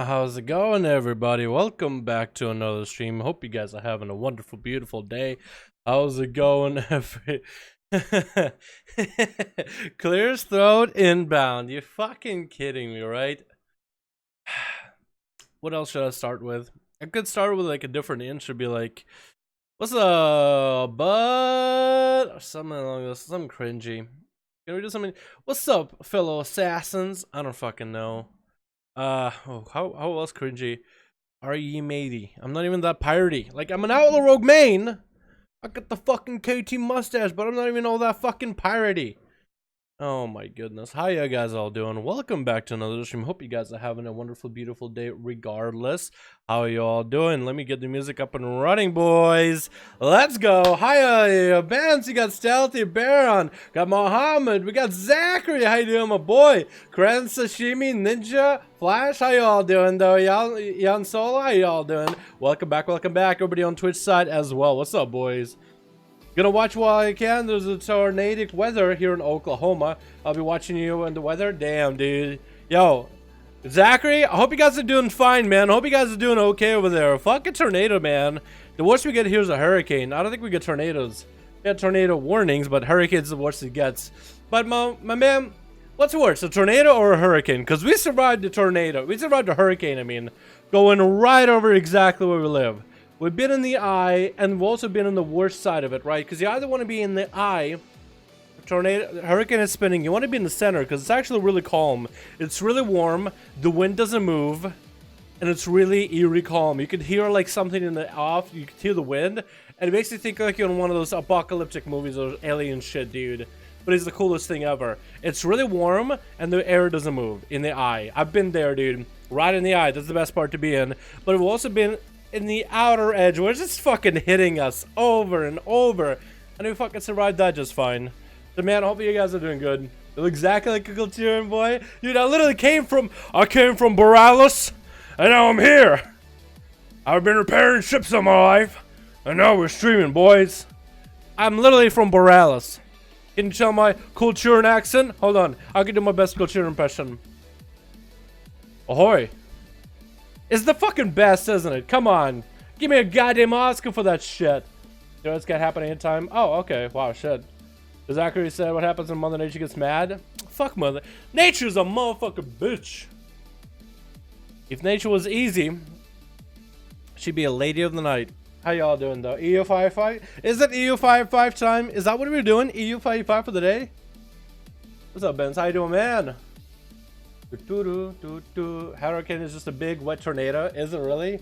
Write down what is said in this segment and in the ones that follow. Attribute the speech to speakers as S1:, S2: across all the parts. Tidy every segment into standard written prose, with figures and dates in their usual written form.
S1: How's it going, everybody? Welcome back to another stream. Hope you guys are having a wonderful, beautiful day. How's it going? Clears throat inbound. You're fucking kidding me, right? What else should I start with? I could start with like a different intro, be like, "What's up, bud?" Or something along this, something cringy. Can we do something? What's up, fellow assassins? I don't fucking know. How else cringy are ye, matey? I'm not even that piratey. Like, I'm an outlaw rogue main. I got the fucking KT mustache, but I'm not even all that fucking piratey. Oh my goodness. How you guys all doing? Welcome back to another stream. Hope you guys are having a wonderful, beautiful day regardless. How are you all doing? Let me get the music up and running, boys. Let's go. Hiya, Bans. You got Stealthy Baron. Got Mohammed. We got Zachary. How you doing, my boy? Kren Sashimi, Ninja, Flash. How you all doing, though? Yan Solo, how you all doing? Welcome back. Everybody on Twitch side as well. What's up, boys? Gonna watch while I can. There's a tornadic weather here in Oklahoma. I'll be watching you in the weather. Damn, dude. Yo, Zachary, I hope you guys are doing fine, man. I hope you guys are doing okay over there. Fuck a tornado, man. The worst we get here is a hurricane. I don't think we get tornadoes. We had tornado warnings, but hurricane's the worst it gets. But my man, what's worse, a tornado or a hurricane? Because we survived the tornado. We survived the hurricane, I mean. Going right over exactly where we live. We've been in the eye, and we've also been on the worst side of it, right? Because you either want to be in the eye, tornado, hurricane is spinning, you want to be in the center, because it's actually really calm. It's really warm, the wind doesn't move, and it's really eerie calm. You could hear like something in the off, you could hear the wind, and it makes you think like you're in one of those apocalyptic movies or alien shit, dude. But it's the coolest thing ever. It's really warm, and the air doesn't move in the eye. I've been there, dude. Right in the eye, that's the best part to be in. But we've also been in the outer edge where it's just fucking hitting us over and over, and we fucking survived that just fine. So man, I hope you guys are doing good. You look exactly like a Kulturan boy. Dude, I literally came from Borealis, and now I'm here. I've been repairing ships all my life, and now we're streaming, boys. I'm literally from Borealis. Can you tell my Kulturan accent? Hold on, I can do my best Kulturan impression. Ahoy. It's the fucking best, isn't it? Come on. Give me a goddamn Oscar for that shit. You know, it's gonna happen anytime. Oh, okay. Wow, shit. Zachary said, what happens when Mother Nature gets mad? Fuck Mother. Nature's a motherfucking bitch. If nature was easy, she'd be a lady of the night. How y'all doing, though? EU55? Is it EU55 time? Is that what we're doing? EU55 for the day? What's up, Benz? How you doing, man? Hurricane is just a big wet tornado. Is it really?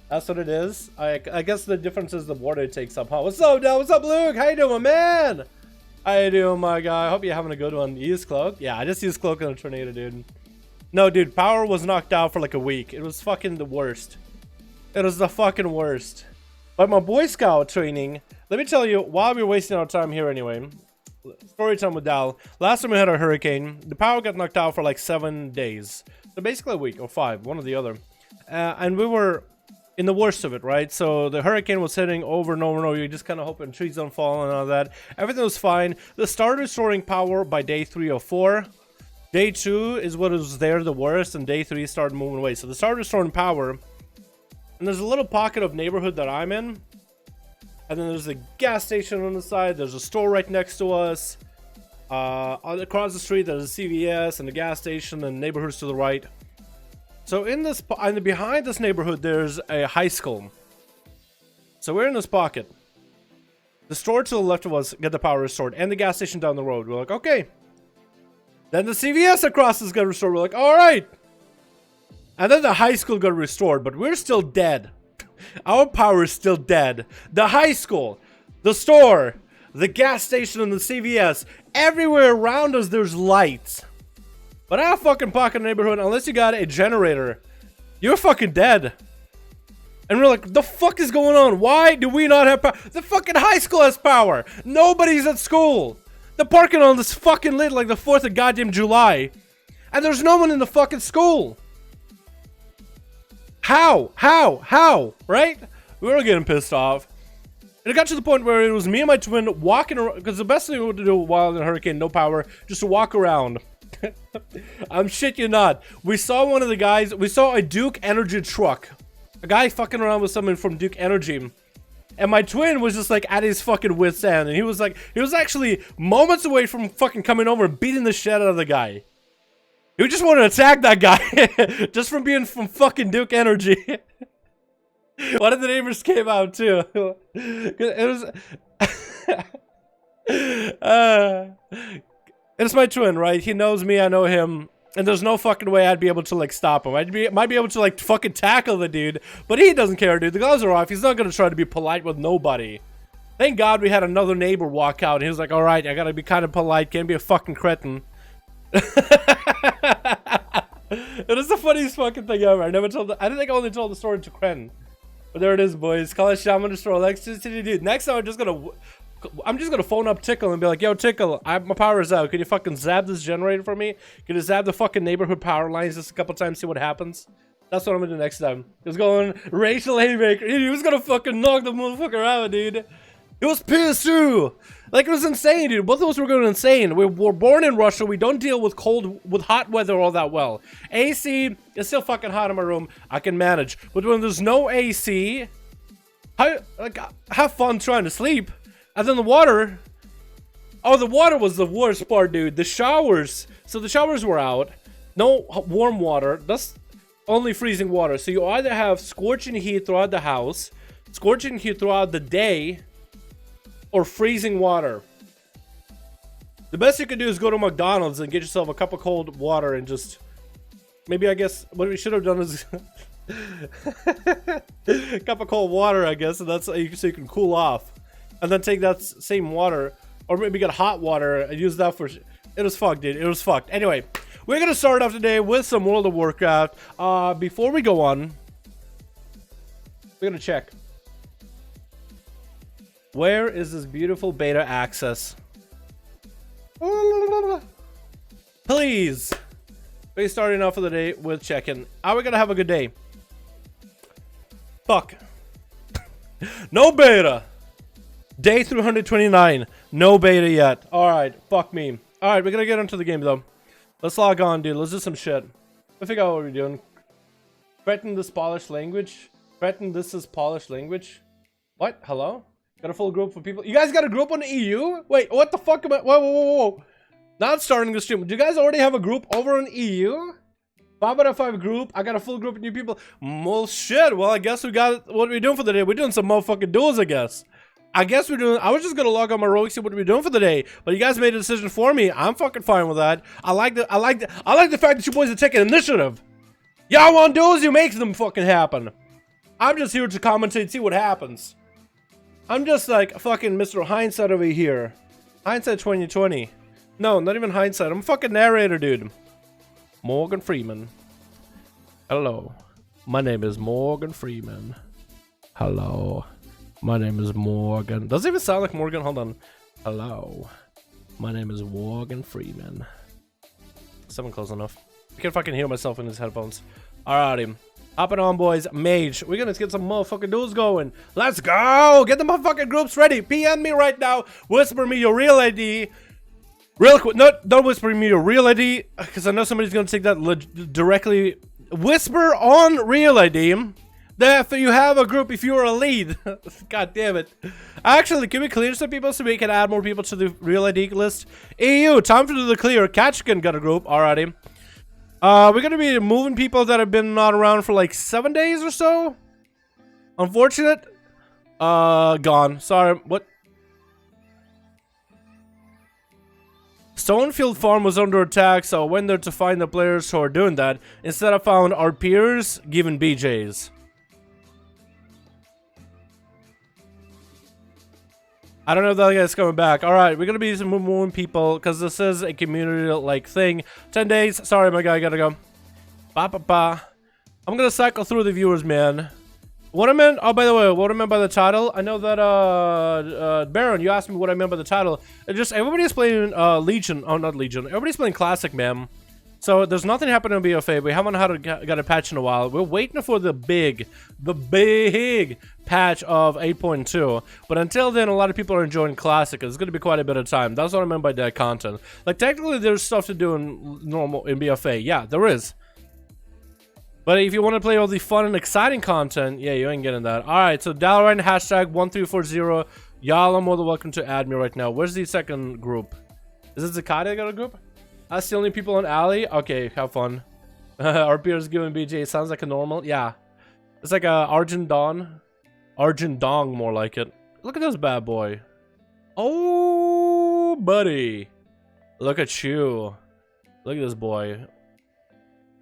S1: That's what it is. I guess the difference is the water it takes up, huh? What's up, Del? What's up, Luke? How you doing, man? How you doing, my guy? I hope you're having a good one. You use cloak? Yeah, I just used cloak in a tornado, dude. No, dude, power was knocked out for like a week. It was fucking the worst. It was the fucking worst. But my Boy Scout training, let me tell you, while we're wasting our time here anyway, story time with Dal. Last time we had a hurricane, the power got knocked out for like 7 days. So basically a week or 5, one or the other. And we were in the worst of it, right? So the hurricane was hitting over and over and over. You're just kind of hoping trees don't fall and all that. Everything was fine. They started restoring power by day 3 or 4. Day 2 is what was there the worst, and day 3 started moving away. So they started restoring power, and there's a little pocket of neighborhood that I'm in, and then there's a gas station on the side. There's a store right next to us. Across the street, there's a CVS and a gas station, and neighborhoods to the right. So in this, and behind this neighborhood, there's a high school. So we're in this pocket. The store to the left of us got the power restored, and the gas station down the road. We're like, okay. Then the CVS across us got restored. We're like, all right. And then the high school got restored, but we're still dead. Our power is still dead. The high school, the store, the gas station, and the CVS, everywhere around us, there's lights. But our fucking pocket neighborhood, unless you got a generator, you're fucking dead. And we're like, the fuck is going on? Why do we not have power? The fucking high school has power. Nobody's at school. The parking lot is fucking lit like the 4th of goddamn July. And there's no one in the fucking school. How? Right? We were getting pissed off. And it got to the point where it was me and my twin walking around. Because the best thing we would do while in a hurricane, no power, just to walk around. I'm shit you not. We saw one of the guys. We saw a Duke Energy truck. A guy fucking around with someone from Duke Energy. And my twin was just like at his fucking wit's end. And he was actually moments away from fucking coming over and beating the shit out of the guy. He just wanted to attack that guy. Just from being from fucking Duke Energy. One of the neighbors came out too. It was... It's my twin, right? He knows me, I know him. And there's no fucking way I'd be able to, like, stop him. Might be able to, like, fucking tackle the dude. But he doesn't care, dude. The gloves are off. He's not gonna try to be polite with nobody. Thank God we had another neighbor walk out. And he was like, alright, I gotta be kind of polite. Can't be a fucking cretin. It is the funniest fucking thing ever. I think I only told the story to Kren. But there it is, boys. Call it Shaman Destroy Electricity, dude. Next time I'm just gonna phone up Tickle and be like, yo, Tickle, my power is out. Can you fucking zap this generator for me? Can you zap the fucking neighborhood power lines just a couple times, see what happens? That's what I'm gonna do next time. He's going racial haymaker. He was gonna fucking knock the motherfucker out, dude. He was pissed too. Like, it was insane, dude. Both of us were going insane. We were born in Russia. We don't deal with hot weather all that well. AC is still fucking hot in my room. I can manage. But when there's no AC, have fun trying to sleep. And then the water. Oh, the water was the worst part, dude. The showers. So the showers were out. No warm water. That's only freezing water. So you either have scorching heat throughout the house, scorching heat throughout the day, or freezing water. The best you can do is go to McDonald's and get yourself a cup of cold water and just... Maybe, I guess, what we should have done is... a cup of cold water, I guess, and that's so you can cool off. And then take that same water, or maybe get hot water and use that for... It was fucked, dude. It was fucked. Anyway, we're gonna start off today with some World of Warcraft. Before we go on, we're gonna check. Where is this beautiful beta access? Please. We're starting off for the day with checking. Are we gonna have a good day? Fuck. No beta. Day 329. No beta yet. Alright, fuck me. Alright, we're gonna get into the game though. Let's log on, dude. Let's do some shit. Let's figure out what we're doing. Threaten this Polish language. Threaten this is Polish language. What? Hello? Got a full group of people. You guys got a group on the EU? Wait, what the fuck am I? Whoa. Not starting the stream. Do you guys already have a group over on EU? 5 out of 5 group. I got a full group of new people. Well, shit. Well, I guess we got what we're doing for the day. We're doing some motherfucking duels, I guess. I guess we're doing... I was just gonna log on my rogue, see what we're doing for the day. But you guys made a decision for me. I'm fucking fine with that. I like the fact that you boys are taking initiative. Y'all want duels, you make them fucking happen. I'm just here to commentate, see what happens. I'm just like fucking Mr. Hindsight over here. Hindsight 2020. No, not even hindsight. I'm a fucking narrator, dude. Morgan Freeman. Hello. My name is Morgan Freeman. Hello. My name is Morgan. Does it even sound like Morgan? Hold on. Hello. My name is Morgan Freeman. Something close enough. I can fucking hear myself in these headphones. Alrighty. Hopping on, boys. Mage. We're gonna get some motherfucking duels going. Let's go! Get the motherfucking groups ready. PM me right now. Whisper me your real ID. Real quick. No, don't whisper me your real ID. Because I know somebody's gonna take that directly. Whisper on real ID. That if you have a group, if you're a lead. God damn it. Actually, can we clear some people so we can add more people to the real ID list? EU, time to do the clear. Catchkin got a group. Alrighty. We're gonna be moving people that have been not around for like 7 days or so. Unfortunate. Gone. Sorry. What? Stonefield Farm was under attack, so I went there to find the players who are doing that. Instead, I found our peers giving BJs. I don't know if that guy's coming back. Alright, we're gonna be moving people because this is a community-like thing. 10 days. Sorry, my guy, gotta go. Ba-ba-ba. I'm gonna cycle through the viewers, man. What I meant, oh, by the way, what I meant by the title, I know that, Baron, you asked me what I meant by the title. It just, everybody's playing, Legion. Oh, not Legion. Everybody's playing Classic, man. So there's nothing happening in BFA. We haven't got a patch in a while. We're waiting for the big patch of 8.2. But until then, a lot of people are enjoying Classic. It's going to be quite a bit of time. That's what I meant by that content. Like, technically, there's stuff to do in BFA. Yeah, there is. But if you want to play all the fun and exciting content, yeah, you ain't getting that. All right, so Dalaran hashtag 1340. Y'all are more than welcome to add me right now. Where's the second group? Is it Zakata got a group? That's the only people on Alley? Okay, have fun. Our peers giving BJ. Sounds like a normal. Yeah. It's like a Argent Dawn. Argent Dong, more like it. Look at this bad boy. Oh, buddy. Look at you. Look at this boy.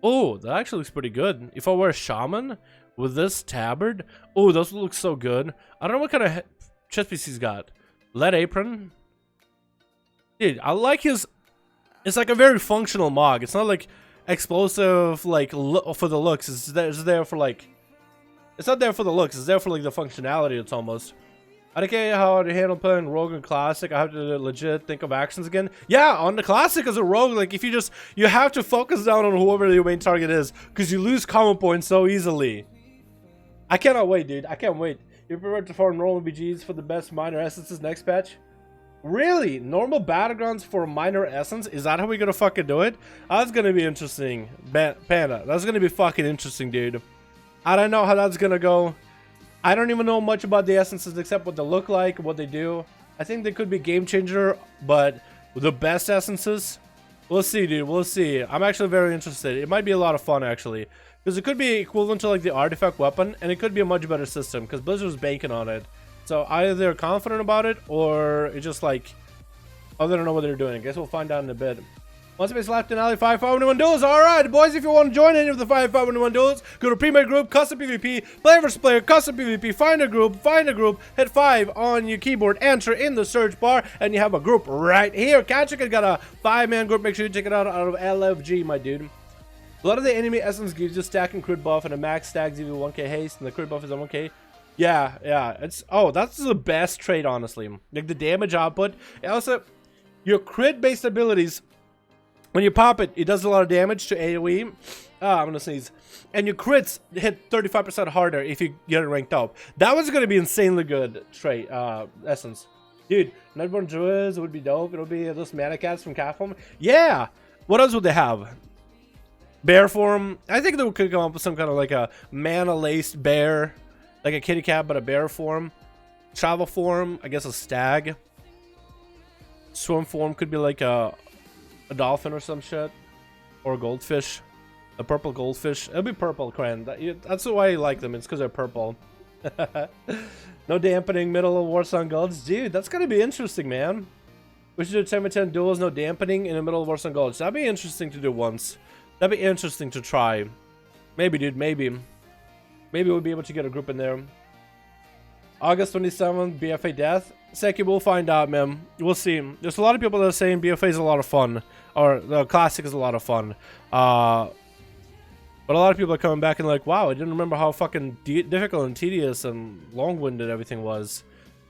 S1: Oh, that actually looks pretty good. If I wear a Shaman with this tabard. Oh, those look so good. I don't know what kind of chest piece he's got. Lead apron. Dude, I like his... It's like a very functional mog. It's not like explosive, like, for the looks. It's there for, like... It's not there for the looks. It's there for, like, the functionality, it's almost. I don't care how to handle playing Rogue and Classic. I have to legit think of actions again. Yeah, on the Classic as a Rogue, like, if you have to focus down on whoever your main target is, because you lose common points so easily. I cannot wait, dude. I can't wait. You're prepared to farm normal BGs for the best minor essences next patch? Really? Normal battlegrounds for minor essence? Is that how we gonna fucking do it? That's gonna be interesting. Panda. That's gonna be fucking interesting, dude. I don't know how that's gonna go. I don't even know much about the essences except what they look like, what they do. I think they could be game changer, but the best essences? We'll see, dude. We'll see. I'm actually very interested. It might be a lot of fun, actually. Because it could be equivalent to, like, the artifact weapon, and it could be a much better system, because Blizzard's banking on it. So either they're confident about it, or it's just like, oh, they don't know what they're doing. I guess we'll find out in a bit. One space left in Alley 551 duels. Alright, boys, if you want to join any of the 551 duels, go to Premier Group, Custom PvP, Player vs. Player, Custom PvP, find a group, hit 5 on your keyboard, enter in the search bar, and you have a group right here. Catchick got a 5-man group. Make sure you check it out of LFG, my dude. A lot of the enemy essence gives you stack and crit buff, and a max stack gives you 1k haste, and the crit buff is on 1k. Yeah, it's, oh, that's the best trait, honestly. Like, the damage output. Also, your crit-based abilities, when you pop it, it does a lot of damage to AoE. I'm gonna sneeze. And your crits hit 35% harder if you get it ranked up. That was gonna be insanely good trait, essence. Dude, Nightborn Druids would be dope. It'll be those MINECRATs from Capcom. Yeah! What else would they have? Bear form. I think they could come up with some kind of, like, a mana-laced bear. Like a kitty cat, but a bear form. Travel form, I guess a stag. Swim form could be like a dolphin or some shit. Or a goldfish. A purple goldfish. It'll be purple, Cran. That's why I like them. It's because they're purple. No dampening, middle of Warsong Gulch. Dude, that's going to be interesting, man. We should do 10x10 duels, no dampening in the middle of Warsong Gulch. That'd be interesting to do once. That'd be interesting to try. Maybe, dude, maybe. Maybe we'll be able to get a group in there. August 27th, BFA death. Seki, we'll find out, man. We'll see. There's a lot of people that are saying BFA is a lot of fun, or the classic is a lot of fun. But a lot of people are coming back and like, wow, I didn't remember how fucking difficult and tedious and long-winded everything was.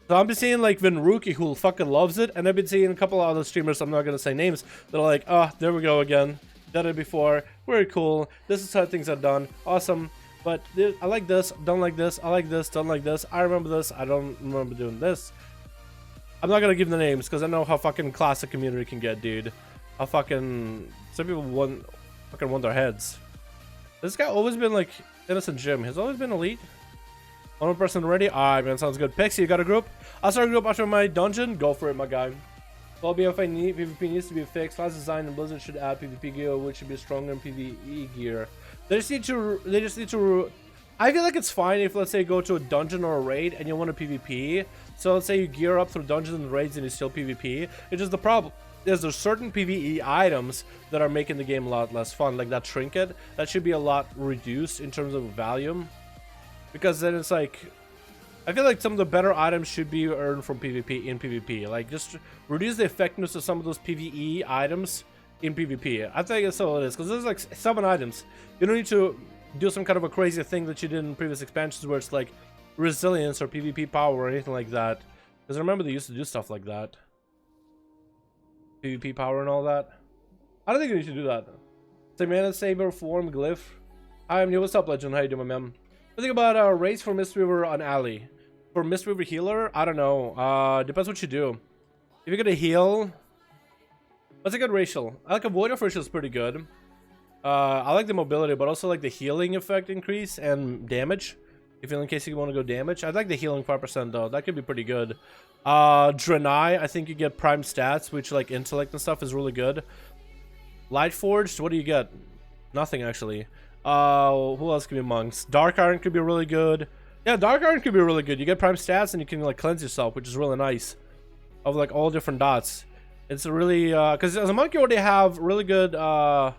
S1: So I've been seeing like Vinruki, who fucking loves it, and I've been seeing a couple of other streamers, I'm not gonna say names, that are like, oh, there we go again. Done it before. Very cool. This is how things are done. Awesome. But I like this, don't like this, I like this, don't like this, I remember this, I don't remember doing this. I'm not gonna give the names because I know how fucking classic community can get, dude. How fucking some people fucking want their heads. This guy always been like Innocent Jim. He's always been elite. One person ready? Alright, man, sounds good. Pixie, you got a group? I'll start a group after my dungeon. Go for it, my guy. Well, BFA PvP needs to be fixed. Class design and Blizzard should add PvP gear, which should be stronger in PvE gear. They just need to. I feel like it's fine if, let's say, you go to a dungeon or a raid and you want to PvP. So let's say you gear up through dungeons and raids and you still PvP. It's just the problem is there's certain PvE items that are making the game a lot less fun. Like that trinket, that should be a lot reduced in terms of volume. Because then it's like, I feel like some of the better items should be earned from PvP in PvP. Like just reduce the effectiveness of some of those PvE items in PvP. I think that's all it is. Because there's like 7 items. You don't need to do some kind of a crazy thing that you did in previous expansions where it's like resilience or PvP power or anything like that. Because I remember they used to do stuff like that. PvP power and all that. I don't think you need to do that. Say mana saber form glyph. Hi, I'm new. What's up, Legend? How you doing, man? I think about a race for Mistweaver on Alley. For Mistweaver healer, I don't know. Depends what you do. If you're gonna heal, what's a good racial? I like a Void of Racial is pretty good. I like the mobility, but also like the healing effect increase and damage. If in case you want to go damage, I'd like the healing 5% though. That could be pretty good. Draenei, I think you get prime stats, which like intellect and stuff is really good. Lightforged, what do you get? Nothing actually. Who else could be monks? Dark Iron could be really good. Yeah, Dark Iron could be really good. You get prime stats and you can like cleanse yourself, which is really nice. Of like all different dots. It's really because as a monk you already have really good I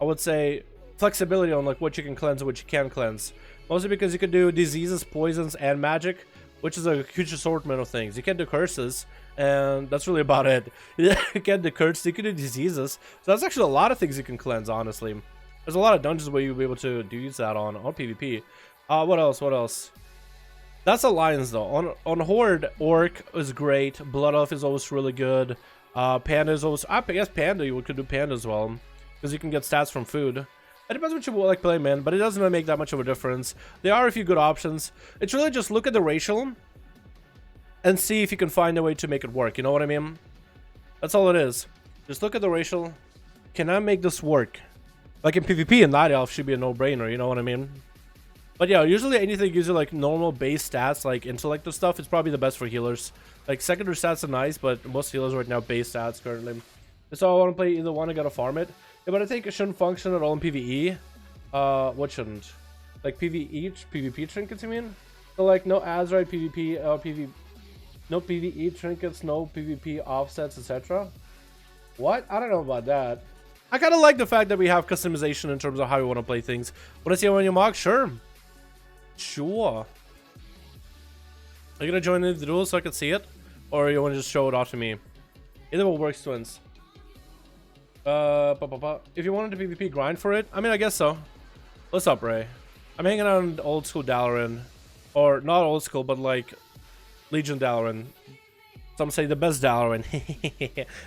S1: would say flexibility on like what you can cleanse and what you can't cleanse. Mostly because you can do diseases, poisons, and magic, which is a huge assortment of things. You can do curses, and that's really about it. You can do curses, you can do diseases. So that's actually a lot of things you can cleanse, honestly. There's a lot of dungeons where you'll be able to use that on PvP. What else? What else? That's Alliance, though. On Horde, Orc is great. Blood Elf is always really good. Panda is always... I guess Panda, you could do Panda as well. Because you can get stats from food. It depends what you like playing, man, but it doesn't really make that much of a difference. There are a few good options. It's really just look at the racial and see if you can find a way to make it work. You know what I mean? That's all it is. Just look at the racial. Can I make this work? Like in PvP, and Night Elf should be a no-brainer. You know what I mean? But yeah, usually anything gives you like normal base stats, like intellect stuff, is probably the best for healers. Like secondary stats are nice, but most healers right now base stats currently. So I want to play either one. I gotta farm it. Yeah, but I think it shouldn't function at all in PvE. What shouldn't? Like PvP trinkets, you mean? So like no Azeroth PvP, no PvE trinkets, no PvP offsets, etc. What? I don't know about that. I kind of like the fact that we have customization in terms of how we want to play things. Want to see it on your mock? Sure. Sure. Are you gonna join in the duel so I can see it? Or you want to just show it off to me? Either will works, twins. If you wanted to PvP grind for it, I mean, I guess so. What's up, Ray? I'm hanging out on old school Dalaran. Or not old school, but like Legion Dalaran. Some say the best Dalaran.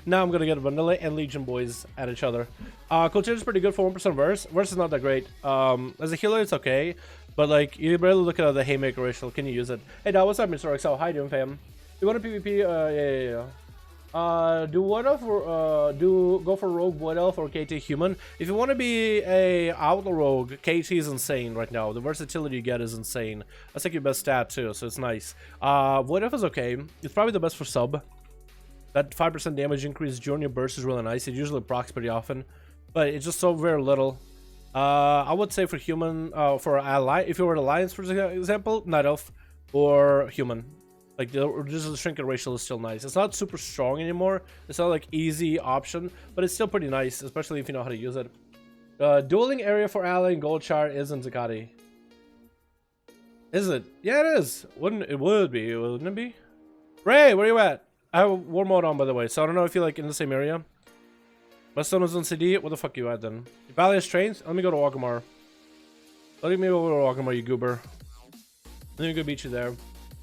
S1: Now I'm gonna get Vanilla and Legion boys at each other. Culture is pretty good for 1% verse. Verse is not that great. As a healer, it's okay. But like, you barely look at the Haymaker racial. Can you use it? Hey, Dad, what's up, Mr. XL? How you doing, fam? You want to PvP? Yeah. Do Wood Elf or go for Rogue Wood Elf or KT Human. If you want to be a Outlaw Rogue, KT is insane right now. The versatility you get is insane. That's like your best stat too, so it's nice. Wood Elf is okay. It's probably the best for sub. That 5% damage increase during your burst is really nice. It usually procs pretty often, but it's just so very little. I would say for Human, for Ally, if you were Alliance for example, Night Elf or Human. Like, the Trinket racial is still nice. It's not super strong anymore. It's not like easy option, but it's still pretty nice, especially if you know how to use it. Dueling area for Ally and Goldshire is in Zakati. Is it? Yeah, it is. Wouldn't it be? Wouldn't it be? Ray, where you at? I have war mode on, by the way, so I don't know if you're like in the same area. My son was on CD. Where the fuck you at then? Valley Trains? Let me go to Walkamar. Let me go to Walkamar, you goober. Let me go beat you there.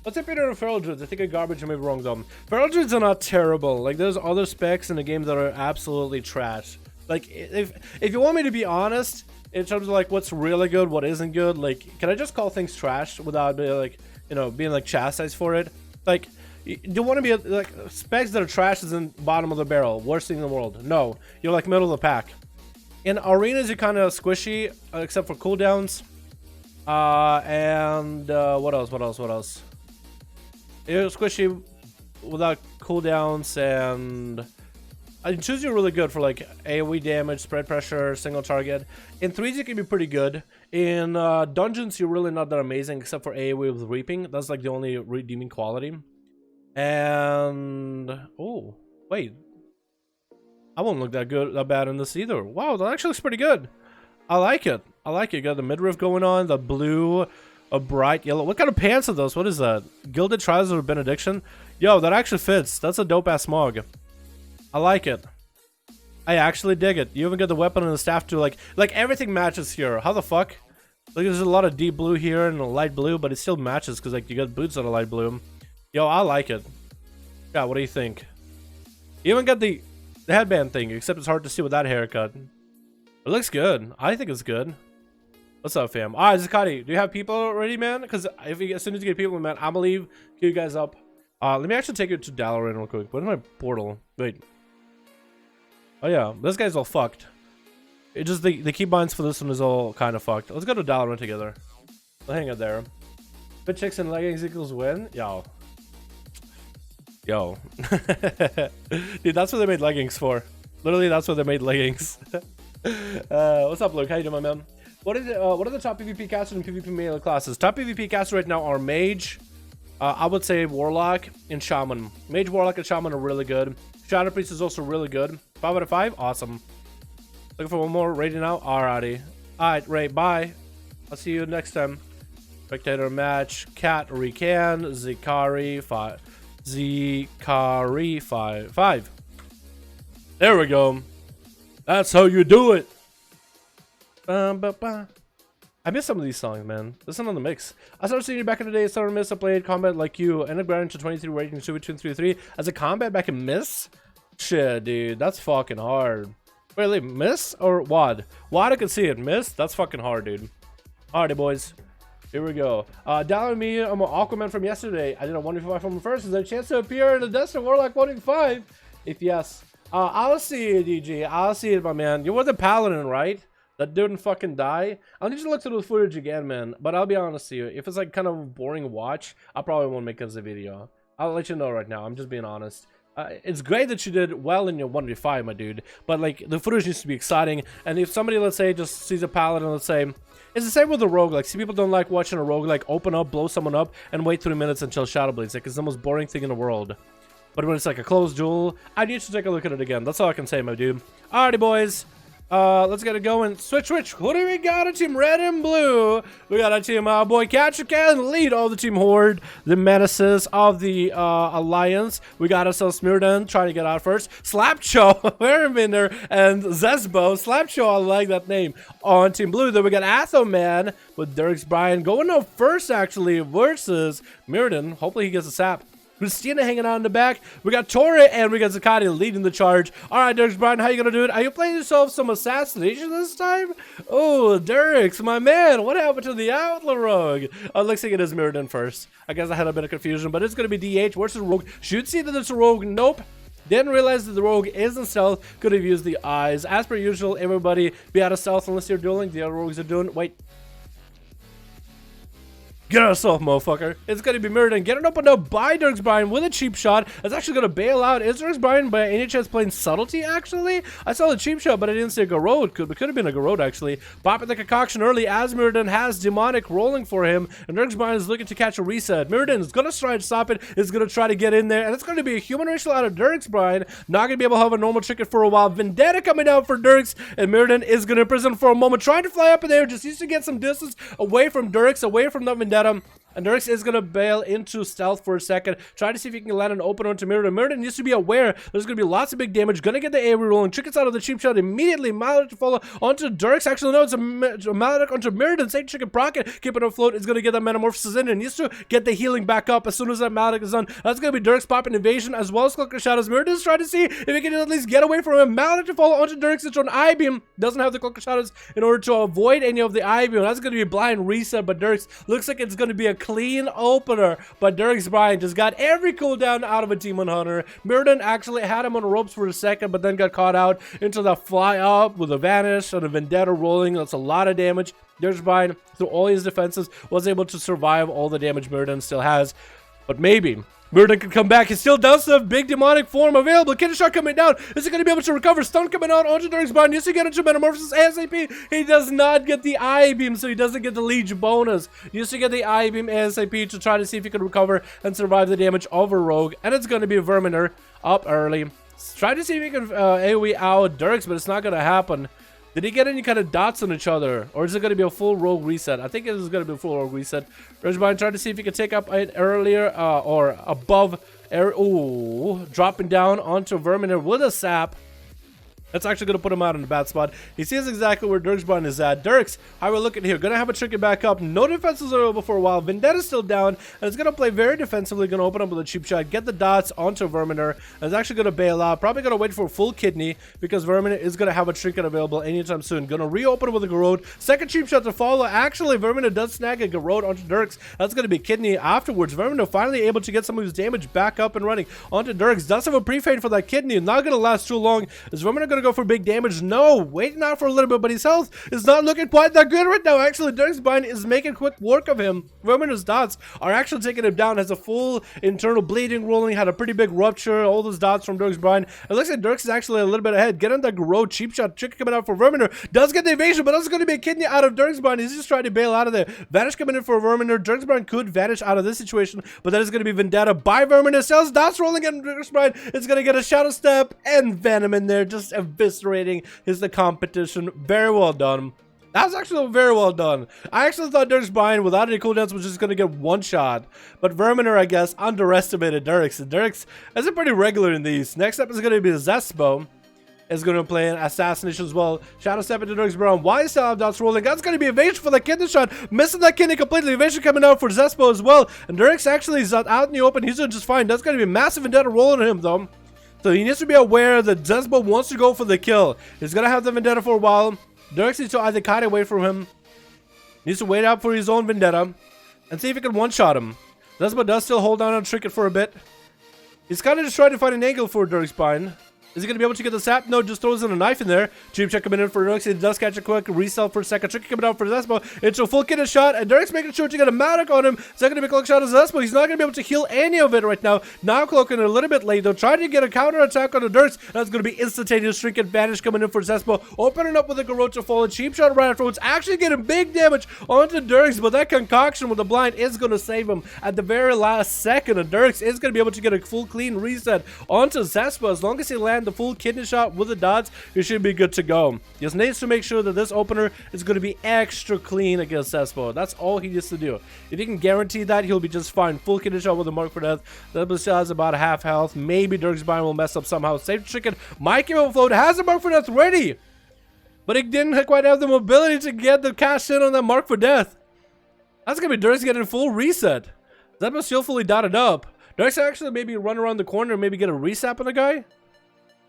S1: What's up, Peter and Feral Druids? I think I'm garbage. I may be wrong though. Feral Druids are not terrible. Like, there's other specs in the game that are absolutely trash. Like, if you want me to be honest, in terms of like what's really good, what isn't good, like, can I just call things trash without being like, you know, being like chastised for it? Like, you want to be like specs that are trash is in bottom of the barrel, worst thing in the world. No, you're like middle of the pack. In arenas, you're kind of squishy, except for cooldowns. And what else? You're squishy without cooldowns, and I choose you really good for like AoE damage, spread pressure, single target. In 3s you can be pretty good. In dungeons you're really not that amazing except for AoE with reaping. That's like the only redeeming quality. And oh wait, I won't look that bad in this either. Wow, that actually looks pretty good. I like it. You got the midriff going on, the blue. A bright yellow. What kind of pants are those? What is that? Gilded Trousers of Benediction? Yo, that actually fits. That's a dope ass smog. I like it. I actually dig it. You even got the weapon and the staff too. Like everything matches here. How the fuck? Like, there's a lot of deep blue here and a light blue, but it still matches because like you got boots that are light blue. Yo, I like it. Yeah, what do you think? You even got the headband thing, except it's hard to see with that haircut. It looks good. I think it's good. What's up, fam? Alright, Zakati, do you have people already, man? Because as soon as you get people, man, I'm gonna leave. Queue you guys up. Let me actually take you to Dalaran real quick. What is my portal? Wait. Oh yeah, this guy's all fucked. It just the keybinds for this one is all kind of fucked. Let's go to Dalaran together. We'll hang out there. Fit chicks and leggings equals win. Yo. Dude, that's what they made leggings for. Literally, that's what they made leggings. What's up, Luke? How you doing, my man? What are the top PvP casters and PvP melee classes? Top PvP casters right now are Mage, I would say Warlock, and Shaman. Mage, Warlock, and Shaman are really good. Shadow Priest is also really good. 5 out of 5? Awesome. Looking for one more rating now? Alrighty. Alright, Ray, bye. I'll see you next time. Spectator match. Cat Recan. Zikari 5. Zikari 5. There we go. That's how you do it. I miss some of these songs, man. Listen on the mix. I started seeing you back in the day. Started miss. I played combat like you. Ended ground into 23 rating 2 between 3 3 as a combat back in miss. Shit, dude, that's fucking hard. Wait, wait, miss or WAD? WAD, I can see it. Miss? That's fucking hard, dude. Alrighty, boys. Here we go. Down me. I'm an Aquaman from yesterday. I did a 1v5 from first. Is there a chance to appear in the Desc Warlock 1v5? If yes, I'll see it, DG. I'll see it, my man. You were the Paladin, right? That didn't fucking die. I'll need to look through the footage again, man. But I'll be honest with you. If it's like kind of boring watch, I probably won't make this a video. I'll let you know right now. I'm just being honest. It's great that you did well in your 1v5, my dude. But like the footage needs to be exciting. And if somebody, let's say, just sees a Paladin, let's say, it's the same with the rogue. Like, see, people don't like watching a rogue like open up, blow someone up, and wait 3 minutes until Shadow Blades. Like, it's the most boring thing in the world. But when it's like a closed duel, I need to take a look at it again. That's all I can say, my dude. Alrighty, boys. Let's get it going. Switch. Who do we got? A team red and blue. We got a team boy Catcher Can lead all the team Horde, the menaces of the alliance. We got ourselves Smirdan trying to get out first. Slapcho, Verminder, and Zesbo. Slapcho, I like that name. On team blue, then we got Athoman with Dirks Bryan going up first actually versus Mirrodin. Hopefully he gets a sap. Christina hanging out in the back. We got Torre and we got Zakati leading the charge. All right, Dirks Bryan, how you gonna do it? Are you playing yourself some assassination this time? Oh, Dirks, my man, what happened to the Outlaw rogue? Looks like it is Mirrodin first. I guess I had a bit of confusion, but it's gonna be DH versus Rogue. Should see that it's a Rogue. Nope. Didn't realize that the Rogue isn't stealth. Could have used the eyes. As per usual, everybody be out of stealth unless you're dueling. The other Rogues are doing. Wait. Get out of stealth, motherfucker. It's going to be Mirrodin getting opened up by Dirks Bryan with a cheap shot. It's actually going to bail out. Is Dirks Bryan by any chance playing subtlety, actually? I saw the cheap shot, but I didn't see a Garrod. Could have been a Garrod, actually. Popping the concoction early as Mirrodin has Demonic rolling for him. And Dirks Bryan is looking to catch a reset. Mirrodin is going to try to stop it. Is going to try to get in there. And it's going to be a human racial out of Dirks Bryan. Not going to be able to have a normal ticket for a while. Vendetta coming down for Dirks. And Mirrodin is going to prison for a moment. Trying to fly up in there. Just used to get some distance away from Dirks, away from the Vendetta. Vendetta. And Desc is going to bail into stealth for a second. Try to see if he can land an opener onto Mirrodin. Mirrodin needs to be aware there's going to be lots of big damage. Going to get the AoE rolling. Trickets out of the cheap shot immediately. Maledict to follow onto Desc. Actually, no, it's a Maledict onto Mirrodin. Same chicken procket. Keep it afloat. It's going to get that Metamorphosis in. And needs to get the healing back up as soon as that Maledict is done. That's going to be Desc popping Evasion as well as Cloak of Shadows. Mirrodin's trying to see if he can at least get away from him. Maledict to follow onto Desc. It's on I-Beam. Doesn't have the Cloak of Shadows in order to avoid any of the I-Beam. That's going to be a blind reset, but Desc looks like it's going to be a clean opener. But Desc Bryan just got every cooldown out of a Demon Hunter. Mirrodin actually had him on the ropes for a second, but then got caught out into the fly up with a vanish and a Vendetta rolling. That's a lot of damage. Desc Bryan, through all his defenses, was able to survive all the damage Mirrodin still has. But maybe Mirrodin can come back. He still does have big demonic form available. Kidney shot coming down. Is he going to be able to recover? Stun coming out onto Desc Bryan. Needs to get into Metamorphosis ASAP. He does not get the I-Beam, so he doesn't get the Leech bonus. He needs to get the I-Beam ASAP to try to see if he can recover and survive the damage of a Rogue. And it's going to be a Verminer up early. Try to see if he can AoE out Desc, but it's not going to happen. Did he get any kind of dots on each other? Or is it going to be a full rogue reset? I think it is going to be a full rogue reset. Desc Bryan trying to see if he can take up an earlier or above. Ooh, dropping down onto Verminer with a sap. That's actually going to put him out in a bad spot. He sees exactly where Desc Bryan is at. Desc, how we're looking here. Going to have a Trinket back up. No defenses are over for a while. Vendetta's still down. And it's going to play very defensively. Going to open up with a cheap shot. Get the dots onto Verminer. And it's actually going to bail out. Probably going to wait for a full kidney. Because Verminer is going to have a Trinket available anytime soon. Going to reopen with a Garrote. Second cheap shot to follow. Actually, Verminer does snag a Garrote onto Desc. That's going to be kidney afterwards. Verminer finally able to get some of his damage back up and running onto Desc. Does have a pre-fade for that kidney. Not going to last too long. Is Verminer going to go for big damage? No, waiting out for a little bit, but his health is not looking quite that good right now. Actually, Desc Bryan is making quick work of him. Verminer's dots are actually taking him down. Has a full internal bleeding rolling, had a pretty big rupture. All those dots from Desc Bryan. It looks like Desc is actually a little bit ahead. Getting that Garrote cheap shot trick coming out for Verminer. Does get the evasion, but that's going to be a kidney out of Desc Bryan. He's just trying to bail out of there. Vanish coming in for Verminer. Desc Bryan could vanish out of this situation, but that is going to be Vendetta by Verminer. Sells dots rolling in Desc Bryan. It's going to get a Shadow Step and Venom in there, just eviscerating the competition. Very well done. That was actually very well done. I actually thought Desc Bryan without any cooldowns was just going to get one shot. But Verminer, I guess, underestimated Desc. And Desc is pretty regular in these. Next up is going to be Zespo. Is going to play an Assassination as well. Shadow Step into Desc Bryan. Why is still have dots rolling? That's going to be evasion for the kidney shot. Missing that kidney completely. Evasion coming out for Zespo as well. And Desc actually is out in the open. He's doing just fine. That's going to be a massive Vendetta rolling on him though. So he needs to be aware that Zespo wants to go for the kill. He's going to have the Vendetta for a while. Desc needs to either kite away from him. Needs to wait out for his own Vendetta. And see if he can one-shot him. Zespo does still hold down on Trinket for a bit. He's kind of just trying to find an angle for Desc Bryan. Is he going to be able to get the sap? No, just throws in a knife in there. Cheap check coming in for Desc. He does catch a quick resell for a second. Tricky coming out for Zespo. It's a full kidney shot. And Desc making sure to get a Magic on him. It's not going to be Cloak Shot of Zespo. He's not going to be able to heal any of it right now. Now cloaking a little bit late though. Trying to get a counter attack on the Desc. That's going to be instantaneous Trinket Vanish coming in for Zespo. Opening up with a Garrote to fall. Cheap shot right afterwards. Actually getting big damage onto Desc. But that concoction with the blind is going to save him at the very last second. And Desc is going to be able to get a full clean reset onto Zespo. As long as he lands the full kidney shot with the dots, you should be good to go. He just needs to make sure that this opener is going to be extra clean against Zespo. That's all he needs to do. If he can guarantee that, he'll be just fine. Full kidney shot with a Mark for Death. Zespo still has about half health. Maybe Desc Bryan will mess up somehow. Save Chicken. Mike Overflow has a Mark for Death ready, but he didn't quite have the mobility to get the cash in on that Mark for Death. That's going to be Desc getting a full reset. Zespo still fully dotted up. Desc actually maybe run around the corner and maybe get a resap on the guy.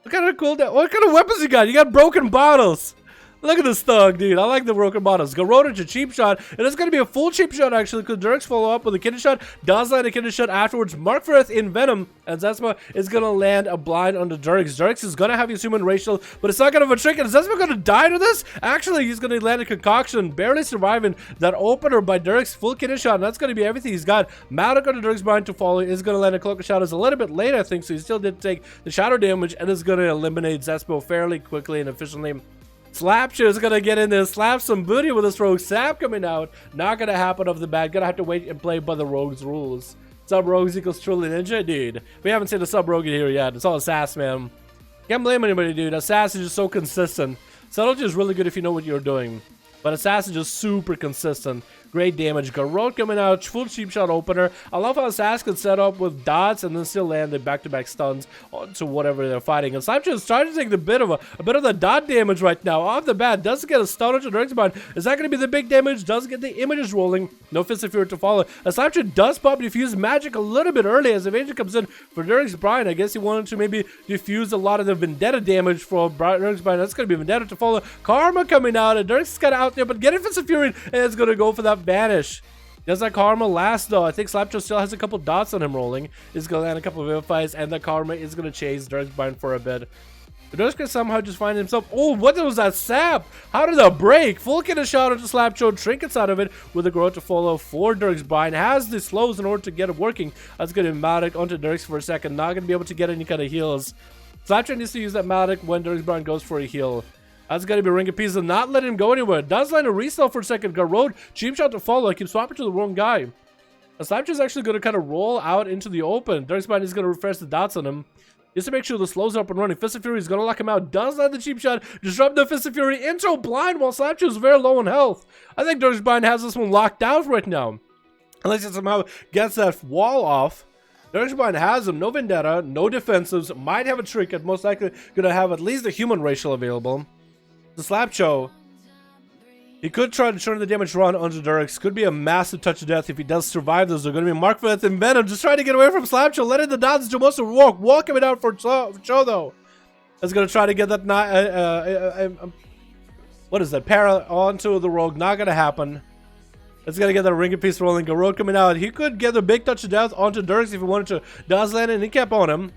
S1: What kind of weapons you got? You got broken bottles. Look at this thug, dude. I like the broken bottles. Garrote to cheap shot. And it's going to be a full cheap shot, actually, because Desc follow up with a kidney shot. Does land a kidney shot afterwards. Mark for Death in Venom. And Zespo is going to land a blind on the Desc. Desc is going to have his human racial, but it's not going to have a trick. And is Zespo going to die to this? Actually, he's going to land a concoction. Barely surviving that opener by Desc. Full kidney shot. And that's going to be everything he's got. Magic on the Desc Bryan to follow. Is going to land a Cloak of Shadows a little bit late, I think. So he still did take the shadow damage. And is going to eliminate Zespo fairly quickly and efficiently. Slapshot is gonna get in there, slap some booty with this rogue sap coming out. Not gonna happen off the bat. Gonna have to wait and play by the rogue's rules. Sub rogues equals truly ninja, dude. We haven't seen a sub rogue in here yet. It's all Assass, man. Can't blame anybody, dude. Assass is just so consistent. Subtlety is really good if you know what you're doing, but Assass is just super consistent. Great damage. Garrote coming out, full cheap shot opener. I love how Sass can set up with dots and then still land the back-to-back stuns onto whatever they're fighting. And Slapshot is trying to take a bit of the dot damage right now. Off the bat, doesn't get a stun onto Dirk's Bind. Is that going to be the big damage? Does get the images rolling. No Fist of Fury to follow. Slapshot does pop Diffuse Magic a little bit early as Evasion comes in for Dirk's Bind. I guess he wanted to maybe diffuse a lot of the Vendetta damage for Dirk's Bind. That's going to be Vendetta to follow. Karma coming out, and Dirk's kind of out there, but getting Fist of Fury, and it's going to go for that Vanish. Does that Karma last though? I think Slapshot still has a couple dots on him rolling. He's going to land a couple of Vivifys, and the Karma is going to chase Dirk's Bind for a bit. Dirk's going to somehow just find himself. Oh, what was that sap? How did that break? Full get a shot onto Slapshot, trinkets out of it with a Growth to follow for Dirk's Bind. Has the slows in order to get it working. That's going to be Matic onto Dirk's for a second. Not going to be able to get any kind of heals. Slapshot needs to use that Matic when Dirk's Bind goes for a heal. That's going to be Ring of Peace and not let him go anywhere. Does land a resell for a second. Garrote, cheap shot to follow. I keep swapping to the wrong guy. Slapshot is actually going to kind of roll out into the open. Dirk's Bind is going to refresh the dots on him. Just to make sure the slows are up and running. Fist of Fury is going to lock him out. Does land the cheap shot. Disrupt the Fist of Fury into a blind while Slapshot is very low on health. I think Dirk's Bind has this one locked down right now. Unless he somehow gets that wall off. Dirk's Bind has him. No Vendetta. No defensives. Might have a trinket. Most likely going to have at least a human racial available. The Slapshot, he could try to turn the damage run onto Dirks. Could be a massive touch of death if he does survive this. They're going to be Mark Fifth and Venom just trying to get away from Slapshot, letting the dots do most of the work. Walking it out for Cho though. Is going to try to get that what is that? Para onto the rogue. Not going to happen. It's going to get that Ring of Peace rolling. Garrote coming out. He could get the big touch of death onto Dirks if he wanted to. Does land it, and he kept on him.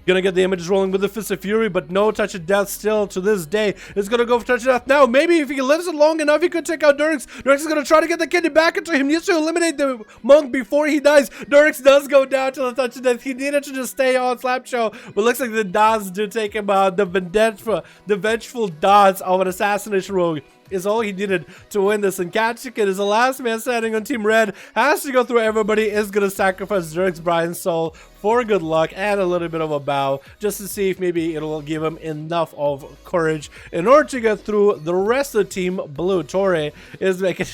S1: Gonna get the images rolling with the Fist of Fury, but no touch of death still to this day. It's gonna go for touch of death now. Maybe if he lives it long enough, he could take out Dirks. Dirks is gonna try to get the kidney back into him. He needs to eliminate the monk before he dies. Dirks does go down to the touch of death. He needed to just stay on Slapshot, but looks like the dots do take him out. The vengeful dots of an assassination rogue is all he needed to win this, and Catchican is the last man standing on Team Red. Has to go through everybody. Is gonna sacrifice Dirk's Brian's soul for good luck and a little bit of a bow, just to see if maybe it'll give him enough of courage in order to get through the rest of Team Blue. Torre is making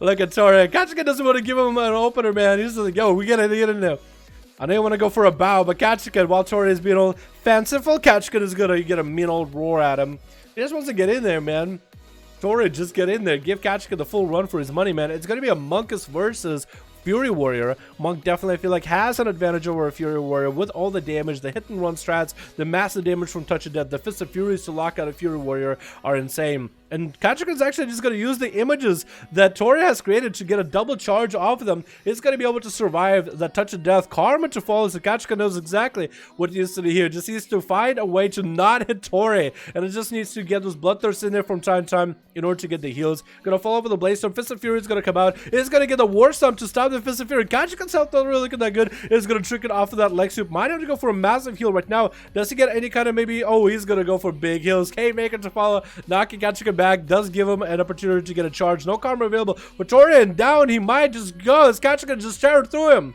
S1: look at Torre. Catchican doesn't want to give him an opener, man. He's just like, yo, we gotta get in there. I know you want to go for a bow, but Catchican, while Torre is being all fanciful, Catchican is gonna get a mean old roar at him. He just wants to get in there, man. Torre, just get in there. Give Catchican the full run for his money, man. It's going to be a Monkus versus Fury Warrior. Monk definitely, I feel like, has an advantage over a Fury Warrior with all the damage, the hit and run strats, the massive damage from Touch of Death, the Fist of Furies to lock out a Fury Warrior are insane. And Catchican's actually just going to use the images that Torre has created to get a double charge off of them. He's going to be able to survive that Touch of Death. Karma to follow, so Catchican knows exactly what he needs to do here. Just needs to find a way to not hit Torre. And it just needs to get those Bloodthirsts in there from time to time in order to get the heals. Going to follow up with the Blaze Storm. Fist of Fury is going to come out. It's going to get the War Stomp to stop the Fist of Fury. Catchican's health not really looking that good. It's going to trick it off of that Leg Sweep. Might have to go for a massive heal right now. Does he get any kind of maybe? Oh, he's going to go for big heals. Kingmaker to follow. Knocking Catchican back. Does give him an opportunity to get a charge. No Karma available. But Torre and down, he might just go as Catchican just tear through him.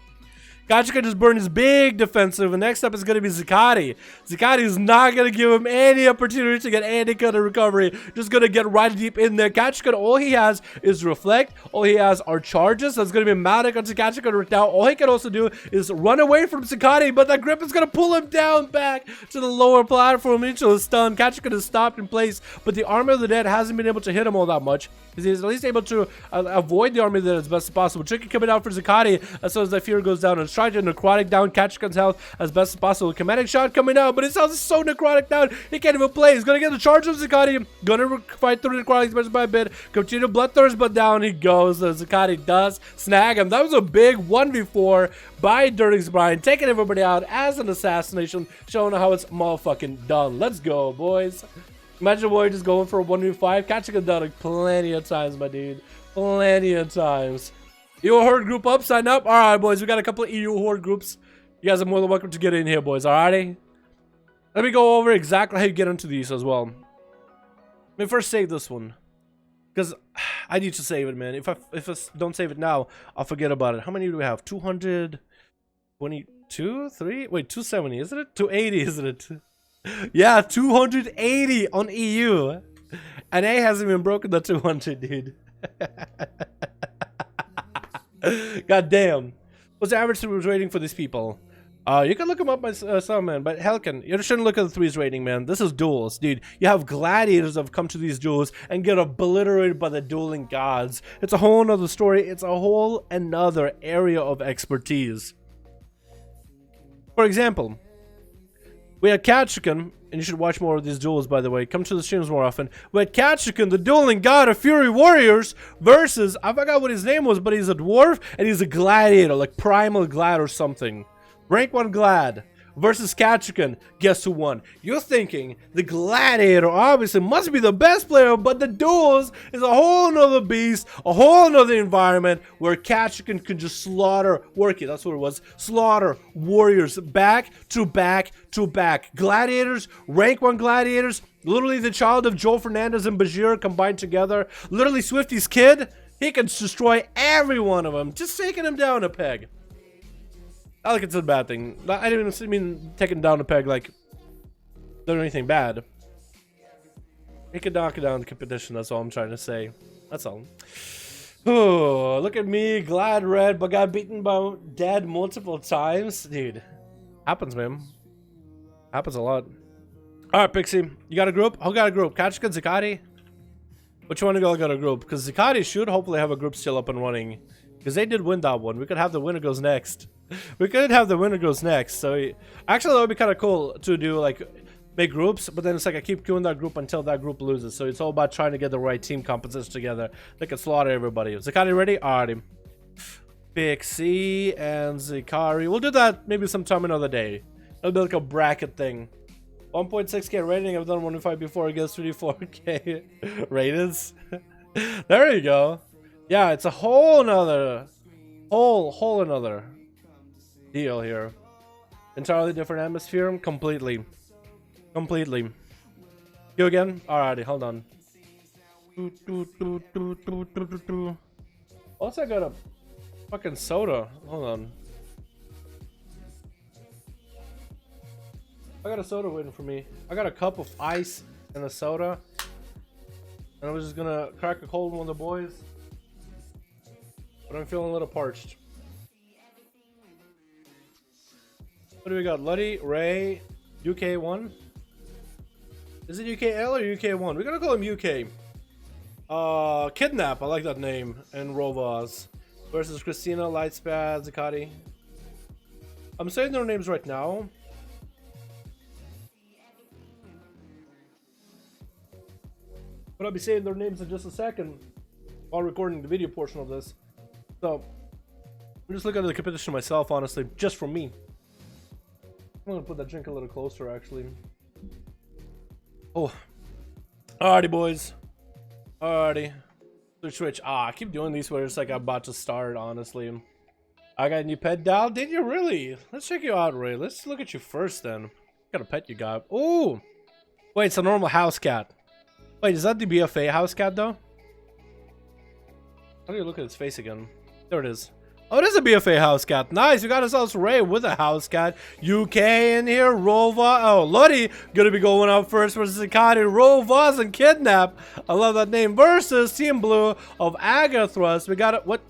S1: Catchican just burned his big defensive, and next up is going to be Zakati. Zakati is not going to give him any opportunity to get any kind of recovery. Just going to get right deep in there. Catchican, all he has is Reflect. All he has are charges. That's going to be Matic onto Catchican right now. All he can also do is run away from Zakati, but that grip is going to pull him down back to the lower platform into a stun. Catchican is stopped in place, but the Army of the Dead hasn't been able to hit him all that much. He's at least able to avoid the Army of the Dead as best as possible. Tricky coming out for Zakati as soon as that fear goes down, and trying to necrotic down Catchican's health as best as possible. Kinetic shot coming out, but his health is so necrotic down, he can't even play. He's gonna get the charge of Zakati, gonna fight through the necrotic bit by bit, continue Bloodthirst, but down he goes. Zakati does snag him. That was a big 1v4 by Dirk's Brian, taking everybody out as an assassination, showing how it's motherfucking done. Let's go, boys. Imagine Warrior just going for a 1v5. Catchican done it plenty of times, my dude. Plenty of times. EU Horde group up, sign up. Alright, boys, we got a couple of EU Horde groups. You guys are more than welcome to get in here, boys. Alrighty? Let me go over exactly how you get into these as well. Let me first save this one, because I need to save it, man. If I don't save it now, I'll forget about it. How many do we have? 222? 3? Wait, 270, isn't it? 280, isn't it? Yeah, 280 on EU. And A hasn't even broken the 200, dude. God damn. What's the average rating for these people? You can look them up myself, man, but Helkin, you shouldn't look at the threes rating, man. This is duels, dude. You have gladiators that have come to these duels and get obliterated by the dueling gods. It's a whole nother story. It's a whole another area of expertise. For example, we had Kachikan, and you should watch more of these duels, by the way. Come to the streams more often. We had Kachikan, the dueling god of Fury Warriors, versus, I forgot what his name was, but he's a dwarf, and he's a gladiator, like Primal Glad or something. Rank 1 Glad versus Kachikan. Guess who won? You're thinking the gladiator obviously must be the best player, but the duels is a whole nother beast, a whole nother environment where Kachikan can just slaughter, that's what it was, slaughter warriors back to back to back. Gladiators, rank 1 gladiators, literally the child of Joe Fernandez and Bajir combined together. Literally Swifty's kid, he can destroy every one of them, just taking him down a peg. Not like it's a bad thing. I didn't even mean taking down a peg like doing anything bad. He could knock it down the competition, that's all I'm trying to say. That's all. Oh, look at me, glad red, but got beaten by dead multiple times. Dude. Happens, man. Happens a lot. Alright, Pixie. You got a group? Who got a group? Kachikan, Zakati? Which one of y'all got a group? Because Zakati should hopefully have a group still up and running. Because they did win that one. We could have the winner goes next. We could have the winner goes next. So actually that would be kind of cool to do, like, make groups, but then it's like I keep queuing that group until that group loses. So it's all about trying to get the right team composition together. They can slaughter everybody. Zakari ready? Alrighty. Pixie and Zakari. We'll do that maybe sometime another day. It'll be like a bracket thing. 1.6k rating. I've done 1.5 before. It gets 34k ratings. There you go. Yeah, it's a whole nother deal here. Entirely different atmosphere. Completely. You again? Alrighty, hold on. Also, I got a fucking soda. Hold on. I got a soda waiting for me. I got a cup of ice and a soda. And I was just gonna crack a cold one of the boys. But I'm feeling a little parched. What do we got? Luddy, Ray, UK1. Is it UKL or UK1? We're gonna call him UK. Kidnap, I like that name. And Rovaz. Versus Christina, Lightspad, Zakati. I'm saying their names right now. But I'll be saying their names in just a second while recording the video portion of this. So, I'm just looking at the competition myself, honestly, just for me. I'm gonna put that drink a little closer, actually. Oh. Alrighty, boys. Alrighty. Switch. I keep doing these where it's like I'm about to start, honestly. I got a new pet doll. Did you really? Let's check you out, Ray. Let's look at you first, then. What kind of pet you got? Oh! Wait, it's a normal house cat. Wait, is that the BFA house cat, though? How do you look at its face again? There it is. Oh, it is a BFA house cat. Nice, we got ourselves Ray with a house cat. UK in here, Rova. Oh, Luddy gonna be going up first versus Zakati, Rovaz, and Kidnap. I love that name. Versus Team Blue of Azeroth. We got it. What?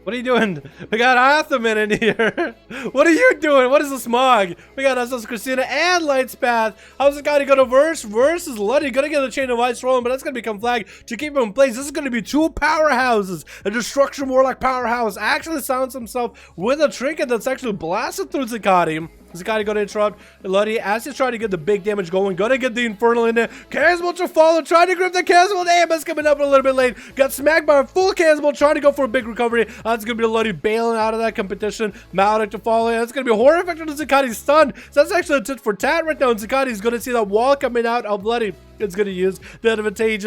S1: What are you doing? We got Athaman in here. What are you doing? What is the smog? We got ourselves Christina and Lightspath. How's it gonna go to versus Luddy? Gonna get the chain of ice rolling, but that's gonna become flag to keep him in place. This is gonna be two powerhouses. A Destruction Warlock powerhouse actually sounds himself with a trinket that's actually blasted through Zakati. Zakati gonna interrupt Luddy as he's trying to get the big damage going. Gonna get the Infernal in there. Caswell to follow, trying to grip the Caswell. AMS coming up a little bit late. Got smacked by a full Caswell, trying to go for a big recovery. That's gonna be Luddy bailing out of that competition. Malik to follow. That's gonna be a horror effect on Zakati's stun. So that's actually a tit for tat right now. And Zakati's gonna see that wall coming out of Luddy. It's going to use the advantage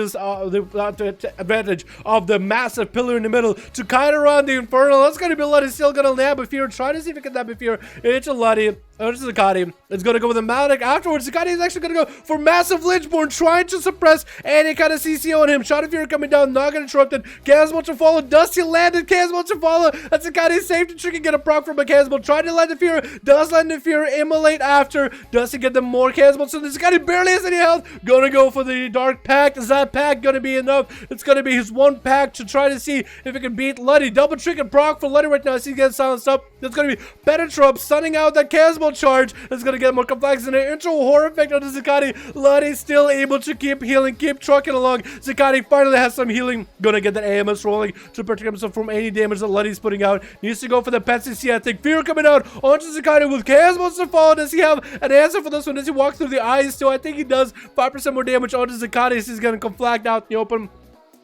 S1: of the massive pillar in the middle to kite around the Infernal. That's going to be Luddy still going to nab a fear. Trying to see if he can nab a fear. It's a Luddy. It's Zakati. It's going to go with a Malik. Afterwards, Zakati is actually going to go for massive Lynchborn, trying to suppress any kind of CCO on him. Shot of fear coming down, not going to interrupt it. Caswell to follow. Dusty landed. Caswell to follow. That's Zakati safe to trick and get a proc from a Caswell. Trying to land the fear. Does land the fear. Immolate after. Dusty get them more Caswell. So Zakati barely has any health. Going to go go for the Dark Pact. Is that pack gonna be enough? It's gonna be his one pack to try to see if he can beat Luddy. Double trick and proc for Luddy right now. As he gets silenced up. That's gonna be Penetrop stunning out that Casmo charge. It's gonna get more complex in an intro horror effect onto Zakati. Luddy still able to keep healing, keep trucking along. Zakati finally has some healing. Gonna get that AMS rolling to protect himself from any damage that Luddy's putting out. Needs to go for the pet CC. I think Fear coming out onto Zakati with Casmo to fall. Does he have an answer for this one? Does he walk through the eyes still? I think he does. 5% more damage onto Zakati. He's gonna come flagged out in the open.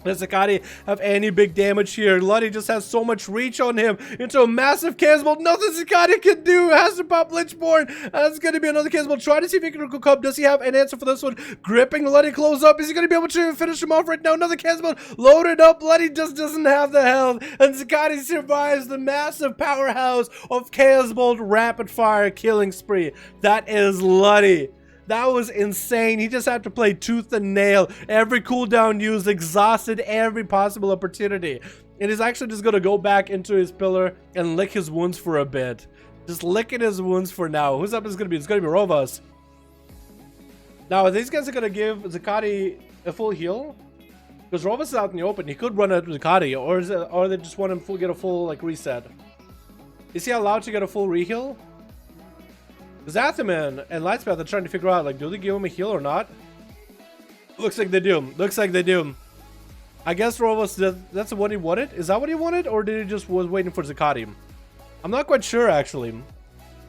S1: Does Zakati have any big damage here? Luddy just has so much reach on him into a massive Casmo. Nothing Zakati can do. Has to pop Lichborn. That's going to be another Casmo. Try to see if he can cook up. Does he have an answer for this one? Gripping Luddy close up. Is he going to be able to finish him off right now? Another Casmo loaded up. Luddy just doesn't have the health. And Zakati survives the massive powerhouse of Casmo rapid fire killing spree. That is Luddy. That was insane. He just had to play tooth and nail. Every cooldown used, exhausted every possible opportunity. And he's actually just going to go back into his pillar and lick his wounds for a bit. Just licking his wounds for now. Who's up is going to be? It's going to be Rovas. Now, these guys are going to give Zakati a full heal. Because Rovas is out in the open. He could run out with Zakati. Or they just want him to get a full reset. Is he allowed to get a full reheal? Zathaman and Lightspath are trying to figure out, do they give him a heal or not? Looks like they do. Looks like they do. I guess Rovos, that's what he wanted? Is that what he wanted? Or did he just was waiting for Zakati? I'm not quite sure, actually.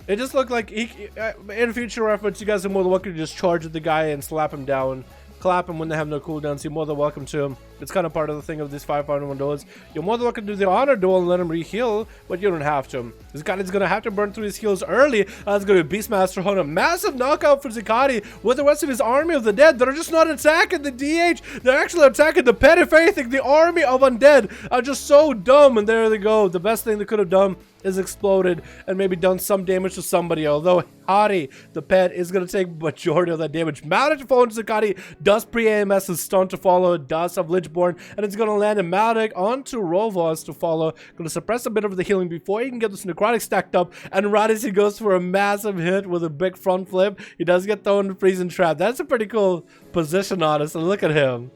S1: It just looked like, in future reference, you guys are more than welcome to just charge at the guy and slap him down. Clap him when they have no cooldowns. You're more than welcome to. It's kind of part of the thing of these 5-1 duels. You're more than welcome to do the honor duel and let him re-heal, but you don't have to. Zakati's gonna have to burn through his heals early. That's gonna be Beastmaster Hunt. A massive knockout for Zakati with the rest of his army of the dead that are just not attacking the DH. They're actually attacking the pet. If anything, the army of undead are just so dumb. And there they go. The best thing they could have done is exploded and maybe done some damage to somebody, although Hari, the pet, is going to take majority of that damage. Maledict to fall into Zakati, does pre-AMS and stun to follow, does have Lichborn, and it's going to land a Maledict onto Rovos to follow. Going to suppress a bit of the healing before he can get this necrotic stacked up, and right as he goes for a massive hit with a big front flip, he does get thrown in freezing trap. That's a pretty cool position, honestly. Look at him.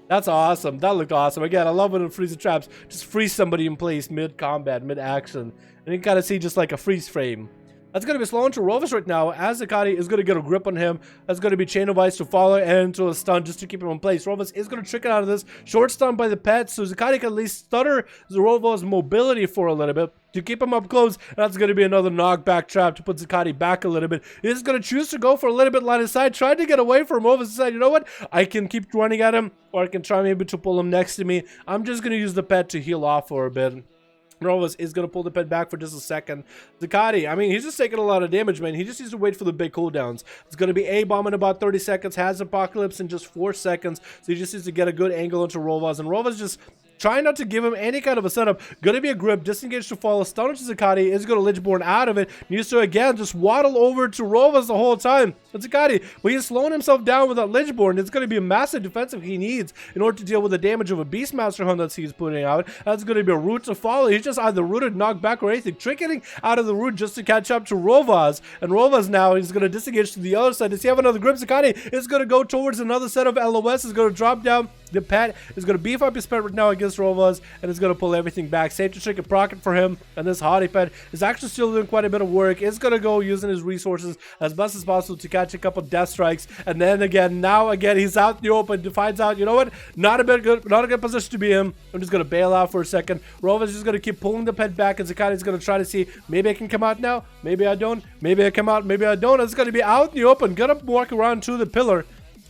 S1: That's awesome. That looked awesome. Again, I love when it freezes traps. Just freeze somebody in place mid-combat, mid-action. And you kind of see just like a freeze frame. That's going to be slow into Rovos right now, as Zakati is going to get a grip on him. That's going to be Chain of Ice to follow and into a stun just to keep him in place. Rovos is going to trick it out of this. Short stun by the pet, so Zakati can at least stutter Rovos' mobility for a little bit to keep him up close. That's going to be another knockback trap to put Zakati back a little bit. He's going to choose to go for a little bit line of sight, trying to get away from Rovos. Decide, you know what? I can keep running at him, or I can try maybe to pull him next to me. I'm just going to use the pet to heal off for a bit. Rovos is going to pull the pet back for just a second. Zakati, I mean, he's just taking a lot of damage, man. He just needs to wait for the big cooldowns. It's going to be A-bomb in about 30 seconds, has Apocalypse in just 4 seconds, so he just needs to get a good angle into Rovos, and Rovos just trying not to give him any kind of a setup. Gonna be a grip, disengage to follow, stun into Zakati, is gonna Lichborn out of it. Needs to again just waddle over to Rovos the whole time. It's Zakati, but he's slowing himself down with that Lichborn. It's gonna be a massive defensive he needs in order to deal with the damage of a Beastmaster Hunt that he's putting out. That's gonna be a root to follow. He's just either rooted, knocked back, or anything. Tricking out of the root just to catch up to Rovos. And Rovos now is gonna disengage to the other side. Does he have another grip? Zakati is gonna go towards another set of LOS, is gonna drop down. The pet is going to beef up his pet right now against Rovos, and is going to pull everything back. Safe to trick a procket for him, and this Haughty pet is actually still doing quite a bit of work. Is going to go using his resources as best as possible to catch a couple death strikes, and then again, he's out in the open, finds out, you know what, not a good position to be in. I'm just going to bail out for a second. Rovos is just going to keep pulling the pet back, and Zakati is going to try to see, maybe I can come out now, maybe I don't, maybe I come out, maybe I don't. It's going to be out in the open, gonna walk around to the pillar.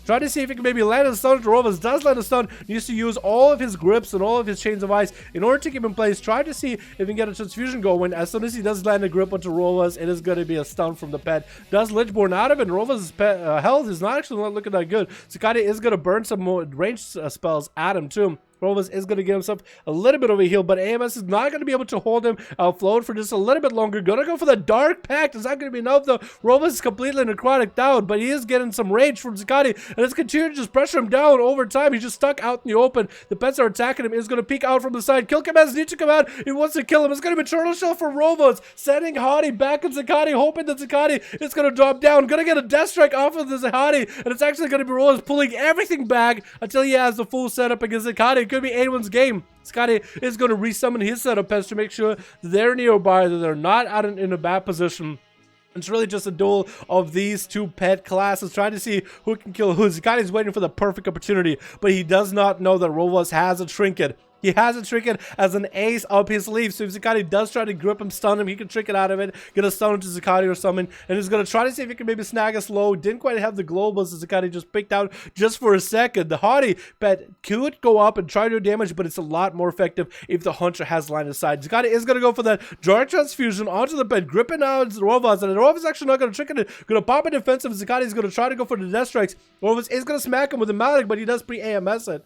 S1: Try to see if he can maybe land a stun. Rovos does land a stun. Needs to use all of his grips and all of his chains of ice in order to keep him in place. Try to see if he can get a transfusion going. As soon as he does land a grip onto Rovos, it is going to be a stun from the pet. Does Lichborn out of it. Rovos' health is not looking that good. Zakati is going to burn some more ranged spells at him too. Rovas is going to get himself a little bit of a heal, but AMS is not going to be able to hold him afloat for just a little bit longer. Gonna go for the Dark Pact. Is that going to be enough though? Rovas is completely necrotic down, but he is getting some rage from Zakati, and it's continuing to just pressure him down over time. He's just stuck out in the open. The pets are attacking him. He's going to peek out from the side. Kill commands need to come out. He wants to kill him. It's going to be Turtle Shell for Rovas, sending Hadi back at Zakati, hoping that Zakati is going to drop down. Gonna get a Death Strike off of the Zakati, and it's actually going to be Rovas pulling everything back until he has the full setup against Zakati. It could be anyone's game. Scotty is going to resummon his setup pets to make sure they're nearby, that they're not out in a bad position. It's really just a duel of these two pet classes, trying to see who can kill who. Zakati's waiting for the perfect opportunity, but he does not know that Rovas has a trinket. He has a trinket as an ace up his sleeve, so if Zakati does try to grip him, stun him, he can trick it out of it, get a stun to Zakati or something, and he's going to try to see if he can maybe snag a slow. Didn't quite have the globals as Zakati just picked out just for a second. The Hadi pet could go up and try to do damage, but it's a lot more effective if the Hunter has line of sight. Zakati is going to go for that Dark Transfusion onto the pet, gripping out Rovas, and Rovas is actually not going to trick it. Going to pop a defensive. Zakati is going to try to go for the Death Strikes. Rovas is going to smack him with a Malik, but he does pre-AMS it.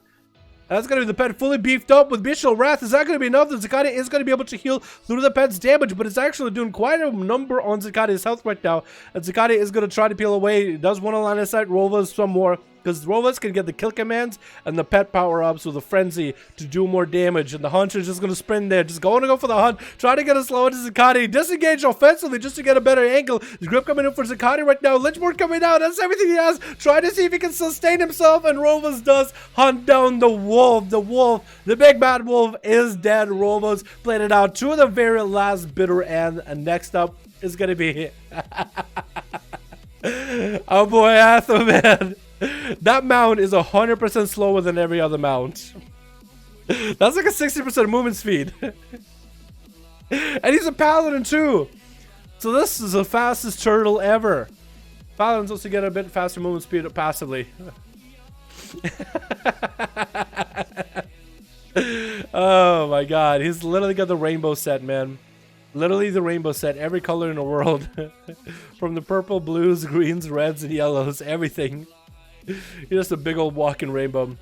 S1: That's going to be the pet fully beefed up with Bestial Wrath. Is that going to be enough? The Zakati is going to be able to heal through the pet's damage, but it's actually doing quite a number on Zakati's health right now. And Zakati is going to try to peel away. He does want to line of sight Rovas some more, because Rovas can get the kill commands and the pet power-ups with a frenzy to do more damage. And the Hunter is just going to sprint there, just going to go for the hunt, try to get a slow into Zakati, disengage offensively just to get a better angle. The grip coming in for Zakati right now, Lynchboard coming out, that's everything he has, trying to see if he can sustain himself, and Rovas does hunt down the wolf. The big bad wolf is dead. Rovas played it out to the very last bitter end, and next up is going to be oh boy, Atho, man. That mount is 100% slower than every other mount. That's like a 60% movement speed. And he's a paladin too. So this is the fastest turtle ever. Paladin's supposed to get a bit faster movement speed passively. Oh my god. He's literally got the rainbow set, man. Literally the rainbow set, every color in the world. From the purple, blues, greens, reds, and yellows, everything. He's just a big old walking rainbow.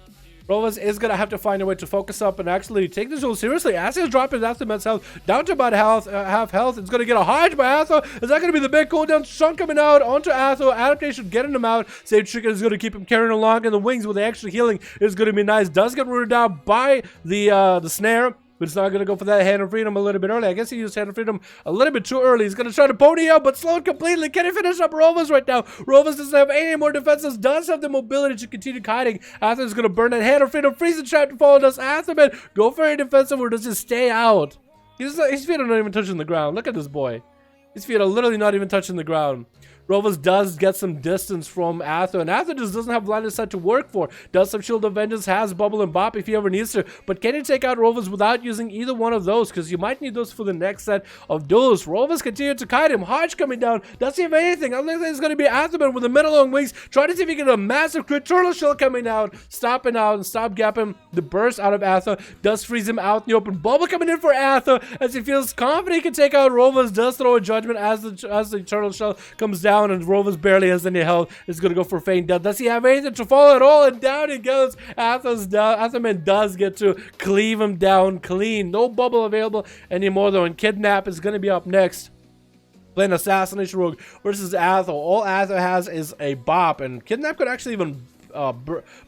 S1: Rovas is going to have to find a way to focus up and actually take this duel seriously. As he's dropping Atho's health down to about half health, it's going to get a Hodge by Atho. Is that going to be the big cooldown? Stun coming out onto Atho. Adaptation getting him out. Save Chicken is going to keep him carrying along, and the wings with the extra healing is going to be nice. Does get rooted down by the snare. But it's not going to go for that Hand of Freedom a little bit early. I guess he used Hand of Freedom a little bit too early. He's going to try to pony up, but slowed completely. Can he finish up Rovas right now? Rovas doesn't have any more defenses. Does have the mobility to continue kiting. Atho is going to burn that Hand of Freedom. Freeze the trap to follow. Does Atho, man, go for a defensive, or does he stay out? His feet are not even touching the ground. Look at this boy. His feet are literally not even touching the ground. Rovas does get some distance from Atho, and Atho just doesn't have line of sight to work for. Does some Shield of Vengeance, has Bubble and Bop if he ever needs to, but can he take out Rovas without using either one of those? Because you might need those for the next set of duels. Rovas continue to kite him. Hodge coming down. Does he have anything? I think it's going to be Athoman with the middle long wings, trying to see if he can get a massive crit. Turtle Shell coming out, stopping out and stop gapping the burst out of Atho. Does freeze him out in the open. Bubble coming in for Atho as he feels confident he can take out Rovas. Does throw a judgment as the Turtle Shell comes down, and Rovas barely has any health. Is going to go for feign death. Does he have anything to follow at all? And down he goes. Athoman does get to cleave him down clean. No bubble available anymore though, and Kidnap is going to be up next. Playing Assassination Rogue versus Atho. All Atho has is a Bop, and Kidnap could actually even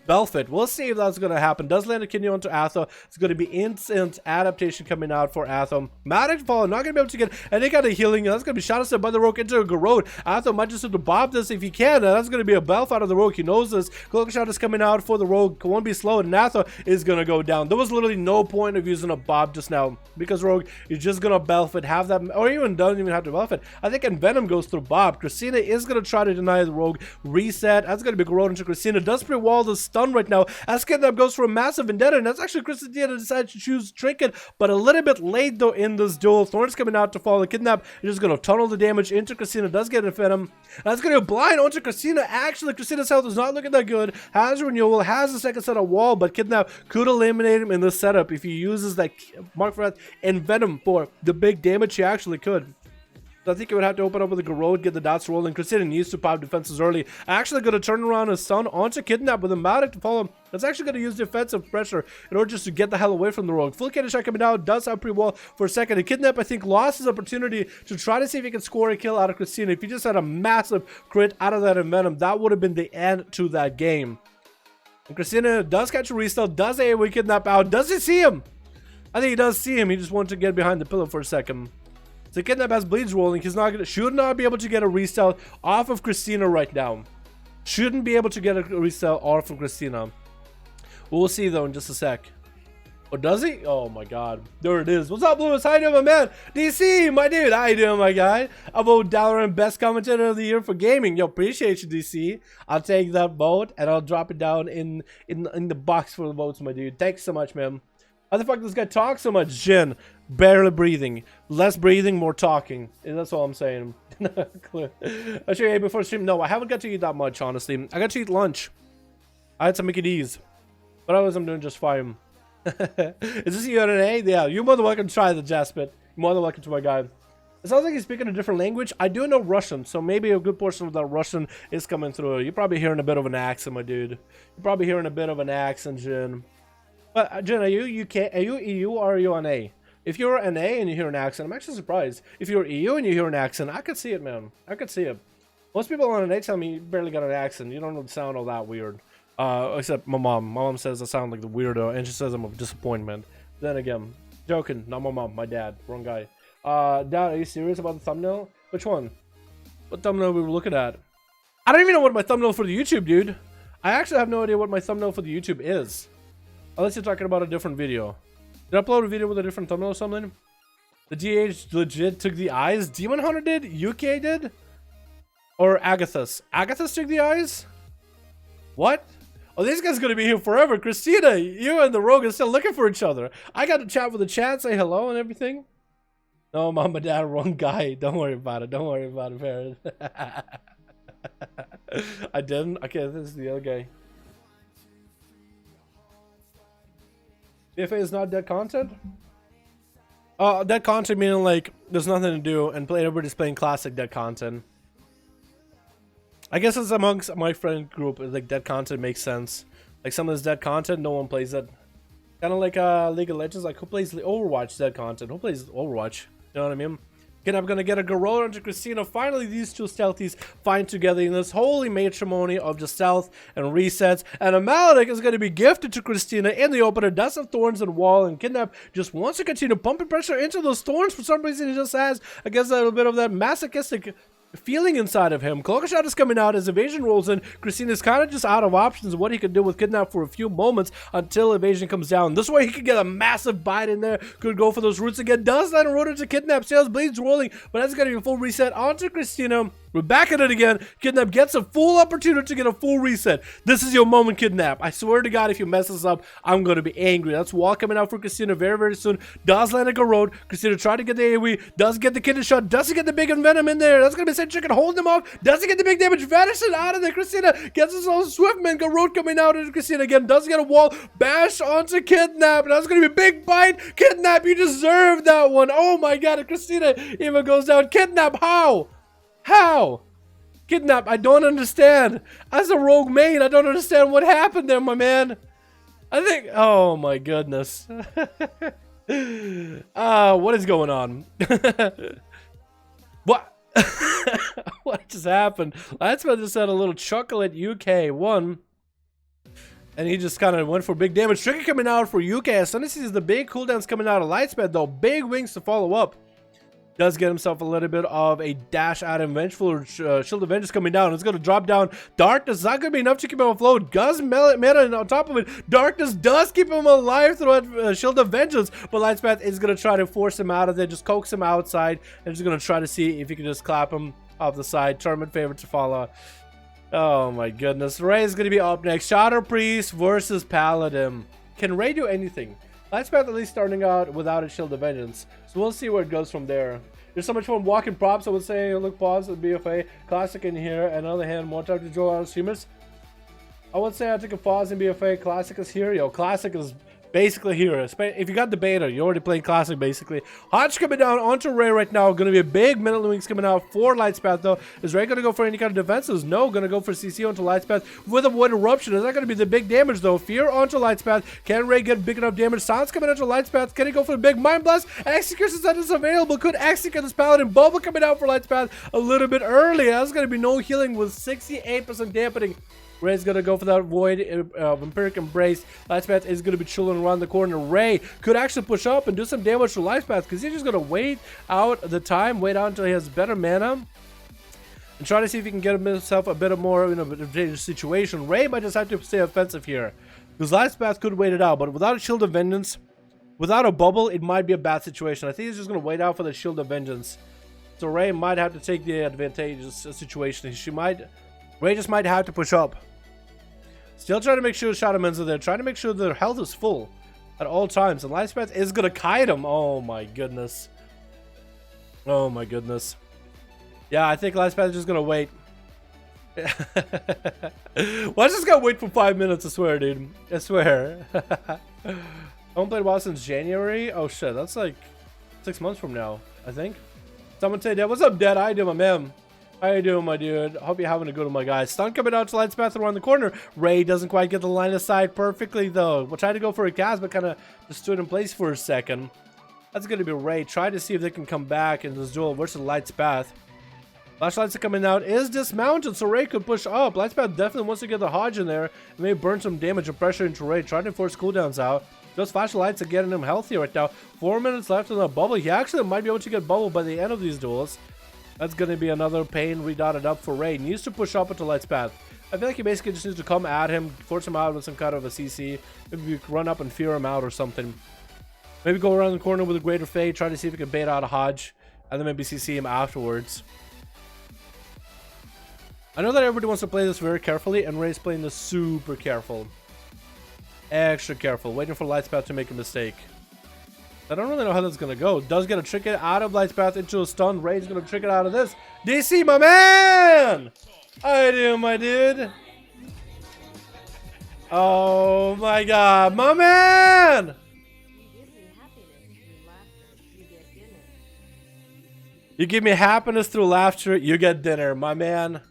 S1: Belfit. We'll see if that's going to happen. Does land a kidney onto Atho. It's going to be instant adaptation coming out for Atho. Magic Fall, not going to be able to get any kind of healing. That's going to be shot aside by the Rogue into a Garrod. Atho might just have to bob this if he can. And that's going to be a Belf out of the Rogue. He knows this. Cloak Shot is coming out for the Rogue. Won't be slow, and Atho is going to go down. There was literally no point of using a Bob just now, because Rogue is just going to Belfit, have that, or even doesn't even have to Belfit. I think Envenom goes through Bob. Christina is going to try to deny the Rogue. Reset. That's going to be Garrod into Christina. Does pre-wall the stun right now as Kidnap goes for a massive vendetta, and that's actually Christina decided to choose Trinket, but a little bit late though in this duel. Thorn's coming out to follow. Kidnap is just going to tunnel the damage into Christina. Does get a Venom. That's going to blind onto Christina. Actually, Christina's health is not looking that good. Has renewal, has a second set of wall, but Kidnap could eliminate him in this setup if he uses that Mark for and Venom for the big damage he actually could. So I think he would have to open up with a Garrote, get the dots rolling. Christina needs to pop defenses early. Actually going to turn around and stun onto Kidnap with a Matic to follow him. That's actually going to use defensive pressure in order just to get the hell away from the Rogue. Full cannon shot coming down, does have pre-wall for a second. And Kidnap, I think, lost his opportunity to try to see if he can score a kill out of Christina. If he just had a massive crit out of that Envenom, that would have been the end to that game. And Christina does catch a restart, does AoE Kidnap out. Does he see him? I think he does see him. He just wanted to get behind the pillar for a second. So Kidnap has bleeds rolling. He's not gonna, should not be able to get a restart off of Christina right now. Shouldn't be able to get a restart off of Christina. We'll see though in just a sec. Or does he? Oh my god. There it is. What's up, Lewis? How you doing, my man? DC, my dude. How you doing, my guy? I vote Dalaran best commentator of the year for gaming. Yo, appreciate you, DC. I'll take that vote and I'll drop it down in the box for the votes, my dude. Thanks so much, man. How the fuck does this guy talk so much? Jin, barely breathing. Less breathing, more talking. That's all I'm saying. I'll show you before stream. No, I haven't got to eat that much, honestly. I got to eat lunch. I had some Mickey D's. But otherwise, I'm doing just fine. Is this you on an A? Yeah, you're more than welcome to try the Jaspit. You're more than welcome to my guy. It sounds like he's speaking a different language. I do know Russian, so maybe a good portion of that Russian is coming through. You're probably hearing a bit of an accent, my dude. You're probably hearing a bit of an accent, Jin. But Jen, are you UK? Are you EU or are you an A? If you're an A and you hear an accent, I'm actually surprised. If you're EU and you hear an accent, I could see it, man. I could see it. Most people on an A tell me you barely got an accent. You don't sound all that weird. Except my mom. My mom says I sound like the weirdo, and she says I'm a disappointment. Then again, joking. Not my mom. My dad. Wrong guy. Dad, are you serious about the thumbnail? Which one? What thumbnail we were looking at? I don't even know what my thumbnail for the YouTube, dude. I actually have no idea what my thumbnail for the YouTube is. Unless you're talking about a different video. Did I upload a video with a different thumbnail or something? The DH legit took the eyes? Demon Hunter did? UK did? Or Agathos? Agathos took the eyes? What? Oh, this guy's gonna be here forever. Christina, you and the Rogue are still looking for each other. I got to chat with the chat, say hello and everything. No, mom and dad, wrong guy. Don't worry about it. Don't worry about it, parent. I didn't? Okay, this is the other guy. BFA is not dead content? Dead content meaning like there's nothing to do and everybody's playing classic dead content. I guess it's amongst my friend group, like dead content makes sense. Like some of this dead content, no one plays it. Kind of like League of Legends, like who plays Overwatch dead content? Who plays Overwatch? You know what I mean? Again, I'm gonna get a Garrote onto Christina. Finally, these two stealthies find together in this holy matrimony of just stealth and resets. And a Maledic is gonna be gifted to Christina in the opener. Does have thorns and wall, and Kidnap just wants to continue pumping pressure into those thorns. For some reason, he just has, I guess, a little bit of that masochistic feeling inside of him. Cloaker Shot is coming out as Evasion rolls in. Christina's kind of just out of options of what he could do with Kidnap for a few moments until Evasion comes down. This way he could get a massive bite in there. Could go for those roots again. Does that erode into Kidnap. Sales bleeds rolling, but that's going to be a full reset onto Christina. We're back at it again. Kidnap gets a full opportunity to get a full reset. This is your moment, Kidnap. I swear to God, if you mess this up, I'm going to be angry. That's wall coming out for Christina very, very soon. Does land a Garrote. Christina tried to get the AoE. Does get the kidney shot. Does he get the big Envenom in there? That's going to be Sage Chicken holding him off. Does he get the big damage? Vanishing out of there. Christina gets his own Swiftman. Garrote coming out into Christina again. Does get a wall. Bash onto Kidnap. And that's going to be a big bite. Kidnap, you deserve that one. Oh my God. And Christina even goes down. Kidnap, how? How? Kidnap, I don't understand. As a rogue main, I don't understand what happened there, my man. I think, oh my goodness. What is going on? What? What just happened? Lightsmith just had a little chuckle at UK 1. And he just kind of went for big damage. Trigger coming out for UK. As soon as he sees the big cooldowns coming out of Lightsmith, though, big wings to follow up. Does get himself a little bit of a dash out of Vengeful. Shield of Vengeance coming down. It's going to drop down. Darkness is not going to be enough to keep him afloat. Does meta on top of it. Darkness does keep him alive through Shield of Vengeance. But Lightspath is going to try to force him out of there. Just coax him outside. And just going to try to see if he can just clap him off the side. Tournament favorite to follow. Oh my goodness. Ray is going to be up next. Shadow Priest versus Paladin. Can Ray do anything? Lightspath at least starting out without a Shield of Vengeance. So we'll see where it goes from there. There's so much fun walking props. I would say look pause at BFA. Classic in here. And on the other hand, more time to draw out streamers. I would say I took a pause in BFA. Classic is here. Yo, Classic is basically here. If you got the beta, you're already playing classic basically. Hodge coming down onto Ray right now. Gonna be a big minute wings coming out for Lightspath though. Is Ray gonna go for any kind of defenses? No, gonna go for CC onto Lightspath with a Void Eruption. Is that gonna be the big damage though? Fear onto Lightspath. Can Ray get big enough damage? Sounds coming onto Lightspath. Can he go for the big Mind Blast? Execution set is available. Could execute this Paladin. Bubble coming out for Lightspath a little bit early. That's gonna be no healing with 68% dampening. Ray's gonna go for that Void Vampiric Embrace. Lightspath is gonna be chilling around the corner. Ray could actually push up and do some damage to Lightspath because he's just gonna wait out the time, wait out until he has better mana, and try to see if he can get himself a bit of more advantageous situation. Ray might just have to stay offensive here because Lightspath could wait it out, but without a Shield of Vengeance, without a bubble, it might be a bad situation. I think he's just gonna wait out for the Shield of Vengeance. So Ray might have to take the advantageous situation. Ray just might have to push up. Still trying to make sure Shadow Men's are there. Trying to make sure their health is full at all times. And Lightspath is going to kite him. Oh my goodness. Oh my goodness. Yeah, I think Lightspath is just going to wait. Well, I just got to wait for 5 minutes, I swear, dude. I swear. I haven't played WoW since January. Oh shit, that's like 6 months from now, I think. Someone say, what's up, Dad? How you doing, my man? How you doing, my dude? Hope you're having a good one, my guy. Stun coming out to Lightspath around the corner. Ray doesn't quite get the line of sight perfectly, though. We'll try to go for a cast, but kind of just stood in place for a second. That's going to be Ray. Try to see if they can come back in this duel versus Lightspath. Flashlights are coming out. Is dismounted, so Ray could push up. Lightspath definitely wants to get the Hodge in there and maybe burn some damage and pressure into Ray. Trying to force cooldowns out. Those flashlights are getting him healthy right now. 4 minutes left in the bubble. He actually might be able to get bubble by the end of these duels. That's going to be another pain redotted up for Ray. Needs to push up into Lightspath. I feel like he basically just needs to come at him, force him out with some kind of a CC. Maybe you run up and fear him out or something. Maybe go around the corner with a Greater Fate, try to see if he can bait out a Hodge, and then maybe CC him afterwards. I know that everybody wants to play this very carefully, and Ray's playing this super careful. Extra careful, waiting for Lightspath to make a mistake. I don't really know how that's gonna go. Does get a trick it out of Lightspath into a stun. Ray's gonna trick it out of this. DC, my man! How you doing, my dude? Oh my god, my man! You give me happiness through laughter, you get dinner, my man.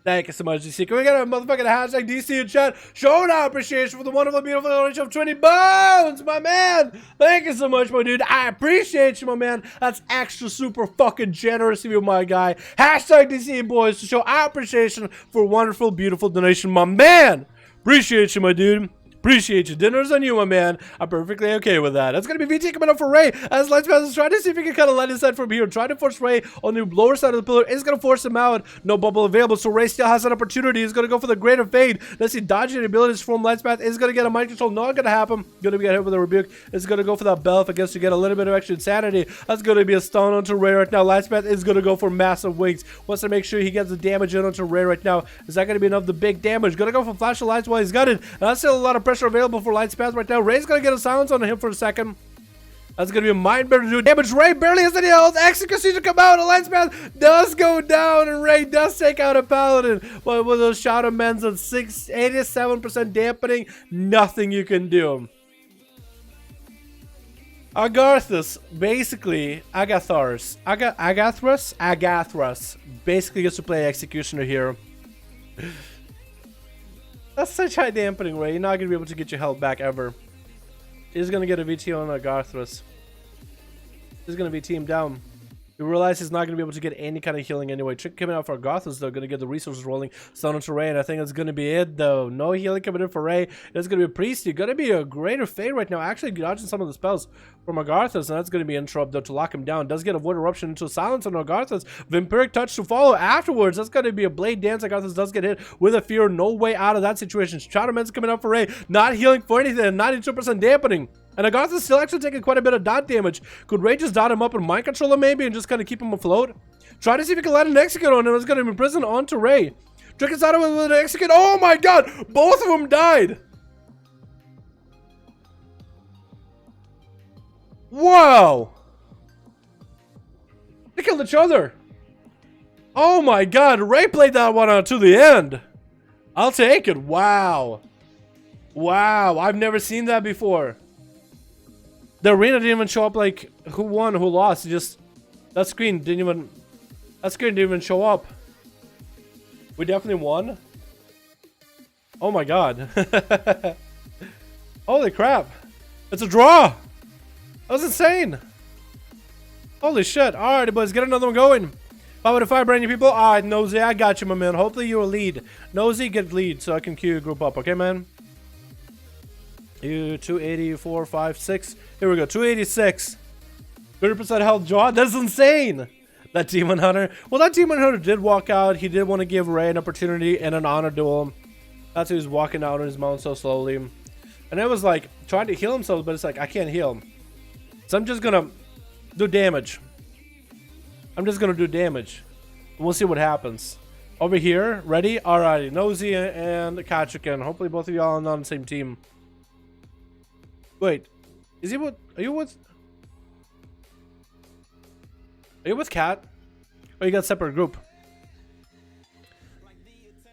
S1: Thank you so much, DC. Can we get a motherfucking hashtag DC in chat? Showing our appreciation for the wonderful, beautiful donation of 20 bones, my man. Thank you so much, my dude. I appreciate you, my man. That's extra super fucking generous of you, my guy. Hashtag DC boys to show our appreciation for a wonderful, beautiful donation, my man. Appreciate you, my dude. Appreciate you. Dinner's on you, my man. I'm perfectly okay with that. That's going to be VT coming up for Ray. As Lightspath is trying to see if he can kind of light his side from here. Trying to force Ray on the lower side of the pillar. Is going to force him out. No bubble available, so Ray still has an opportunity. He's going to go for the Greater Fade. Let's see, dodging abilities from Lightspath. Is going to get a mind control. Not going to happen. Going to get hit with a rebuke. Is going to go for that Belf. I guess to get a little bit of extra insanity. That's going to be a stun onto Ray right now. Lightspath is going to go for massive wings. Wants to make sure he gets the damage in onto Ray right now. Is that going to be enough? The big damage. Going to go for Flash of Lights while he's got it. And that's still a lot of pressure available for Lightspath right now. Ray's gonna get a silence on him for a second. That's gonna be a mind better to do damage. Ray barely has any health. Execution to come out. Lightspath does go down, and Ray does take out a Paladin. But with those Shadow Men's at 87% dampening, nothing you can do. Agarthus, basically, Agathos basically gets to play Executioner here. That's such high dampening, Ray. You're not going to be able to get your health back ever. He's going to get a VT on Agarthus. He's going to be teamed down. You realize he's not going to be able to get any kind of healing anyway. Trick coming out for Agarthus, though. Going to get the resources rolling. Stun onto Ray, and I think that's going to be it, though. No healing coming in for Ray. It's going to be a Priest. You're going to be a Greater Fate right now. Actually, dodging some of the spells from Agarthus, and that's going to be interrupt, though, to lock him down. Does get a Void Eruption into silence on Agarthus. Vampiric Touch to follow afterwards. That's going to be a Blade Dance. Agarthus does get hit with a Fear. No way out of that situation. Shadow Men's coming up for Ray. Not healing for anything. 92% dampening. And Agarthus still actually taking quite a bit of dot damage. Could Ray just dot him up and mind control him maybe and just kind of keep him afloat? Try to see if he can let an execute on him. It's going to imprison onto Ray. Trick is out of it with an execute. Oh my god! Both of them died! Wow! They killed each other. Oh my god, Ray played that one out to the end. I'll take it. Wow. Wow, I've never seen that before. The arena didn't even show up like who won, who lost. It just that screen didn't even show up. We definitely won. Oh my god. Holy crap. It's a draw. That was insane. Holy shit. Alright, boys, get another one going. 5 out of 5, brand new people. Alright, Nosy, I got you, my man. Hopefully you'll lead. Nosy, get lead so I can queue group up, okay, man? You 284, 5, 6. Here we go, 286. 30% health draw. That's insane. That Demon Hunter. Well, that Demon Hunter did walk out. He did want to give Ray an opportunity and an honor duel. That's who he was walking out on his mount so slowly. And it was like trying to heal himself, but it's like I can't heal him. So I'm just gonna do damage. I'm just gonna do damage. We'll see what happens. Over here, ready? Alrighty, Nosy and Kachikan. Hopefully both of y'all are not on the same team. Wait, is he with? Are you with? Are you with Cat? Or you got a separate group?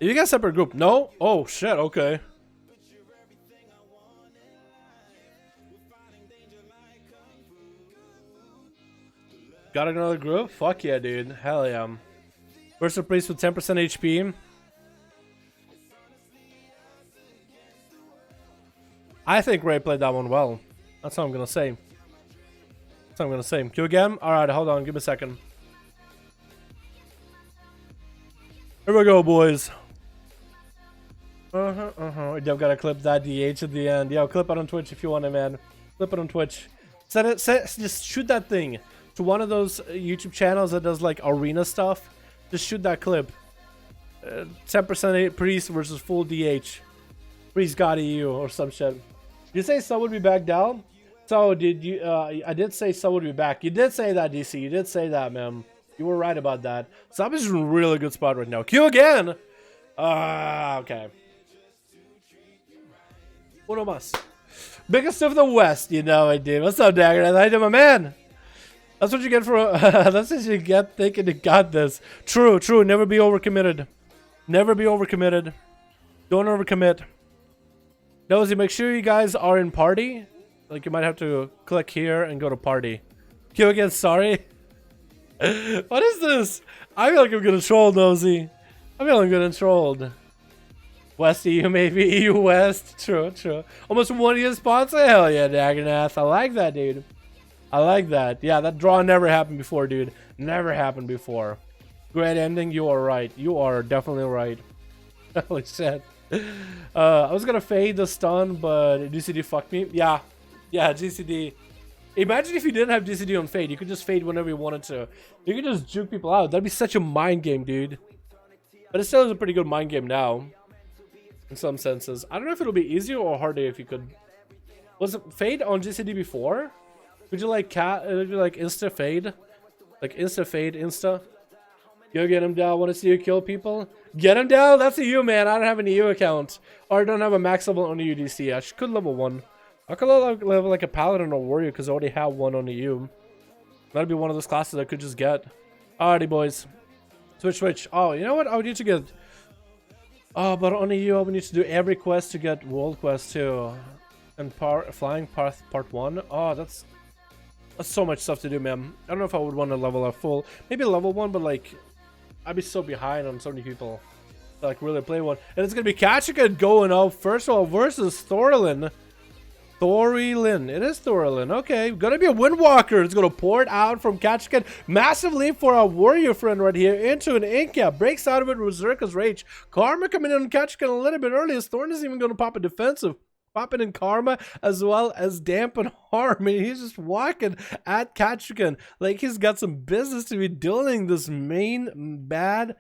S1: You got a separate group? No? Oh shit. Okay. Got another group? Fuck yeah, dude. Hell yeah. First priest with 10% HP. I think Ray played that one well. That's all I'm gonna say. That's all I'm gonna say. Q again? Alright, hold on. Give me a second. Here we go, boys. You've got to clip that DH at the end. Yeah, clip it on Twitch if you want it, man. Clip it on Twitch. Just shoot that thing to one of those YouTube channels that does like arena stuff. Just shoot that clip. 10% priest versus full DH. Priest got EU or some shit. Did you say Sun would be back down? So did you? I did say Sun would be back. You did say that, DC. You did say that, man. You were right about that. Sub is in a really good spot right now. Q again. Okay. Uno más. Biggest of the West, you know I did. What's up, Dagger? I did, my man. That's what you get for. That's what you get thinking you got this. True, true. Never be overcommitted. Never be overcommitted. Don't overcommit. Nosy, make sure you guys are in party. Like you might have to click here and go to party. Q again. Sorry. What is this? I feel like I'm getting trolled, Nosy. I feel like I'm getting trolled. West EU maybe, EU West. True, true. Almost 1 year sponsor? Hell yeah, Dagonath. I like that, dude. I like that. Yeah, that draw never happened before, dude. Never happened before. Great ending. You are right. You are definitely right. Holy shit. I was gonna fade the stun, but GCD fucked me. Yeah. Yeah, GCD. Imagine if you didn't have GCD on fade. You could just fade whenever you wanted to. You could just juke people out. That'd be such a mind game, dude. But it still is a pretty good mind game now. In some senses. I don't know if it'll be easier or harder if you could. Was it fade on GCD before? Would you like insta fade? Like insta fade, insta? Yo, get him down. Want to see you kill people? Get him down? That's a U, man. I don't have an EU account. Or I don't have a max level on the UDC. I could level 1. I could level like a paladin or warrior because I already have one on the U. That'd be one of those classes I could just get. Alrighty, boys. Switch. Oh, you know what? I would need to get. Oh, but on the EU, I would need to do every quest to get world quest too. And flying path part 1. Oh, that's so much stuff to do, man. I don't know if I would want to level up full. Maybe level 1, but like I'd be so behind on so many people to like really play one. And it's gonna be Kachikan going out first of all versus Thorlin. It is Thorlin. Okay, gonna be a Windwalker. It's gonna pour it out from Kachikan. Massive leap for our warrior friend right here into an Inca. Breaks out of it with Berserker's Rage. Karma coming in on Kachikan a little bit early. As Thorn is even gonna pop a defensive. Popping in Karma as well as Dampen Harm. I mean, he's just walking at Kachikan like he's got some business to be doing. This main bad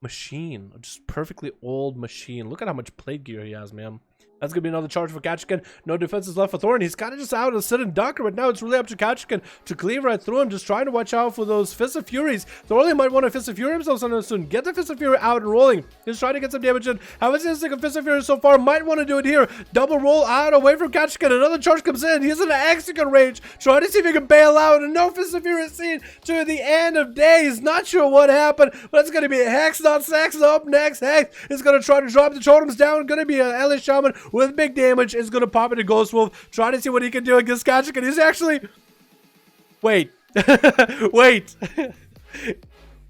S1: machine. Just perfectly old machine. Look at how much plate gear he has, man. That's going to be another charge for Kachikan. No defenses left for Thorn. He's kind of just out of sit and dunker, but now it's really up to Kachikan to cleave right through him. Just trying to watch out for those Fists of Furies. Thorley might want to Fist of Fury himself soon. Get the Fist of Fury out and rolling. He's trying to get some damage in. Haven't seen a single Fist of Fury so far. Might want to do it here. Double roll out away from Kachikan. Another charge comes in. He's in an Execution range. Trying to see if he can bail out. And no Fist of Fury is seen to the end of days. Not sure what happened, but it's going to be a Hex, not Sex. Up next, Hex is going to try to drop the totems down. Going to be an LA Shaman with big damage is going to pop into Ghost Wolf, trying to see what he can do against Kachikan. He's actually... Wait. Wait.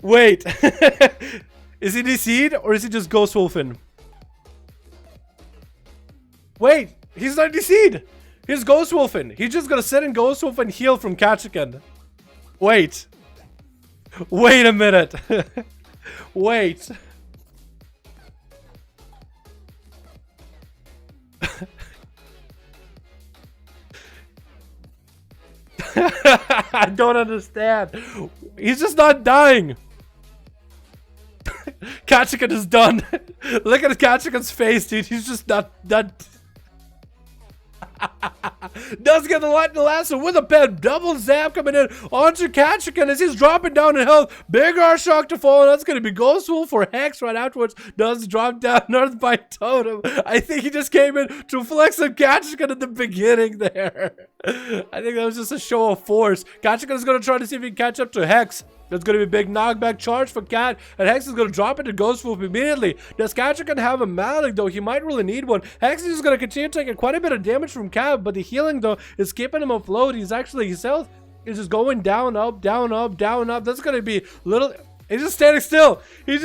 S1: Wait. Is he DC'd or is he just Ghost Wolfing? Wait. He's not DC'd. He's Ghost Wolfing. He's just going to sit in Ghost Wolf and heal from Kachikan. Wait. Wait a minute. Wait. I don't understand. He's just not dying. Kachikan is done. Look at Kachikan's face, dude. He's just not done. Does get the lightning lasso with a pen. Double zap coming in onto Kachikan as he's dropping down in health. Big R shock to fall, and that's going to be Ghost Wolf for Hex right afterwards. Does drop down North by Totem. I think he just came in to flex on Kachikan at the beginning there. I think that was just a show of force. Kachikan is going to try to see if he can catch up to Hex. There's going to be a big knockback charge for Cat, and Hex is going to drop into Ghost Wolf immediately. Does Kachikan have a Malik, though? He might really need one. Hex is going to continue taking quite a bit of damage from Cat, but the healing, though, is keeping him afloat. He's actually, his health is just going down, up, down, up, down, up. That's going to be little... He's just standing still. He's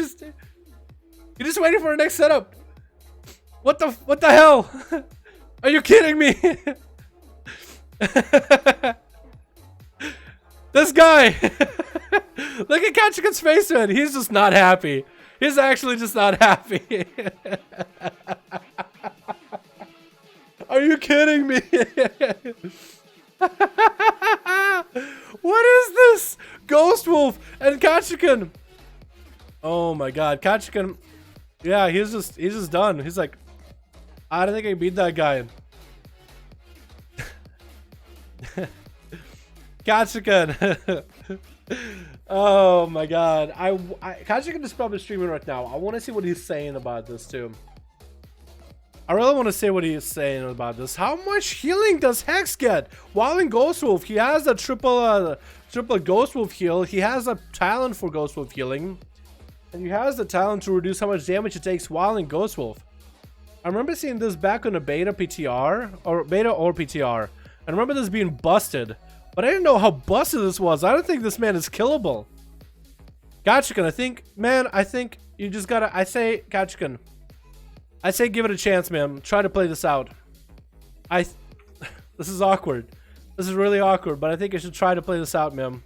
S1: just waiting for the next setup. What the hell? Are you kidding me? This guy. Look at Kachikan's face, man. He's just not happy. He's actually just not happy. Are you kidding me? What is this? Ghost Wolf and Kachikan. Oh my god, Kachikan. Yeah, he's just done. He's like, I don't think I can beat that guy. Kachikan. Oh my god. Kachikan is probably streaming right now. I want to see what he's saying about this too. I really want to see what he's saying about this. How much healing does Hex get? While in Ghost Wolf, he has a triple Ghost Wolf heal. He has a talent for Ghost Wolf healing. And he has the talent to reduce how much damage it takes while in Ghost Wolf. I remember seeing this back on a beta PTR. Or beta or PTR. I remember this being busted. But I didn't know how busted this was. I don't think this man is killable. Kachikan, I think you just gotta... I say, Kachikan, I say give it a chance, man. Try to play this out. This is awkward. This is really awkward, but I think I should try to play this out, man.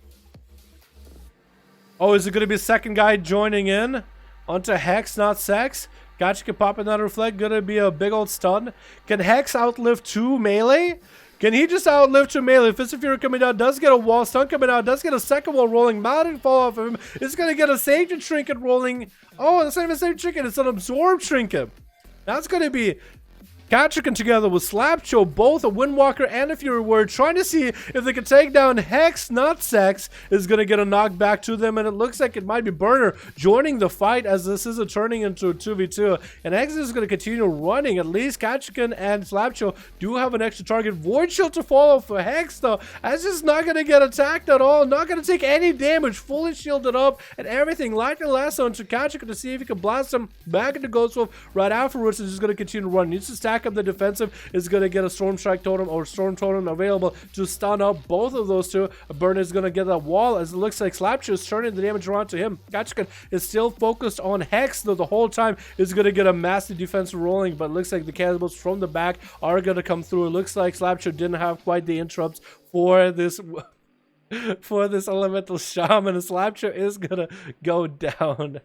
S1: Oh, is it going to be a second guy joining in? Onto Hex, not Sex. Kachikan popping that reflect. Going to be a big old stun. Can Hex outlive 2 melee? Can he just outlive 2 melee? Fist of Fury coming down, does get a wall stun coming out, does get a second wall rolling, Mountain fall off of him. It's going to get a Safety Trinket rolling. Oh, that's not even a Safety Trinket, it's an Absorb Trinket. That's going to be Kachikan together with Slapcho, both a Windwalker and a Fury Word, trying to see if they can take down Hex, not Sex, is going to get a knockback to them, and it looks like it might be Burner joining the fight as this is turning into a 2v2, and Hex is going to continue running. At least Kachikan and Slapcho do have an extra target. Void Shield to follow for Hex, though, as is not going to get attacked at all, not going to take any damage, fully shielded up, and everything. Lightning Lasso into Kachikan to see if he can blast him back into Ghost Wolf right afterwards, and just going to continue to run. Needs to stack up the defensive, is going to get a Storm Strike Totem or Storm Totem available to stun up both of those two. Burner is going to get that wall as it looks like Slapshot is turning the damage around to him. Kachikan is still focused on Hex, though the whole time is going to get a massive defense rolling, but it looks like the cannibals from the back are going to come through. It looks like Slapshot didn't have quite the interrupts for this elemental shaman, and Slapshot is going to go down.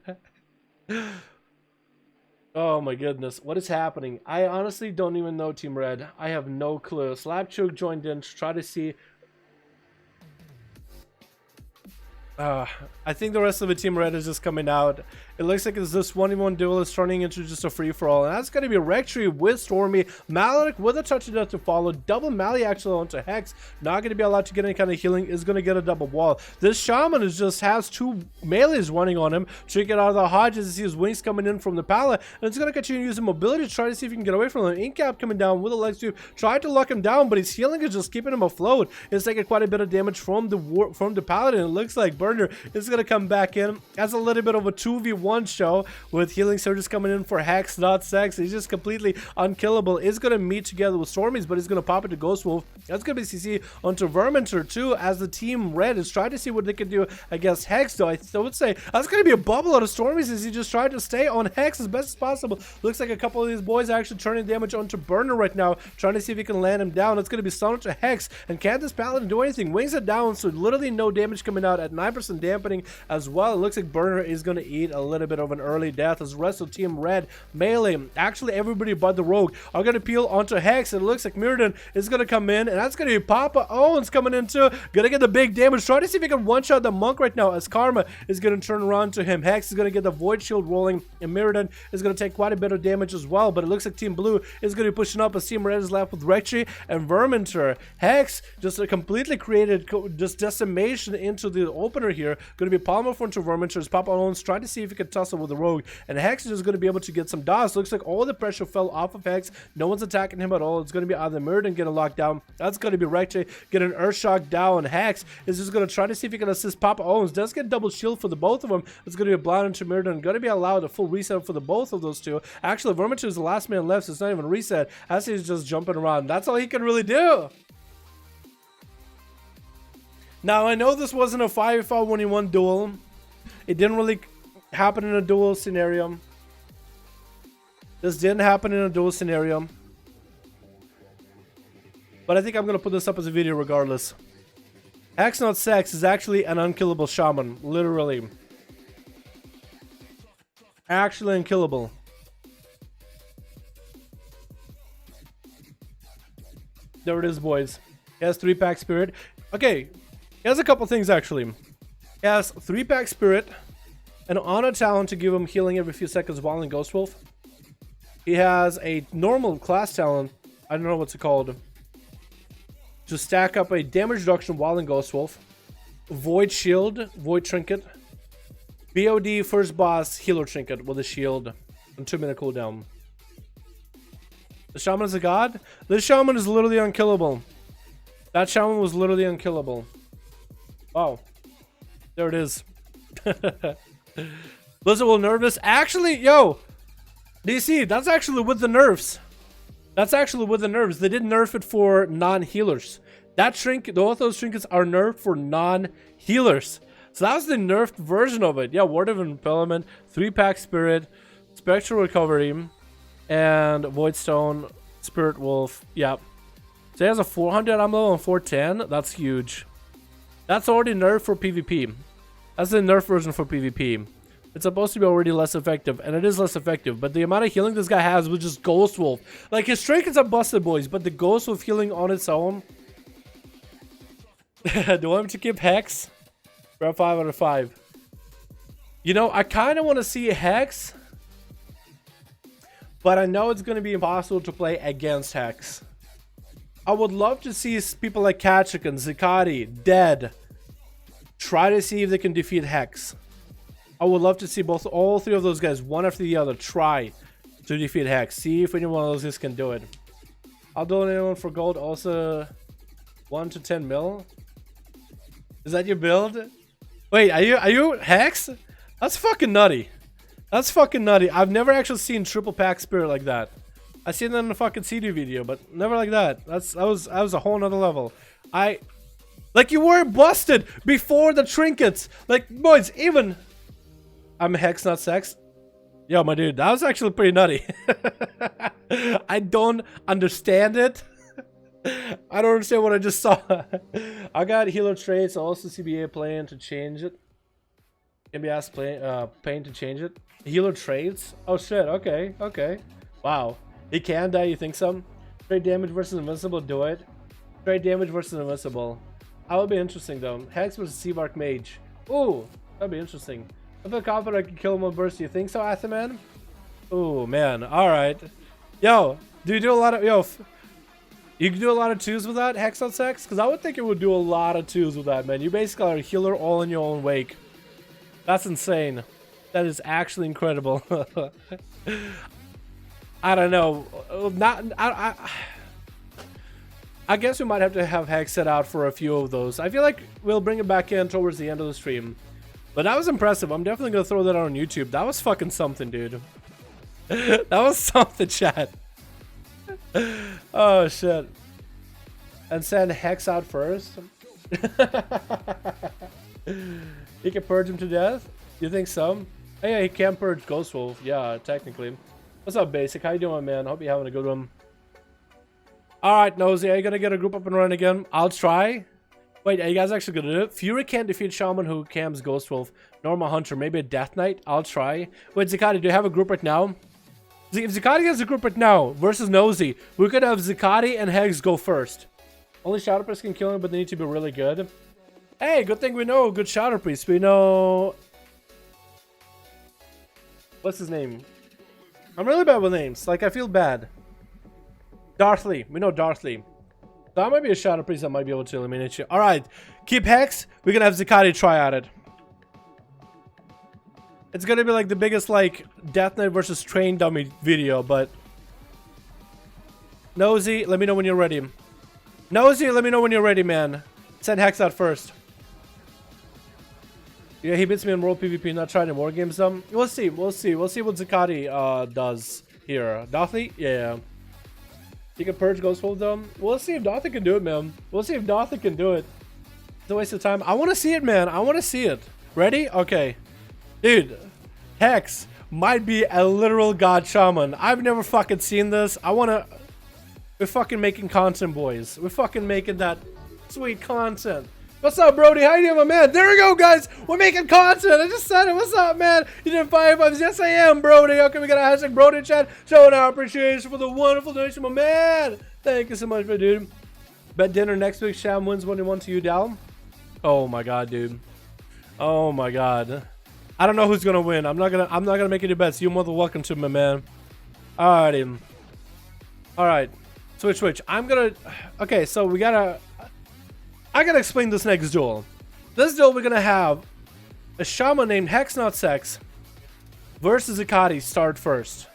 S1: Oh my goodness, what is happening? I honestly don't even know, Team Red. I have no clue. Slapchoke joined in to try to see. I think the rest of the Team Red is just coming out. It looks like it's this 1v1 duel is turning into just a free-for-all, and that's going to be Rectory with Stormy, Maledic with a touch of death to follow, double Mali actually onto Hex, not going to be allowed to get any kind of healing, is going to get a double wall. This Shaman just has 2 melees running on him, to get out of the hodges to see his wings coming in from the pallet, and it's going to continue using mobility to try to see if he can get away from him. Incap coming down with a leg sweep, tried to lock him down, but his healing is just keeping him afloat. It's taking quite a bit of damage from the Paladin. It looks like Burn Burner is going to come back in. That's a little bit of a 2v1 show with Healing Surges coming in for Hex, not Sex. He's just completely unkillable. Is going to meet together with Stormies, but he's going to pop into Ghost Wolf. That's going to be CC onto Verminter too, as the Team Red is trying to see what they can do against Hex, though. I would say that's going to be a bubble out of Stormies as he just tried to stay on Hex as best as possible. Looks like a couple of these boys are actually turning damage onto Burner right now, trying to see if he can land him down. It's going to be stunned to Hex, and can't this Paladin do anything? Wings it down, so literally no damage coming out at 9% dampening as well. It looks like Burner is going to eat a little bit of an early death as the rest of Team Red melee, actually everybody but the Rogue, are going to peel onto Hex, and it looks like Mirrodin is going to come in, and that's going to be Papa Owens coming in too. Going to get the big damage, trying to see if he can one-shot the Monk right now as Karma is going to turn around to him. Hex is going to get the Void Shield rolling, and Mirrodin is going to take quite a bit of damage as well, but it looks like Team Blue is going to be pushing up as Team Red is left with Rectory and Verminter. Hex just completely created just decimation into the opener here. Going to be Palmer for into Verminter as Papa Owens trying to see if he can tussle with the Rogue, and Hex is just going to be able to get some dodge. Looks like all the pressure fell off of Hex. No one's attacking him at all. It's going to be either Mirrodin getting locked down. That's going to be Rectory get an Earthshock down. Hex is just going to try to see if he can assist Papa Owens. Does get double shield for the both of them. It's going to be a blind into Mirrodin. Going to be allowed a full reset for the both of those two. Actually, Verminter is the last man left, so it's not even reset as he's just jumping around. That's all he can really do. Now, I know this wasn't a 5v1 duel. It didn't really happen in a duel scenario. This didn't happen in a duel scenario. But I think I'm going to put this up as a video regardless. Hex not Sex is actually an unkillable shaman. Literally. Actually unkillable. There it is, boys. He has 3-pack Spirit. Okay. He has a couple things actually. He has 3-pack Spirit, an Honor talent to give him healing every few seconds while in Ghost Wolf. He has a normal class talent, I don't know what's it called, to stack up a damage reduction while in Ghost Wolf. Void Shield, Void Trinket. BOD first boss healer trinket with a shield and 2-minute cooldown. The Shaman is a god? This Shaman is literally unkillable. That Shaman was literally unkillable. Wow. There it is. Blizzard will nerf this. Actually, yo! DC, that's actually with the nerfs. That's actually with the nerfs. They did nerf it for non-healers. That trinket, both those trinkets are nerfed for non-healers. So that was the nerfed version of it. Yeah, Word of Impalement, 3-pack Spirit, Spectral Recovery, and Voidstone, Spirit Wolf. Yeah. So he has a 400 ammo and 410. That's huge. That's already nerfed for PvP. That's the nerf version for PvP. It's supposed to be already less effective, and it is less effective, but the amount of healing this guy has with just Ghost Wolf. Like, his trinkets are busted, boys, but the Ghost Wolf healing on its own. Do I want him to keep Hex? Grab 5 out of 5. You know, I kind of want to see Hex, but I know it's going to be impossible to play against Hex. I would love to see people like Kachikan, Zikati, Dead try to see if they can defeat Hex. I would love to see all three of those guys, one after the other, try to defeat Hex. See if any one of those guys can do it. I'll do anyone for gold. Also, 1 to 10 mil. Is that your build? Wait, are you Hex? That's fucking nutty. That's fucking nutty. I've never actually seen 3-pack Spirit like that. I seen that in the fucking CD video, but never like that. That was a whole nother level. Like, you were busted before the trinkets. Like, boys, even I'm Hex not Sex. Yo, my dude, that was actually pretty nutty. I don't understand it. I don't understand what I just saw. I got healer traits, also CBA plan to change it. Can be asked Pain to change it. Healer traits? Oh shit, okay, okay. Wow. He can die, you think so? Straight damage versus invincible, do it. Straight damage versus invincible. That would be interesting though. Hex versus Seabark Mage. Ooh, that'd be interesting. I feel confident I can kill him with burst. Do you think so, Athaman? Ooh, man. Alright. Yo, do you do a lot of... Yo, you can do a lot of 2s with that, Hex on Sex? Because I would think it would do a lot of 2s with that, man. You basically are a healer all in your own wake. That's insane. That is actually incredible. I don't know. I I guess we might have to have Hex set out for a few of those. I feel like we'll bring it back in towards the end of the stream. But that was impressive. I'm definitely going to throw that out on YouTube. That was fucking something, dude. That was something, chat. Oh, shit. And send Hex out first. He can purge him to death? You think so? Oh, yeah, he can purge Ghost Wolf. Yeah, technically. What's up, Basic? How you doing, man? Hope you're having a good one. Alright, Nosy, are you gonna get a group up and running again? I'll try. Wait, are you guys actually gonna do it? Fury can't defeat Shaman who cams Ghost Wolf. Normal Hunter, maybe a Death Knight? I'll try. Wait, Zakati, do you have a group right now? If Zakati has a group right now versus Nosy, we could have Zakati and Hex go first. Only Shadow Priest can kill him, but they need to be really good. Hey, good thing we know good Shadow Priest. We know... What's his name? I'm really bad with names. Like, I feel bad. Darthly. We know Darthly. That might be a Shadow Priest that might be able to eliminate you. Alright. Keep Hex. We're gonna have Zakati try at it. It's gonna be like the biggest, like, Death Knight versus Train Dummy video, but... Nosy, let me know when you're ready. Nosy, let me know when you're ready, man. Send Hex out first. Yeah, he beats me in World PvP, not trying in War Games, We'll see, we'll see. We'll see what Zakati, does here. Darthly? Yeah. He can purge Ghost Wolf, though. We'll see if Darthly can do it, man. We'll see if Darthly can do it. It's a waste of time. I want to see it, man. I want to see it. Ready? Okay. Dude, Hex might be a literal god shaman. I've never fucking seen this. I want to... We're fucking making content, boys. We're fucking making that sweet content. What's up, Brody? How you doing, my man? There we go, guys. We're making content. I just said it. What's up, man? You did 5 5s. Yes, I am, Brody. Okay, we got a hashtag Brody in chat. Showing our appreciation for the wonderful donation, my man. Thank you so much, my dude. Bet dinner next week. Sham wins 1-1 to you, Dal. Oh my god, dude. Oh my god. I don't know who's gonna win. I'm not gonna make any bets. You're more than welcome to, my man. Alrighty. Alright. Switch. I'm gonna... Okay, so we gotta... I gotta explain this next duel. This duel we're gonna have a shaman named Hex Not Sex versus Zakati start first.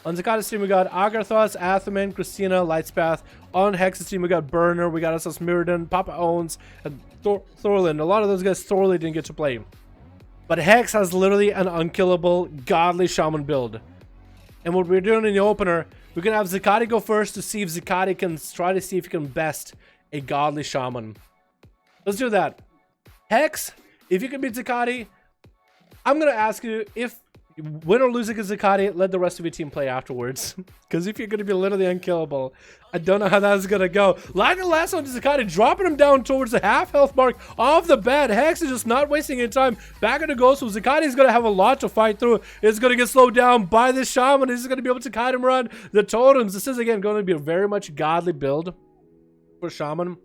S1: On Zakati's team we got Agarthos, Athaman, Christina, Lightspath. On Hex's team we got Burner, we got ourselves Mirrodin, Papa Owens, and Thorlin. A lot of those guys Thorley didn't get to play. But Hex has literally an unkillable, godly shaman build. And what we're doing in the opener, we're gonna have Zakati go first to see if Zakati can try to see if he can best a godly shaman. Let's do that. Hex, if you can beat Zakati, I'm going to ask you if win or lose against Zakati, let the rest of your team play afterwards. Because if you're going to be literally unkillable, I don't know how that's going to go. Lightning last on Zakati, dropping him down towards the half health mark off the bat. Hex is just not wasting any time. Back into Ghost Wolf. Zakati is going to have a lot to fight through. It's going to get slowed down by this shaman. He's going to be able to kite him run the totems. This is, again, going to be a very much godly build for shaman.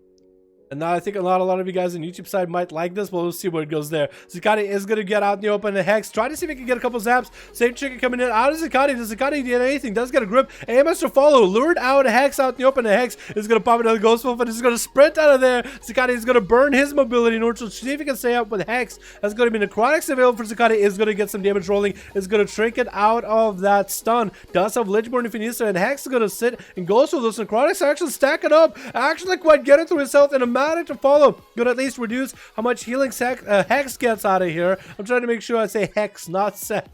S1: And now I think a lot of you guys on YouTube side might like this, but we'll see where it goes there. Zakati is going to get out in the open. The Hex, try to see if he can get a couple zaps. Same chicken coming in. Out of Zakati. Does Zakati get anything? Does get a grip. AMS to follow. Lured out. Hex out in the open. The Hex is going to pop another Ghost Wolf and is going to sprint out of there. Zakati is going to burn his mobility in order to see if he can stay up with Hex. That's going to be Necrotics available for Zakati. Is going to get some damage rolling. Is going to trinket out of that stun. Does have Lichborn if he needs to. And Hex is going to sit and Ghost Wolf. Those Necrotics are actually stacking up. Actually quite getting through his health and a matter to follow. Gonna at least reduce how much healing Hex gets out of here. I'm trying to make sure I say Hex, not Seth.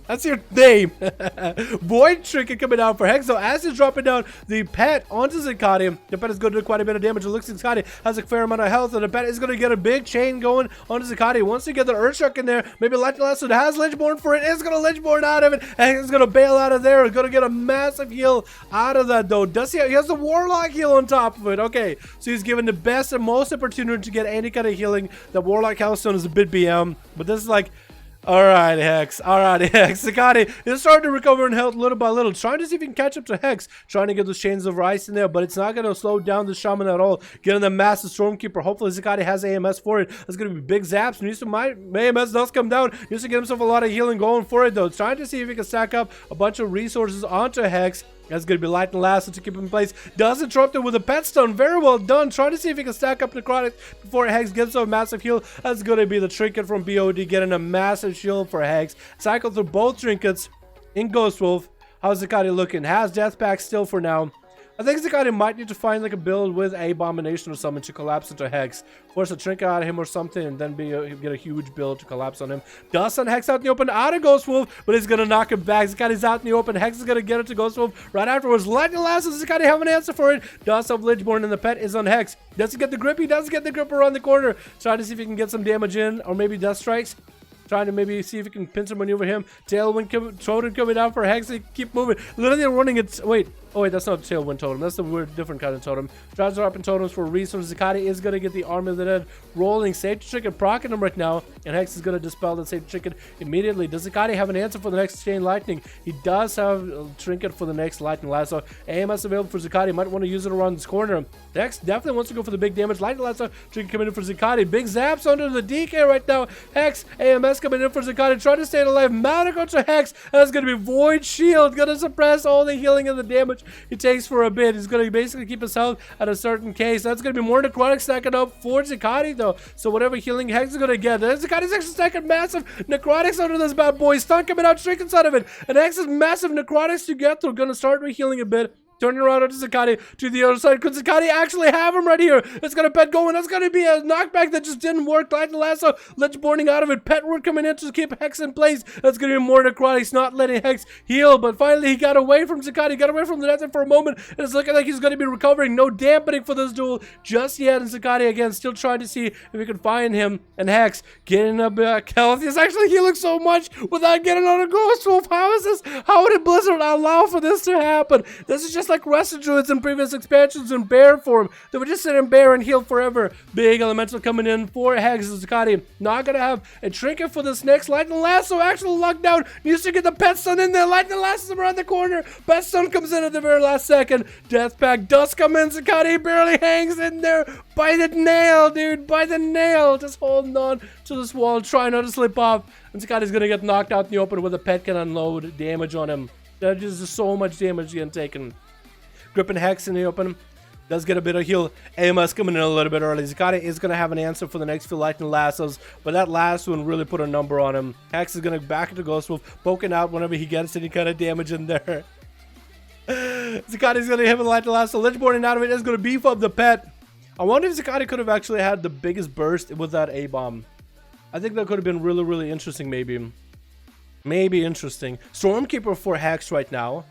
S1: That's your name. Void Trinket coming out for Hex. So as he's dropping down the pet onto Zakati, the pet is going to do quite a bit of damage. It looks like Zakati has a fair amount of health, and the pet is going to get a big chain going onto Zakati. Once you get the Earthshock in there, maybe Lightning has Lichborn for it. It's going to Lichborn out of it, and he's going to bail out of there. He's going to get a massive heal out of that, though. Does he has the Warlock heal on top of it. Okay, so he's given the best and most opportunity to get any kind of healing. The Warlock Hellstone is a bit BM, but this is like... Alright, Hex. Alright, Hex. Zakati is starting to recover in health little by little. Trying to see if he can catch up to Hex. Trying to get those chains of ice in there, but it's not going to slow down the shaman at all. Getting the massive Stormkeeper. Hopefully, Zakati has AMS for it. That's going to be big zaps. Needs to AMS does come down. Needs to get himself a lot of healing going for it, though. Trying to see if he can stack up a bunch of resources onto Hex. That's going to be Lightning Lasso to keep him in place. Does interrupt it with a pet stun. Very well done. Trying to see if he can stack up Necrotic before Hex gets a massive heal. That's going to be the Trinket from BOD getting a massive shield for Hex. Cycle through both Trinkets in Ghost Wolf. How's Zakati looking? Has Death Pack still for now. I think Zakati might need to find like a build with Abomination or something to collapse into Hex. Force a Trinket out of him or something and then get a huge build to collapse on him. Does send Hex out in the open out of Ghost Wolf, but he's going to knock him back. Zakati's out in the open. Hex is going to get it to Ghost Wolf right afterwards. Lightning Lasso, Zakati have an answer for it. Does have Lichborn and the pet is on Hex. Does he get the grip? He does get the grip around the corner. Trying to see if he can get some damage in or maybe Death Strikes. Trying to maybe see if he can pincer maneuver him. Tailwind Totem coming down for Hex. They keep moving. Literally running it. Wait. Oh, wait. That's not a Tailwind Totem. That's a weird, different kind of totem. Tries to dropping totems for resources. Zakati is going to get the Army of the Dead rolling. Safety Trinket procking him right now. And Hex is going to dispel that Safety Trinket immediately. Does Zakati have an answer for the next Chain Lightning? He does have a Trinket for the next Lightning Lasso. AMS available for Zakati. Might want to use it around this corner. Hex definitely wants to go for the big damage. Lightning Lasso. Trinket coming in for Zakati. Big zaps under the DK right now. Hex. AMS coming in for Zakati. Trying to stay alive. Magic to Hex. That's going to be Void Shield. Going to suppress all the healing and the damage he takes for a bit. He's going to basically keep his health at a certain case. That's going to be more necrotic stacking up for Zakati though. So whatever healing Hex is going to get. Zakati's actually stacking massive necrotics under this bad boy. Stun coming out straight inside of it. And Hex is massive necrotics to get through. Going to start re-healing a bit. Turning around onto Zakati to the other side. Could Zakati actually have him right here? It's going to pet going. That's going to be a knockback that just didn't work. Lightning Lasso. Lichborning out of it. Pet word coming in to keep Hex in place. That's going to be more necrotics. Not letting Hex heal. But finally he got away from Zakati. Got away from the Death for a moment. And it's looking like he's going to be recovering. No dampening for this duel just yet. And Zakati again still trying to see if we can find him. And Hex getting a bit health. He's actually healing so much without getting on a Ghost Wolf. How is this? How did Blizzard allow for this to happen? This is just like Rusted Druids in previous expansions in bear form. They would just sit in bear and heal forever. Big elemental coming in for Hex. Zakati not gonna have a trinket for this next. Lightning Lasso actually locked down. Needs to get the pet stun in there. Lightning Lasso's around the corner. Pet stun comes in at the very last second. Death Pack does come in. Zakati barely hangs in there. By the nail, dude. By the nail. Just holding on to this wall. Trying not to slip off. And Zakati's gonna get knocked out in the open where the pet can unload damage on him. That is just so much damage getting taken. Gripping Hex in the open. Does get a bit of heal. AMS coming in a little bit early. Zakati is going to have an answer for the next few Lightning Lassos, but that last one really put a number on him. Hex is going to back into Ghost Wolf, poking out whenever he gets any kind of damage in there. Zakati's going to hit with a Lightning Lasso. Lichborning out of it is going to beef up the pet. I wonder if Zakati could have actually had the biggest burst with that A-bomb. I think that could have been really, really interesting maybe. Maybe interesting. Stormkeeper for Hex right now.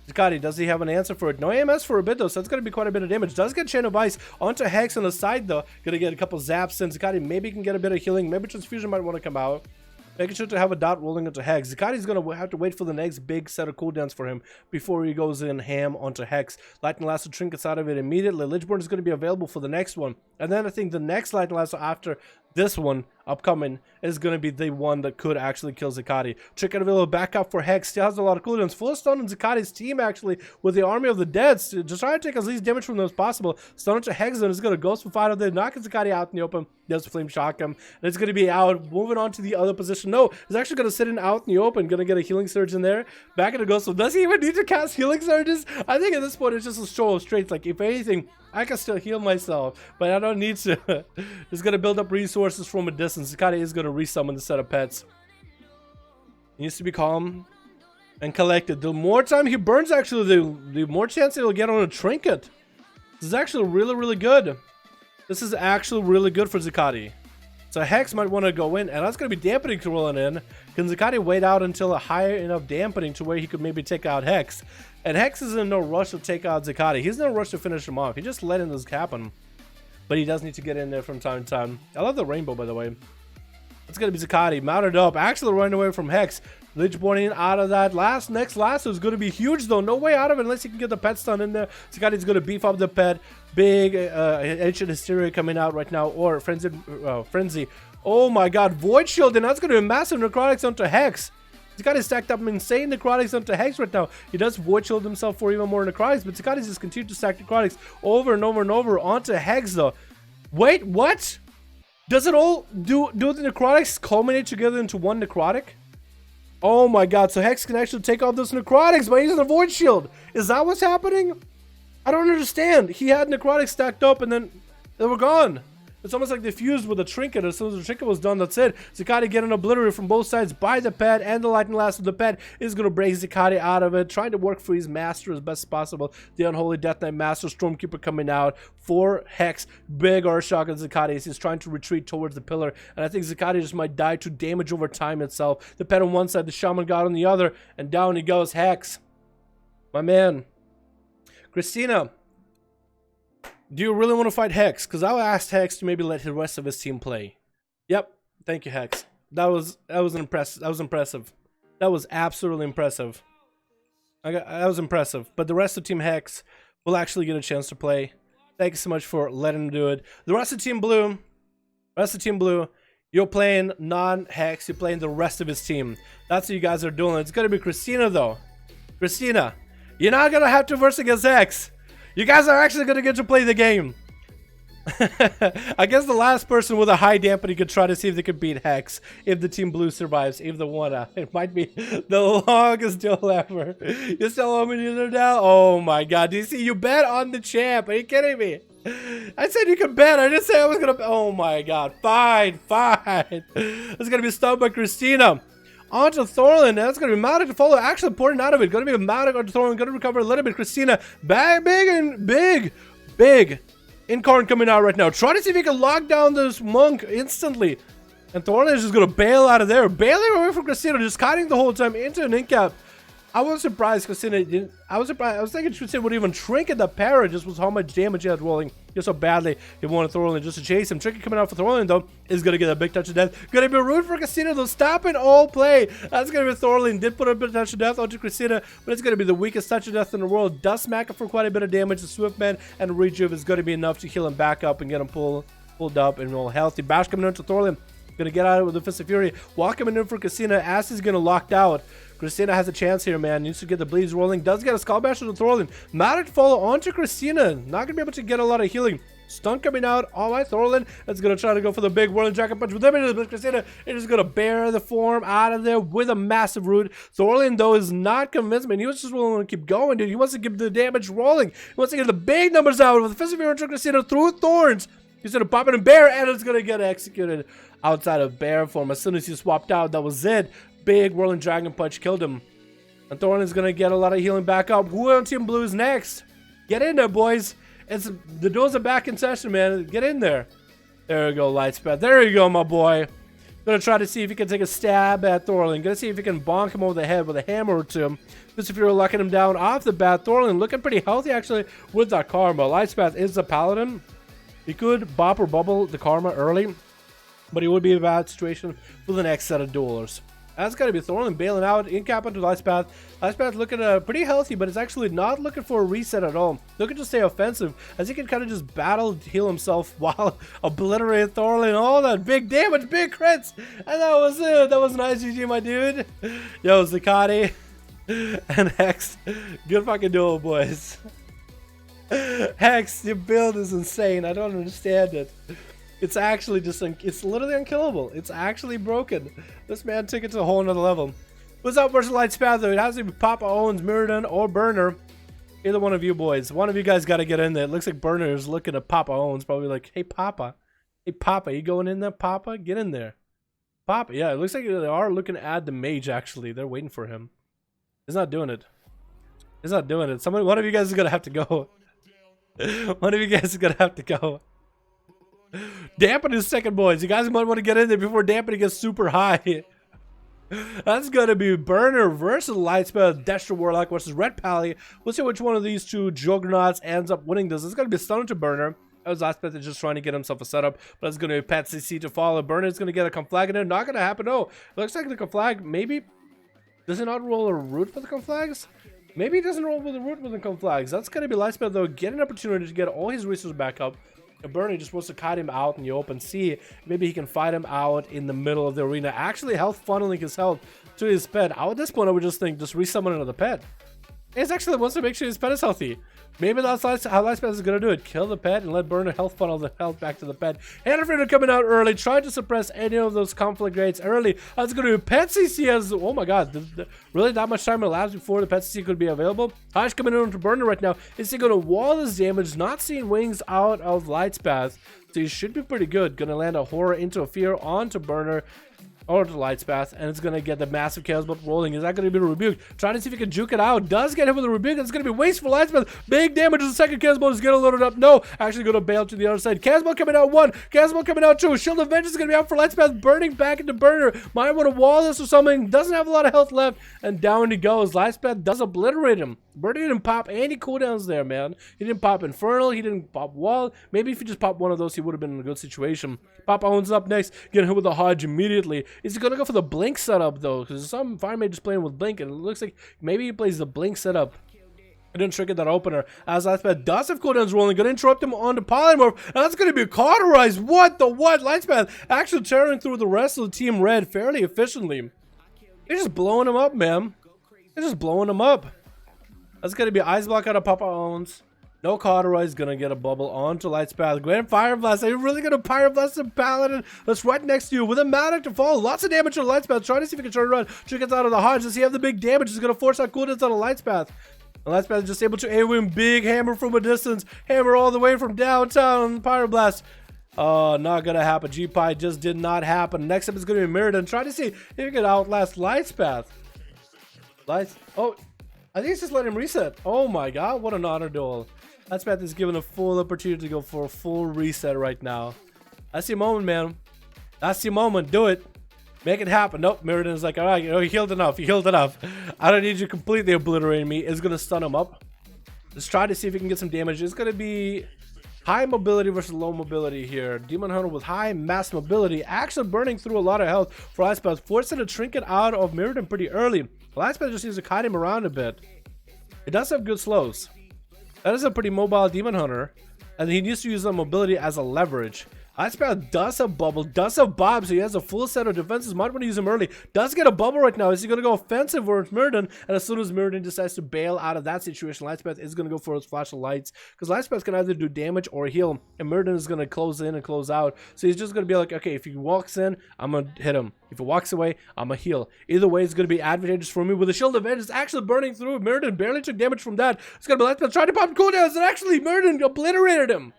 S1: Zakati, does he have an answer for it? No AMS for a bit though, so that's going to be quite a bit of damage. Does get Chain of Ice onto Hex on the side though. Going to get a couple zaps in. Zakati maybe can get a bit of healing. Maybe Transfusion might want to come out. Making sure to have a dot rolling into Hex. Zakati's going to have to wait for the next big set of cooldowns for him before he goes in ham onto Hex. Lightning Lasso trinkets out of it immediately. Lichborn is going to be available for the next one. And then I think the next Lightning Lasso after this one upcoming is going to be the one that could actually kill Zakati. Trinket available back up for Hex. Still has a lot of cooldowns. Full stun on Zakati's team actually with the Army of the Dead. Just trying to take as least damage from them as possible. Stun into Hex and is going to Ghost for fight out there. Knocking Zakati out in the open. Does Flame Shock him. And it's going to be out. Moving on to the other position. No, he's actually going to sit in out in the open. Going to get a Healing Surge in there. Back into Ghost. Does he even need to cast Healing Surges? I think at this point it's just a show of strength. Like if anything, I can still heal myself, but I don't need to. Just going to build up resources from a distance. Zakati is going to resummon the set of pets. He needs to be calm and collected. The more time he burns, actually, the more chance he'll get on a trinket. This is actually really, really good. This is actually really good for Zakati. So Hex might want to go in, and that's going to be dampening to rolling in. Can Zakati wait out until a high enough dampening to where he could maybe take out Hex? And Hex is in no rush to take out Zakati. He's in no rush to finish him off. He just letting this happen. But he does need to get in there from time to time. I love the rainbow, by the way. It's going to be Zakati, mounted up, actually running away from Hex. Lichborning out of that. Next lasso is going to be huge, though. No way out of it unless he can get the pet stun in there. Zakati's going to beef up the pet. Big Ancient Hysteria coming out right now. Or Frenzy. Oh my god. Void Shield, and that's going to be massive necrotics onto Hex. Zakati stacked up insane necrotics onto Hex right now. He does Void Shield himself for even more necrotics, but Zakati's just continued to stack necrotics over and over and over onto Hex, though. Wait, what? Does it all do the necrotics culminate together into one necrotic? Oh my god, so Hex can actually take off those necrotics by using the Void Shield. Is that what's happening? I don't understand. He had necrotics stacked up and then they were gone. It's almost like they fused with a trinket. As soon as the trinket was done, that's it. Zacati getting obliterated from both sides by the pet, and the lightning last of the pet is going to break Zacati out of it, trying to work for his master as best as possible. The Unholy Death Knight Master Stormkeeper coming out for Hex. Big Urshock on Zacati as he's trying to retreat towards the pillar, and I think Zacati just might die to damage over time itself. The pet on one side, the Shaman God on the other, and down he goes. Hex. My man. Christina. Do you really want to fight Hex? Because I asked Hex to maybe let the rest of his team play. Yep. Thank you, Hex. That was impressive. That was impressive. That was absolutely impressive. That was impressive. But the rest of Team Hex will actually get a chance to play. Thank you so much for letting him do it. The rest of Team Blue, you're playing non-Hex. You're playing the rest of his team. That's what you guys are doing. It's gonna be Christina though. Christina, you're not gonna have to verse against Hex. You guys are actually going to get to play the game. I guess the last person with a high dampening could try to see if they could beat Hex. If the Team Blue survives. If the one, it might be the longest duel ever. You still owe me either now? Oh my god. DC, you bet on the champ. Are you kidding me? I said you could bet. I didn't say I was going to bet. Oh my god. Fine. It's going to be stopped by Christina. Onto Thorlin, that's going to be Matic to follow. Actually, pouring out of it. Going to be Matic onto Thorlin. Going to recover a little bit. Christina, big. Incarn coming out right now. Trying to see if he can lock down this monk instantly. And Thorlin is just going to bail out of there. Bailing away from Christina, just kiting the whole time into an incap. I was surprised Christina didn't. I was thinking Christina would even trinket the para, just was how much damage he had rolling. Just so badly he wanted Thorlin just to chase him. Trinket coming out for Thorlin though is gonna get a big touch of death. Gonna be rude for Christina though. Stop it all play. That's gonna be Thorlin. Did put a bit of touch of death onto Christina, but it's gonna be the weakest touch of death in the world. Does smack him for quite a bit of damage. The Swiftman and Rejuve is gonna be enough to heal him back up and get him pulled up and all healthy. Bash coming into Thorlin. Gonna get out of it with the Fist of Fury. Walk him in for Christina as he's gonna locked out. Christina has a chance here, man. Needs to get the bleeds rolling. Does get a Skull Bash to Thorlin. Matter to follow onto Christina. Not gonna be able to get a lot of healing. Stun coming out. All right, Thorlin. That's gonna try to go for the big Whirling Dragon Punch with him. But Christina is gonna bear the form out of there with a massive root. Thorlin, though, is not convinced, man. He was just willing to keep going, dude. He wants to keep the damage rolling. He wants to get the big numbers out with the Fist of Fury onto Christina through Thorns. He's gonna pop it in bear, and it's gonna get executed outside of bear form. As soon as he swapped out, that was it. Big Whirling Dragon Punch killed him. And Thorlin is gonna get a lot of healing back up. Who on Team Blue is next? Get in there, boys. The doors are back in session, man. Get in there. There we go, Lightspath. There you go, my boy. Gonna try to see if he can take a stab at Thorlin. Gonna see if he can bonk him over the head with a hammer or two. Just if you're locking him down off the bat. Thorlin looking pretty healthy, actually, with that karma. Lightspath is a paladin. He could bop or bubble the karma early, but he would be in a bad situation for the next set of duelers. That's got to be Thorlin bailing out, in cap onto Lightspath. Lightspath looking pretty healthy, but it's actually not looking for a reset at all. Looking to stay offensive, as he can kind of just battle, heal himself while obliterating Thorlin. All that big damage, big crits, and that was it. That was nice, GG, my dude. Yo, Zacati and Hex, good fucking duel, boys. Hex, your build is insane. I don't understand it. It's actually just, it's literally unkillable. It's actually broken. This man took it to a whole nother level. What's up versus Lightspath though? It has to be Papa Owens, Mirrodin, or Burner. Either one of you boys. One of you guys got to get in there. It looks like Burner is looking at Papa Owens, probably like, hey Papa. Hey Papa, you going in there, Papa? Get in there. Papa, yeah, it looks like they are looking at the mage actually. They're waiting for him. He's not doing it. He's not doing it. One of you guys is going to have to go. One of you guys is going to have to go. Dampen is second, boys. You guys might want to get in there before dampening gets super high. That's gonna be Burner versus Lightspath, Dexter Warlock versus Red Pally. We'll see which one of these two juggernauts ends up winning this. It's gonna be Stunner to Burner. As Lightspath is just trying to get himself a setup, but it's gonna be Pet CC to follow. Burner is gonna get a conflag in there. Not gonna happen. No, it looks like the conflag maybe. Does it not roll a root for the conflags? Maybe he doesn't roll with a root with the conflags. That's gonna be Lightspath though. Get an opportunity to get all his resources back up. Bernie just wants to kite him out in the open sea. Maybe he can fight him out in the middle of the arena. Actually, health funneling his health to his pet. At this point, I would just think, just resummon another pet. It actually wants to make sure his pet is healthy. Maybe that's how Lightspath is going to do it. Kill the pet and let Burner health funnel the health back to the pet. Hanford coming out early, trying to suppress any of those conflict rates early. That's going to be Pet CC as, oh my god, really not much time elapsed before the Pet CC could be available. Hodge coming in to Burner right now. Is he going to wall this damage? Not seeing wings out of Lightspath. So he should be pretty good. Going to land a Horror into a Fear onto Burner. Or to Lightspath, and it's gonna get the massive Chaos Bolt rolling. Is that gonna be the Rebuke? Trying to see if he can juke it out. Does get him with the Rebuke. It's gonna be wasteful. Lightspath. Big damage. The second Chaos Bolt is gonna load it up. No, actually gonna bail to the other side. Chaos Bolt coming out 1. Chaos Bolt coming out 2. Shield of Vengeance is gonna be out for Lightspath. Burning back into Burner. Might want to wall this or something. Doesn't have a lot of health left, and down he goes. Lightspath does obliterate him. Burner didn't pop any cooldowns there, man. He didn't pop Infernal. He didn't pop Wall. Maybe if he just popped one of those, he would have been in a good situation. Pop owns up next. Getting hit with the Hodge immediately. Is he gonna go for the Blink setup though? Because some Fire Mage is playing with Blink, and it looks like maybe he plays the Blink setup. I didn't trigger that opener. As Lightspath does have cooldowns rolling, gonna interrupt him on the Polymorph, and that's gonna be cauterized. What the what? Lightspath actually tearing through the rest of the Team Red fairly efficiently. They're just blowing him up, man. They're just blowing him up. That's gonna be Ice Block out of Papa owns. No cauterize, gonna get a bubble onto Lightspath. Grand Fire Blast. Are you really gonna Fire Blast the Paladin that's right next to you with a Manic to fall? Lots of damage on Lightspath. Trying to see if he can turn around. Triggers out of the Hodge. Does he have the big damage? He's gonna force out cooldowns on a Lightspath. And Lightspath is just able to AoE big hammer from a distance. Hammer all the way from downtown. Fire Blast. Oh, not gonna happen. G-Pie just did not happen. Next up is gonna be Mirrodin. Try to see if he can outlast Lightspath. Oh, I think it's just let him reset. Oh my god, what an honor duel. Lightspath is given a full opportunity to go for a full reset right now. That's your moment, man. That's your moment. Do it. Make it happen. Nope, Mirrodin is like, alright, you healed enough. You healed enough. I don't need you completely obliterating me. It's gonna stun him up. Let's try to see if we can get some damage. It's gonna be high mobility versus low mobility here. Demon Hunter with high mass mobility, actually burning through a lot of health for Lightspath, forcing a trinket out of Mirrodin pretty early. Lightspath just needs to kite him around a bit. It does have good slows. That is a pretty mobile Demon Hunter, and he needs to use that mobility as a leverage. Lightspath does have bubble, does have bob, so he has a full set of defenses. Might want to use him early. Does get a bubble right now. Is he going to go offensive versus Mirrodin? And as soon as Mirrodin decides to bail out of that situation, Lightspath is going to go for his flash of lights, because Lightspath can either do damage or heal, and Mirrodin is going to close in and close out. So he's just going to be like, okay, if he walks in, I'm going to hit him. If he walks away, I'm going to heal. Either way, it's going to be advantageous for me. With the Shield of Vengeance actually burning through, Mirrodin barely took damage from that. It's going to be Lightspath trying to pop cooldowns, and actually Mirrodin obliterated him.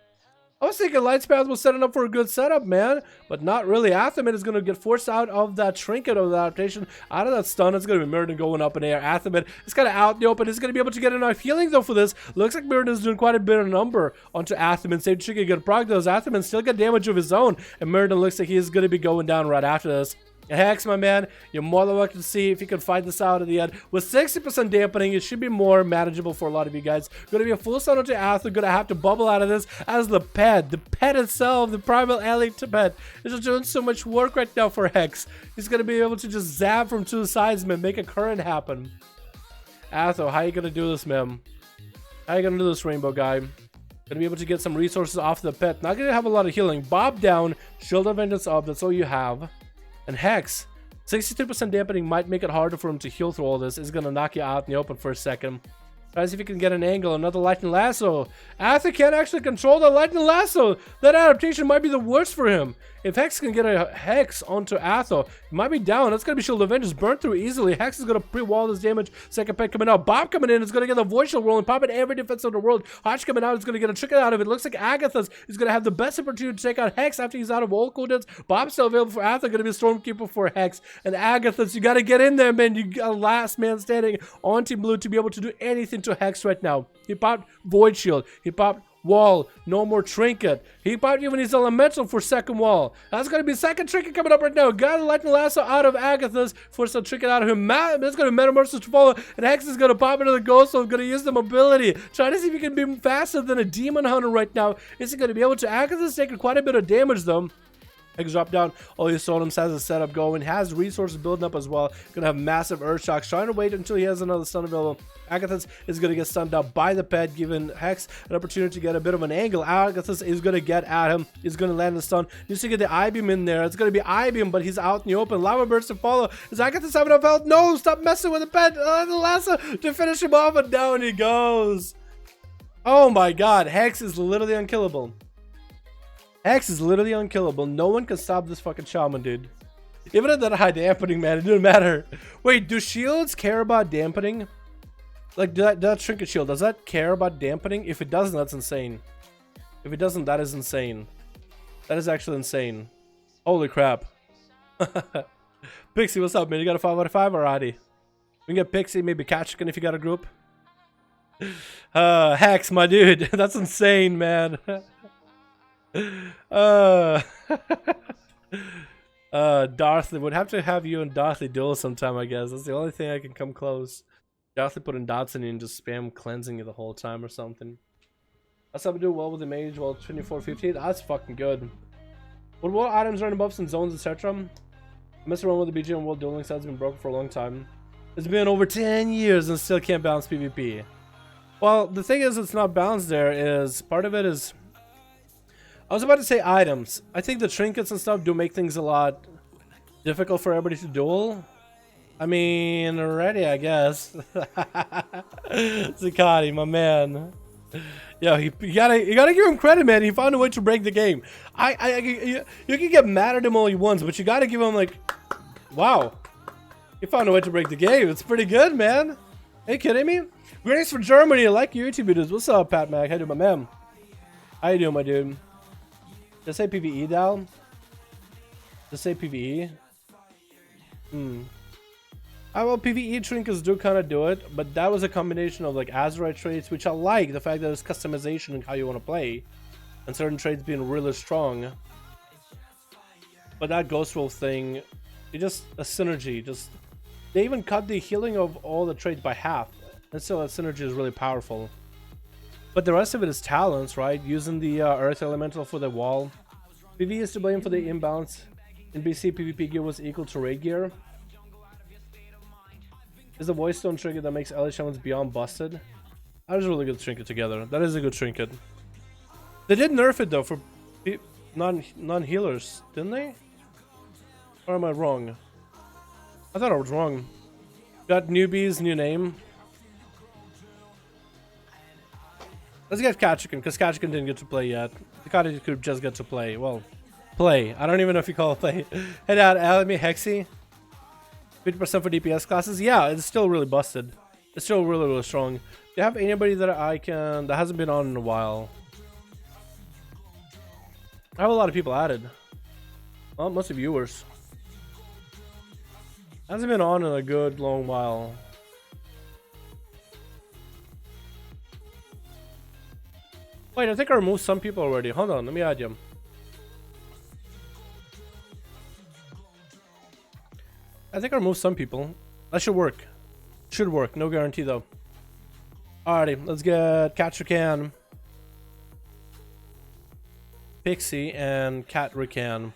S1: I was thinking Lightspath was setting up for a good setup, man, but not really. Athemet is going to get forced out of that trinket of the adaptation, out of that stun. It's going to be Mirrodin going up in the air. Athemet is kind of out in the open. He's going to be able to get enough healing, though, for this. Looks like Mirrodin is doing quite a bit of number onto Athemet. Save Chicken get proc those. Athemet still got damage of his own, and Mirrodin looks like he's going to be going down right after this. Hex, my man, you're more than welcome to see if you can fight this out at the end. With 60% dampening, it should be more manageable for a lot of you guys. Going to be a full stun onto Athemet. Going to have to bubble out of this as the pet. The pet itself, the primal ally to pet, is just doing so much work right now for Hex. He's going to be able to just zap from two sides, man, make a current happen. Athemet, how you going to do this, man? How you going to do this, Rainbow guy? Going to be able to get some resources off the pet. Not going to have a lot of healing. Bob down, Shield of Vengeance up. That's all you have. And Hex, 63% dampening might make it harder for him to heal through all this. It's going to knock you out in the open for a second. Try to see if he can get an angle. Another Lightning Lasso. Athemet can't actually control the Lightning Lasso. That adaptation might be the worst for him. If Hex can get a Hex onto Athemet, he might be down. That's going to be Shield of Vengeance burnt through easily. Hex is going to pre-wall this damage. Second pet coming out. Bob coming in is going to get the Void Shield rolling. Popping every defense in the world. Hodge coming out is going to get a trick out of it. Looks like Agatha's is going to have the best opportunity to take out Hex after he's out of all cooldowns. Bob's still available for Athemet. Going to be a Stormkeeper for Hex. And Agatha's, you got to get in there, man. You got last man standing on Team Blue to be able to do anything to Hex right now. He popped Void Shield. He popped Wall. No more Trinket. He popped even his Elemental for second wall. That's going to be second Trinket coming up right now. Got a Lightning Lasso out of Agatha's. Force a Trinket out of him. That's going to Metamorphosis to follow. And Hex is going to pop into the Ghost, so I'm going to use the mobility. Trying to see if he can be faster than a Demon Hunter right now. Is he going to be able to? Agatha's taking quite a bit of damage though. Hex drop down, all his totems, has a setup going, has resources building up as well. Gonna have massive Earth Shocks, trying to wait until he has another stun available. Agathis is gonna get stunned up by the pet, giving Hex an opportunity to get a bit of an angle. Agathis is gonna get at him, he's gonna land the stun, needs to get the I-beam in there. It's gonna be I-beam, but he's out in the open. Lava burst to follow. Is Agathis having enough health? No, stop messing with the pet. The lasso to finish him off, and down he goes. Oh my god, Hex is literally unkillable. Hex is literally unkillable. No one can stop this fucking shaman, dude. Even at that high dampening, man, it didn't matter. Wait, do shields care about dampening? Like, that trinket shield, does that care about dampening? If it doesn't, that's insane. If it doesn't, that is insane. That is actually insane. Holy crap. Pixie, what's up, man? You got a 5 out of 5 already? We can get Pixie, maybe Katchikan if you got a group. Hex, my dude. That's insane, man. Darthley, would have to have you and Darthley duel sometime, I guess. That's the only thing I can come close. Darthley putting dots in you and just spam cleansing you the whole time or something. That's how we do well with the mage, well 2458. That's fucking good. What items are in buffs and zones, etc.? I mess around with the BG and world dueling side's been broken for a long time. It's been over 10 years and still can't balance PvP. Well, the thing is, it's not balanced there, is part of it is, I was about to say items. I think the trinkets and stuff do make things a lot difficult for everybody to duel. I mean, already, I guess. Zakati, my man. Yo, you gotta give him credit, man. He found a way to break the game. You can get mad at him all you want, but you gotta give him like, wow, he found a way to break the game. It's pretty good, man. Are you kidding me? Greetings from Germany. I like you YouTube videos. What's up, Pat Mac? How you doing, my man? How you doing, my dude? Just say PvE, Dal. Just say PvE. Well, PvE trinkets do kind of do it, but that was a combination of like Azeroth traits, which I like, the fact that there's customization in how you want to play, and certain traits being really strong. But that Ghost Wolf thing, it just a synergy. Just they even cut the healing of all the traits by half, and so that synergy is really powerful. But the rest of it is talents, right? Using the Earth Elemental for the wall. PvE is to blame for the imbalance. In BC, PvP gear was equal to raid gear. Is the Void Stone trinket that makes LA Shamans beyond busted? That is a really good trinket together. That is a good trinket. They did nerf it though for non-healers, didn't they? Or am I wrong? I thought I was wrong. Got newbies, new name. Let's get Katchikan, because Katchikan didn't get to play yet. The cottage could just get to play. Well, play. I don't even know if you call it play. Head out, Alamy, Hexy. 50% for DPS classes. Yeah, it's still really busted. It's still really, really strong. Do you have anybody that that hasn't been on in a while? I have a lot of people added. Well, mostly viewers. Hasn't been on in a good long while. Wait, I think I removed some people already. Hold on, let me add you. I think I removed some people. That should work. Should work, no guarantee though. Alrighty, let's get Katchikan, Pixie, and Katrikan.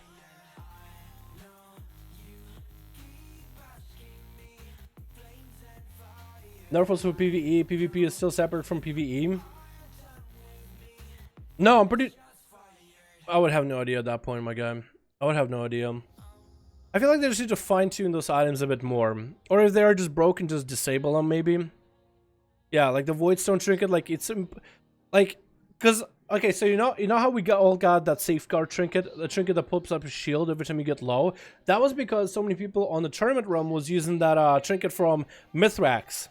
S1: Nerfs for PvE. PvP is still separate from PvE. No, I'm pretty... I would have no idea at that point, my guy. I would have no idea. I feel like they just need to fine-tune those items a bit more. Or if they are just broken, just disable them, maybe. Yeah, like the Voidstone trinket, like it's... Like, because... Okay, so you know how we all got that safeguard trinket? The trinket that pops up a shield every time you get low? That was because so many people on the tournament realm was using that trinket from Mithrax.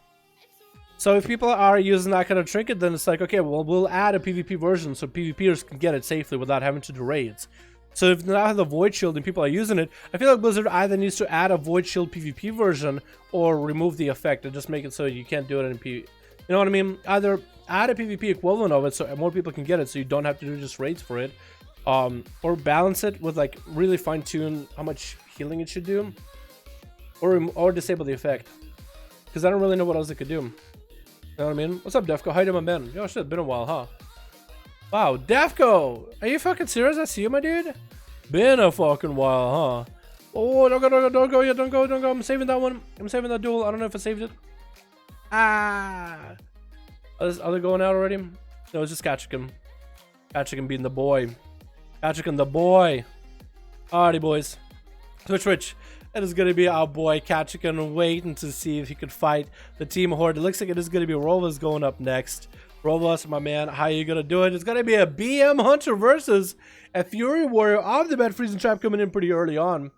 S1: So if people are using that kind of trinket, then it's like, okay, well, we'll add a PvP version so PvPers can get it safely without having to do raids. So if now have the Void Shield and people are using it, I feel like Blizzard either needs to add a Void Shield PvP version or remove the effect and just make it so you can't do it in PvP. You know what I mean? Either add a PvP equivalent of it so more people can get it so you don't have to do just raids for it. Or balance it with like really fine tune how much healing it should do. Or disable the effect. Because I don't really know what else it could do. You know what I mean? What's up, Defco? How you doing, my man? Yo, shit, been a while, huh? Wow, Defco! Are you fucking serious? I see you, my dude? Been a fucking while, huh? Oh, don't go yet, don't go. I'm saving that one. I'm saving that duel. I don't know if I saved it. Ah. Are they going out already? No, it's just Kachikan. Kachikan being the boy. Kachikan the boy. Alrighty, boys. Switch. It is going to be our boy Kachikan waiting to see if he could fight the team horde. It looks like it is going to be Rovas going up next. Rovas, my man, how you going to do it? It's going to be a BM Hunter versus a Fury Warrior off the bat. Freezing Trap coming in pretty early on.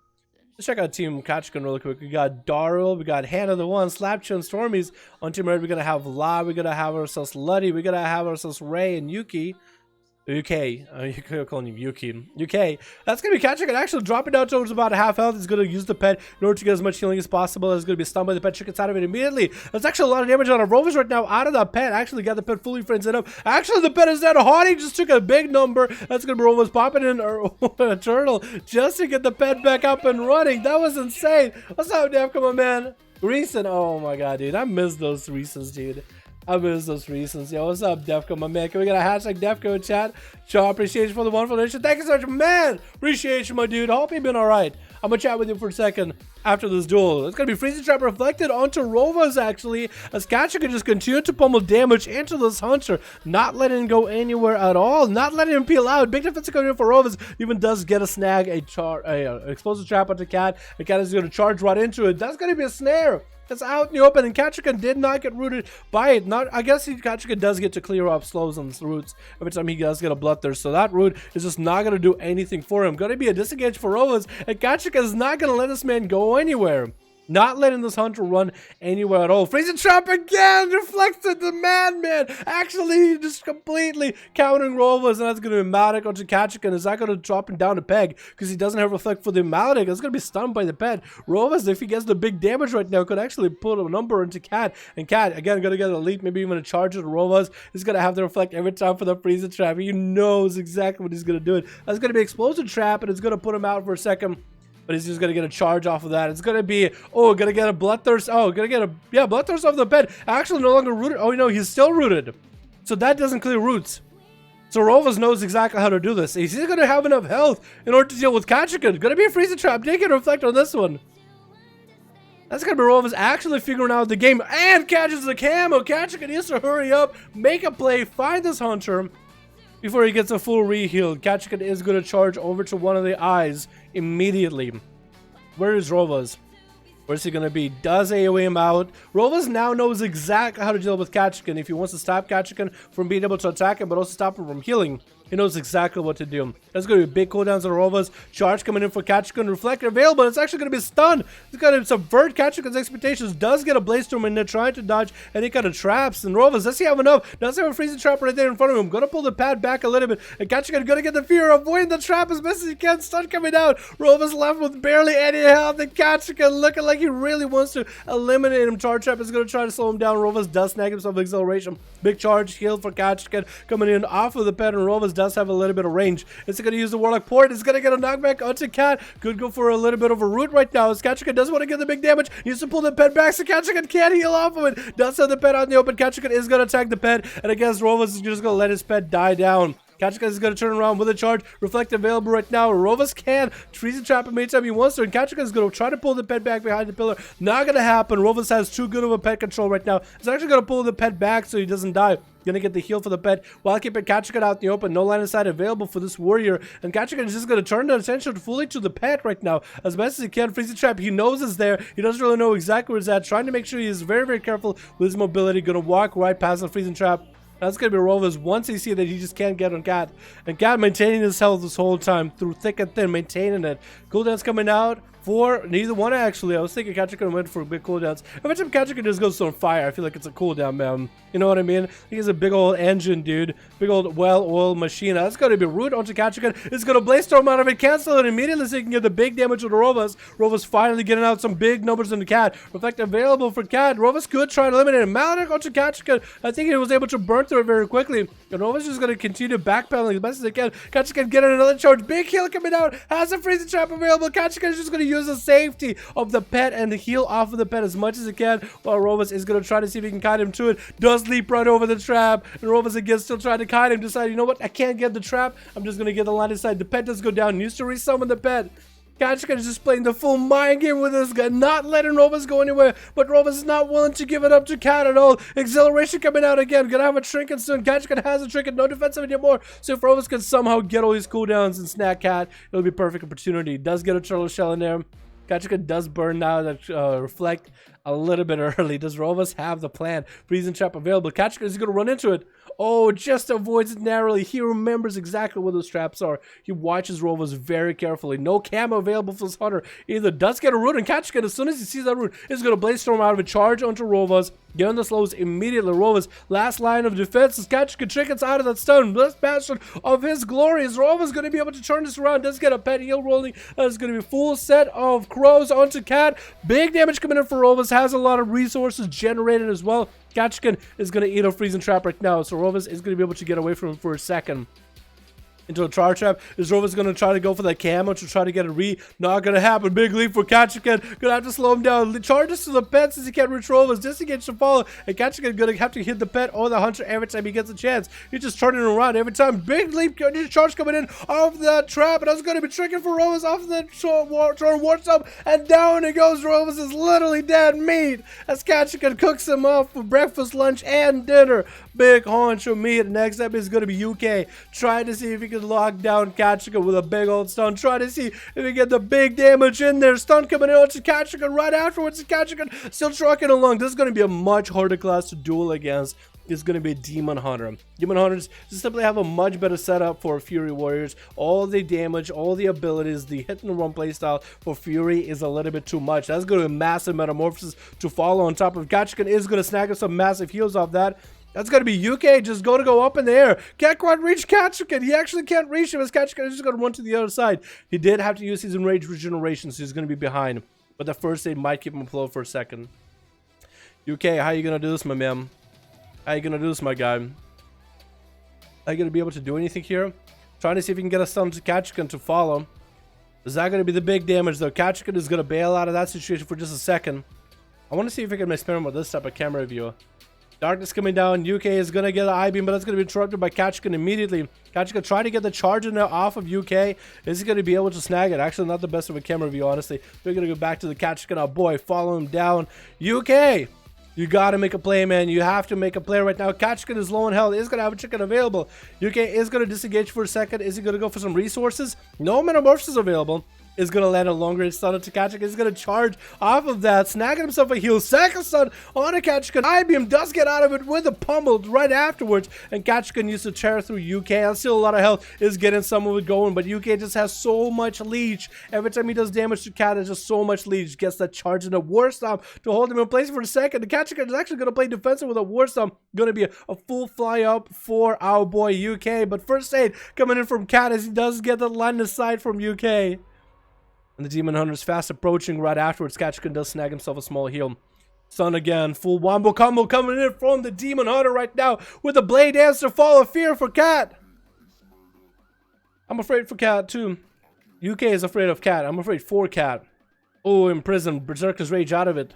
S1: Let's check out Team Kachikan really quick. We got Darryl, we got Hannah the One, Slapcha, and Stormies. On Team Red, we're going to have La, we're going to have ourselves Luddy, we're going to have ourselves Ray and Yuki. UK, you could call him Yuki. UK. That's going to be Kachikan actually dropping down towards about half health. He's going to use the pet in order to get as much healing as possible. It's going to be stunned by the pet. Chicken out of it immediately. That's actually a lot of damage on our Rovers right now out of that pet. Actually got the pet fully frenzied up. Actually, the pet is dead. Haughty just took a big number. That's going to be Rovers popping in a turtle just to get the pet back up and running. That was insane. What's up, Dev? Come on, man. Recent. Oh my god, dude. I miss those recents, dude. I miss those reasons. Yo, what's up, Defco, my man? Can we get a hashtag Defco in chat? Shaw, appreciation for the wonderful donation. Thank you so much, man. Appreciation, my dude. Hope you've been all right. I'm gonna chat with you for a second after this duel. It's gonna be Freezing Trap reflected onto Rovas, actually, as Kachikan just continue to pummel damage into this Hunter, not letting him go anywhere at all, not letting him peel out. Big defense coming in for Rovas. Even does get a snag, explosive trap onto Cat, and Cat is gonna charge right into it. That's gonna be a snare. That's out in the open, and Kachikan did not get rooted by it. I guess Kachikan does get to clear up slows on the roots every time he does get a bloodthirst. So that root is just not going to do anything for him. Going to be a disengage for Rovas, and Kachikan is not going to let this man go anywhere. Not letting this Hunter run anywhere at all. Freezing Trap again! Reflected the madman! Actually, just completely countering Rovas, and that's going to be Maledict onto Kachikan. Is that going to drop him down a peg? Because he doesn't have Reflect for the Maledict. It's going to be stunned by the pet. Rovas, if he gets the big damage right now, could actually put a number into Cat. And Cat, again, going to get a leap, maybe even a charge to Rovas. He's going to have the Reflect every time for the Freezing Trap. He knows exactly what he's going to do. That's going to be Explosive Trap, and it's going to put him out for a second. But he's just going to get a charge off of that. It's going to be, going to get a Bloodthirst. Oh, going to get a, Bloodthirst off the bed. Actually, no longer rooted. Oh, no, he's still rooted. So that doesn't clear roots. So Rovas knows exactly how to do this. He's going to have enough health in order to deal with Kachikan. Going to be a Freezing Trap. They can reflect on this one. That's going to be Rovas actually figuring out the game. And catches the camo. Kachikan needs to hurry up, make a play, find this Hunter before he gets a full re-heal. Kachikan is going to charge over to one of the eyes immediately. Where is Rovas? Where's he going to be? Does AoE him out? Rovas now knows exactly how to deal with Kachikan. If he wants to stop Kachikan from being able to attack him, but also stop him from healing, he knows exactly what to do. There's going to be big cooldowns on Rovas. Charge coming in for Kachikan. Reflect available. It's actually going to be stunned. It's going to subvert Kachikan's expectations. Does get a Blaze Storm in there trying to dodge any kind of traps. And Rovas, does he have enough? Does he have a Freezing Trap right there in front of him? Going to pull the pad back a little bit. And Kachikan going to get the fear, avoiding the trap as best as he can. Stun coming out. Rovas left with barely any health. And Kachikan looking like he really wants to eliminate him. Charge Trap is going to try to slow him down. Rovas does snag himself acceleration. Big charge heal for Kachikan coming in off of the pad. And Rovas does have a little bit of range. It's going to use the Warlock Port. It's going to get a knockback onto Cat. Could go for a little bit of a root right now. As Kachikan doesn't want to get the big damage. Needs to pull the pet back so Kachikan can't heal off of it. Does have the pet out in the open. Kachikan is going to attack the pet. And I guess Rovas is just going to let his pet die down. Kachikan is going to turn around with a charge. Reflect available right now. Rovas can Freezing Trap him anytime he wants to. And Kachikan is going to try to pull the pet back behind the pillar. Not going to happen. Rovas has too good of a pet control right now. He's actually going to pull the pet back so he doesn't die. Going to get the heal for the pet while keeping Kachikan out in the open. No line of sight available for this warrior. And Kachikan is just going to turn the attention fully to the pet right now. As best as he can. Freezing Trap, he knows is there. He doesn't really know exactly where it's at. Trying to make sure he is very, very careful with his mobility. Going to walk right past the Freezing Trap. That's going to be Rovas once he sees that he just can't get on Cat. And Cat maintaining his health this whole time through thick and thin, maintaining it. Cooldown's coming out for neither one actually. I was thinking Kachikan went for big cooldowns. Every time Kachikan just goes on fire, I feel like it's a cooldown, man. You know what I mean? He's a big old engine, dude. Big old well-oiled machine. That's going to be root onto Kachikan. It's going to Blaze Storm out of it. Cancel it immediately so he can get the big damage to the Rovas. Rovas finally getting out some big numbers in the Cat. Reflect available for Cat. Rovas could try to eliminate him. Maledict onto Kachikan. I think he was able to burn through it very quickly. And Rovas is going to continue backpedaling as best as they can. Kachikan getting another charge. Big heal coming out. Has a Freezing Trap available. Kachikan is just going to use use the safety of the pet and heal off of the pet as much as he can, while Rovas is going to try to see if he can kite him to it. Does leap right over the trap, and Rovas again still trying to kite him. Decide, you know what, I can't get the trap, I'm just going to get the line inside. The pet does go down, needs to resummon the pet. Kachka is just playing the full mind game with this guy, not letting Rovas go anywhere, but Rovas is not willing to give it up to Cat at all. Exhilaration coming out again, gonna have a trinket soon. Kachka has a trinket, no defensive anymore, so if Rovas can somehow get all these cooldowns and snag Cat, it'll be a perfect opportunity. Does get a turtle shell in there. Kachka does burn now that reflect a little bit early. Does Rovas have the plan? Freezing trap available. Kachka is going to run into it. Oh, just avoids it narrowly. He remembers exactly what those traps are. He watches Rovas very carefully. No camo available for this hunter. Either does get a root, and Kachka, as soon as he sees that root, is going to blaze storm out of a charge onto Rovas. Get on the slows immediately. Rovas, last line of defense. As Kachka trickets out of that stun. Last bastion of his glory. Is Rovas going to be able to turn this around? Does get a pet heal rolling. That's going to be a full set of crows onto Cat. Big damage coming in for Rovas. Has a lot of resources generated as well. Kachkin is going to eat a freezing trap right now, so Rovas is going to be able to get away from him for a second. Into a charge trap. Is Rovas going to try to go for that camo to try to get a re? Not going to happen. Big leap for Kachkin. Going to have to slow him down. Charges to the pet since he can't reach Rovas. Disengage to follow. And Kachkin going to have to hit the pet or the hunter every time he gets a chance. He's just turning around every time. Big leap charge coming in off that trap. And that's going to be tricking for Rovas off the wards up. And down he goes. Rovas is literally dead meat as Kachkin cooks him up for breakfast, lunch, and dinner. Big haunch of meat. Next up is going to be UK. Trying to see if he can lock down Kachika with a big old stun. Try to see if we get the big damage in there. Stun coming in to Kachika right afterwards. Kachika still trucking along. This is going to be a much harder class to duel against. It's going to be Demon Hunter. Demon Hunters just simply have a much better setup for Fury Warriors. All the damage, all the abilities, the hit and run playstyle for Fury is a little bit too much. That's going to be a massive metamorphosis to follow on top of. Kachika is going to snag up some massive heals off that. That's going to be UK just going to go up in the air. Can't quite reach Kachika. He actually can't reach him as Kachika is just going to run to the other side. He did have to use his enraged regeneration, so he's going to be behind. But the first aid might keep him afloat for a second. UK, how you going to do this, my man? How you going to do this, my guy? Are you going to be able to do anything here? Trying to see if he can get a stun to Kachika to follow. Is that going to be the big damage, though? Kachika is going to bail out of that situation for just a second. I want to see if I can experiment with this type of camera view. Darkness coming down. UK is going to get an I-beam, but that's going to be interrupted by Kachika immediately. Kachika trying to get the charge in there off of UK. Is he going to be able to snag it? Actually, not the best of a camera view, honestly. We're going to go back to the Kachika now. Boy, follow him down. UK! You got to make a play, man. You have to make a play right now. Kachika is low on health. Is going to have a chicken available. UK is going to disengage for a second. Is he going to go for some resources? No metamorphosis available. Is going to land a long range stun to Kachika. Is going to charge off of that, snagging himself a heal. Second stun on a Kachika. I-beam does get out of it with a pummel right afterwards. And Kachika used to tear through UK. And still a lot of health is getting some of it going. But UK just has so much leech. Every time he does damage to Cat, there's just so much leech. Gets that charge in a war stomp to hold him in place for a second. The Kachika is actually going to play defensive with a war stomp. Going to be a full fly up for our boy UK. But first aid coming in from Cat as he does get the line of sight from UK. And the Demon Hunter is fast approaching right afterwards. Kachika does snag himself a small heal. Stun again. Full wombo combo coming in from the Demon Hunter right now with the Blade Dance to Fall of Fear for Cat. I'm afraid for Cat too. UK is afraid of Cat. I'm afraid for Cat. Oh, imprisoned. Berserker's Rage out of it.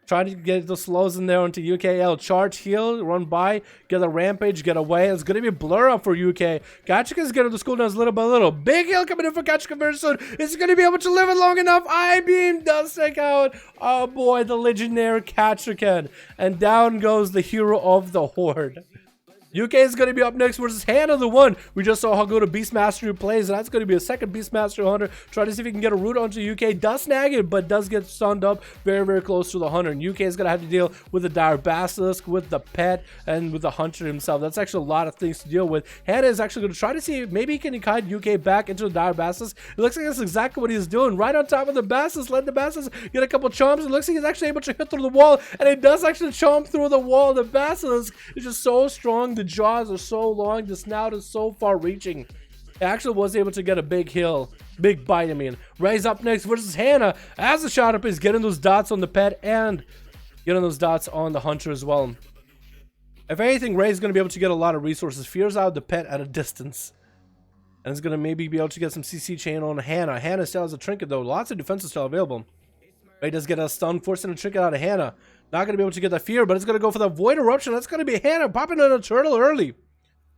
S1: Trying to get the slows in there onto UKL. Charge, heal, run by, get a rampage, get away. It's going to be a blur up for UK. Kachika is getting the cooldowns little by little. Big heal coming in for Kachika very soon. Is he going to be able to live it long enough? I-beam does take out, oh boy, the legendary Kachika. And down goes the hero of the Horde. UK is going to be up next versus Hannah the One. We just saw how good a Beastmaster plays, and that's going to be a second Beastmaster Hunter. Try to see if he can get a root onto UK. Does snag it, but does get stunned up very, very close to the Hunter. And UK is going to have to deal with the Dire Basilisk, with the pet, and with the Hunter himself. That's actually a lot of things to deal with. Hannah is actually going to try to see if maybe he can kite UK back into the Dire Basilisk. It looks like that's exactly what he's doing. Right on top of the Basilisk, let the Basilisk get a couple chomps. It looks like he's actually able to hit through the wall, and it does actually chomp through the wall. The Basilisk is just so strong. The jaws are so long. The snout is so far reaching. It actually was able to get a big hill. Big bite, I mean. Ray's up next versus Hannah. As the shot up is getting those dots on the pet and getting those dots on the Hunter as well. If anything, Ray's going to be able to get a lot of resources. Fears out the pet at a distance. And it's going to maybe be able to get some CC chain on Hannah. Hannah still has a trinket though. Lots of defenses still available. Ray does get a stun, forcing a trinket out of Hannah. Not going to be able to get the fear, but it's going to go for the Void Eruption. That's going to be Hannah popping in a turtle early.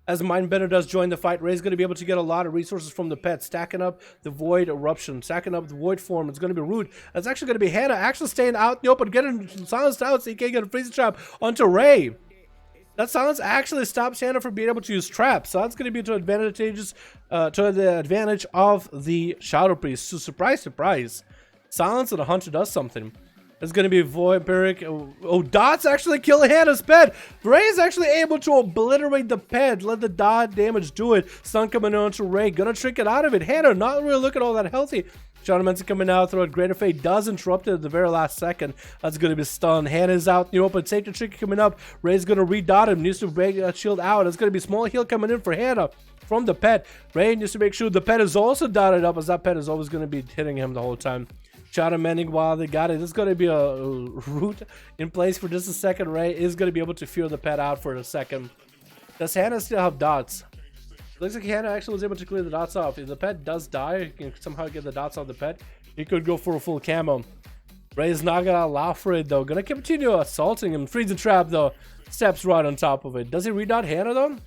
S1: As Mindbender does join the fight, Ray's going to be able to get a lot of resources from the pet, stacking up the Void Eruption, stacking up the Void Form. It's going to be rude. That's actually going to be Hannah actually staying out in the open, getting silenced out so he can't get a freeze trap onto Ray. That silence actually stops Hannah from being able to use traps, so that's going to be to the advantage of the Shadow Priest. So surprise, surprise, silence and a hunter does something. It's going to be Vampiric. Oh, dots actually kill Hannah's pet. Ray is actually able to obliterate the pet. Let the dot damage do it. Stun coming on to Ray. Gonna trick it out of it. Hannah not really looking all that healthy. Shadow Mancer coming out through a Greater Fate. Does interrupt it at the very last second. That's going to be stunned. Hannah's out in the open. Safety trick coming up. Ray's going to re-dot him. Needs to break that shield out. It's going to be small heal coming in for Hannah from the pet. Ray needs to make sure the pet is also dotted up, as that pet is always going to be hitting him the whole time. Shadow Mending while they got it. There's going to be a root in place for just a second. Ray is going to be able to fear the pet out for a second. Does Hannah still have dots? Looks like Hannah actually was able to clear the dots off. If the pet does die, you can somehow get the dots off the pet. He could go for a full camo. Ray is not going to allow for it though. Going to continue assaulting him. Freezing trap though. Steps right on top of it. Does he redot Hannah though?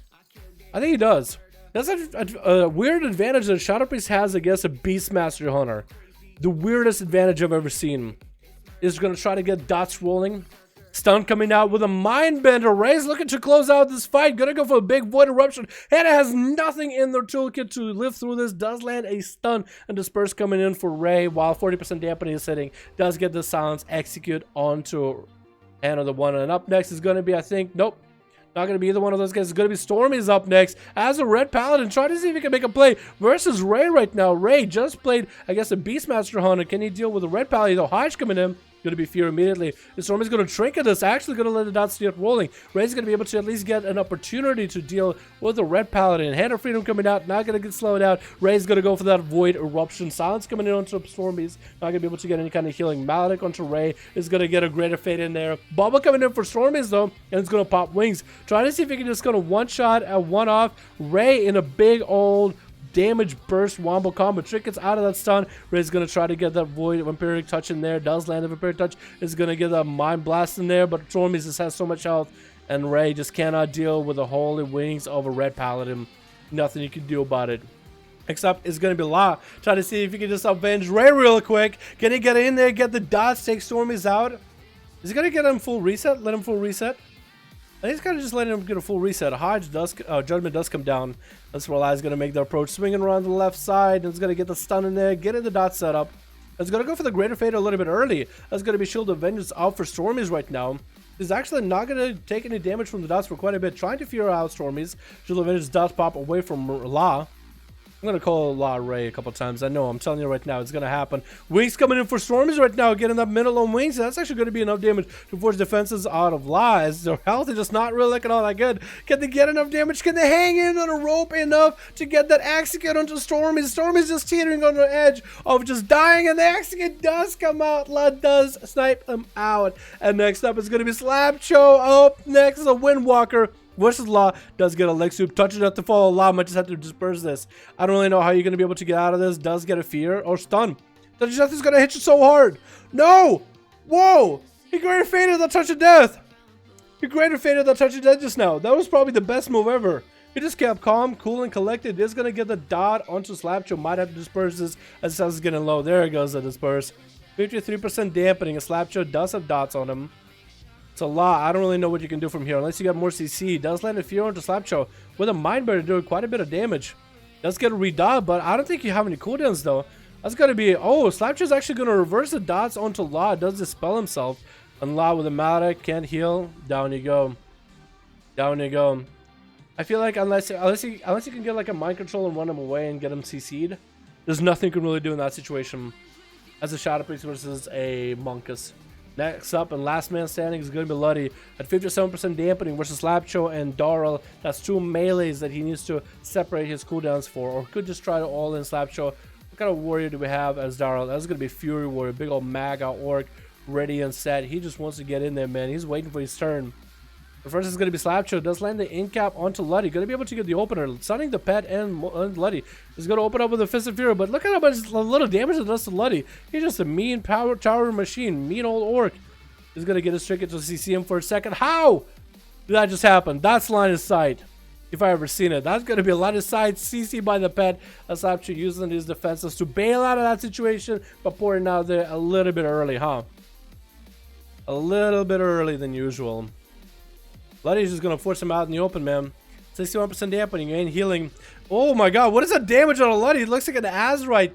S1: I think he does. That's a weird advantage that Shadow Priest has against a Beastmaster Hunter. The weirdest advantage I've ever seen. Is going to try to get dots rolling. Stun coming out with a Mindbender. Ray's looking to close out this fight. Gonna go for a big Void Eruption. Hannah has nothing in their toolkit to live through this. Does land a stun and disperse coming in for Ray while 40% dampening is sitting. Does get the silence execute onto Hannah the one. And up next is going to be, I think, nope. Not going to be either one of those guys. It's going to be Stormy's up next as a Red Paladin. Trying to see if he can make a play versus Ray right now. Ray just played, I guess, a Beastmaster Hunter. Can he deal with a Red Paladin? Though Hodge coming in. Going to be fear immediately. The Stormy's going to trinket this. Actually going to let the dots start rolling. Ray's going to be able to at least get an opportunity to deal with the Red Paladin. Hand of Freedom coming out. Not going to get slowed out. Ray's going to go for that Void Eruption. Silence coming in onto Stormy's. Not going to be able to get any kind of healing. Maledict onto Ray is going to get a Greater Fate in there. Bubba coming in for Stormy's though. And it's going to pop wings. Trying to see if he can just go to one shot and one off. Ray in a big old damage burst wombo combo. Trick gets out of that stun. Ray's gonna try to get that Void Vampiric touch in there. Does land a Vampiric touch. Is gonna get that Mind Blast in there, but Stormy just has so much health, and Ray just cannot deal with the holy wings of a Red Paladin. Nothing you can do about it. Next up is going to be Law. Try to see if he can just avenge Ray real quick. Can he get in there, get the dots, take Stormy's out? Is he gonna get him full reset? Let him full reset? I think he's kind of just letting him get a full reset. Hodge does, Judgment does come down. That's where Eli's going to make the approach. Swinging around the left side. It's going to get the stun in there. Getting the dot set up. It's going to go for the Greater Fate a little bit early. That's going to be Shield of Vengeance out for Stormy's right now. He's actually not going to take any damage from the dots for quite a bit. Trying to fear out Stormy's. Shield of Vengeance dots pop away from La. I'm going to call La Ray a couple times. I know, I'm telling you right now, it's going to happen. Wings coming in for Stormy's right now, getting that middle on Wings. That's actually going to be enough damage to force defenses out of La, as their health is just not really looking all that good. Can they get enough damage? Can they hang in on a rope enough to get that Execute onto Stormy? Stormy's just teetering on the edge of just dying, and the Execute does come out. La does snipe him out. And next up is going to be Slapcho. Up next is a Windwalker versus Law. Does get a leg sweep, touches at the fall. Law might just have to disperse this. I don't really know how you're going to be able to get out of this. Does get a fear or stun. Touch of death is going to hit you so hard. No! Whoa! He Greater Fated the touch of death. He Greater Fated the touch of death just now. That was probably the best move ever. He just kept calm, cool, and collected. Is going to get the dot onto Slapcho. Might have to disperse this as the is getting low. There it goes, the disperse. 53% dampening. A Slapcho does have dots on him. It's a lot. I don't really know what you can do from here unless you got more CC. Does land a fear onto Slapcho with a Mindbender doing quite a bit of damage. Does get a redot, but I don't think you have any cooldowns though. That's going to be... Oh, Slapcho's actually going to reverse the dots onto Law. Does dispel himself. And Law with a Maledict can't heal. Down you go. Down you go. I feel like unless you can get like a mind control and run him away and get him CC'd, there's nothing you can really do in that situation. As a Shadow Priest versus a Monkus. Next up and last man standing is going to be Luddy at 57% dampening versus Slapcho and Darrell. That's two melees that he needs to separate his cooldowns for, or could just try to all in Slapcho. What kind of warrior do we have as Darrell? That's going to be Fury Warrior, big old MAGA orc, ready and set. He just wants to get in there, man. He's waiting for his turn. The first is going to be Slapcho. Does land the in-cap onto Luddy. Going to be able to get the opener. Stunning the pet and Luddy. Is going to open up with a Fist of Fury. But look at how much little damage it does to Luddy. He's just a mean power tower machine. Mean old orc. He's going to get his trinket to CC him for a second. How did that just happen? That's line of sight. If I ever seen it. That's going to be a line of sight. CC by the pet. Slapcho using his defenses to bail out of that situation. But pouring out there a little bit early, huh? A little bit early than usual. Luddy's just gonna force him out in the open, man. 61% dampening, you ain't healing. Oh my god, what is that damage on a Luddy? It looks like an Azeroth.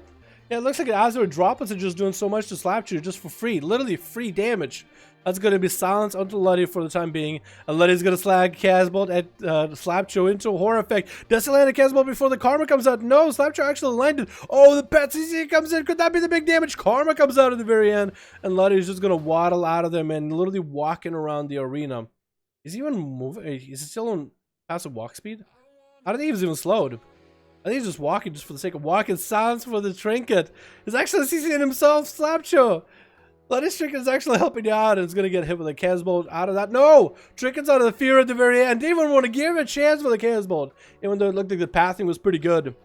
S1: Yeah, it looks like an Azeroth droplets are just doing so much to Slapcho just for free. Literally free damage. That's gonna be silence onto Luddy for the time being. And Luddy's gonna slag Casbolt at Slapcho into a horror effect. Does he land a Casbolt before the Karma comes out? No, Slapcho actually landed. Oh, the pet CC comes in. Could that be the big damage? Karma comes out at the very end. And Luddy's just gonna waddle out of there, man. Literally walking around the arena. Is he even moving? Is he still on passive walk speed? I don't think he was even slowed. I think he's just walking just for the sake of walking. Silence for the trinket. He's actually CCing himself, Slapcho. Luddy's trinket is actually helping you out, and it's going to get hit with a Casbolt out of that. No! Trinket's out of the fear at the very end. Didn't even want to give him a chance for the Casbolt, even though it looked like the pathing was pretty good.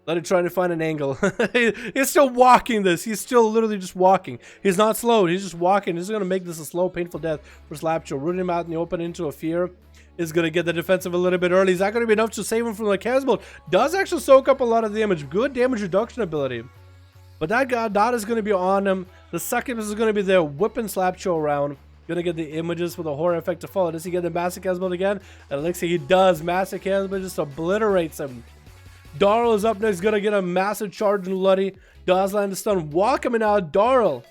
S1: Luddy trying to find an angle. He's still walking this. He's still literally just walking. He's not slowed. He's just walking. He's going to make this a slow, painful death for Slapcho. Rooting him out in the open into a fear. Is going to get the defensive a little bit early. Is that going to be enough to save him from the Casbolt? Does actually soak up a lot of damage. Good damage reduction ability. But that guy, Dot is going to be on him. The succubus is going to be there whipping Slapcho around. Going to get the images with a horror effect to follow. Does he get the Massive Casbolt again? And it looks like he does. Massive Casbolt just obliterates him. Darl is up next, gonna get a massive charge in Luddy. Does land the stun. Welcoming out Darl.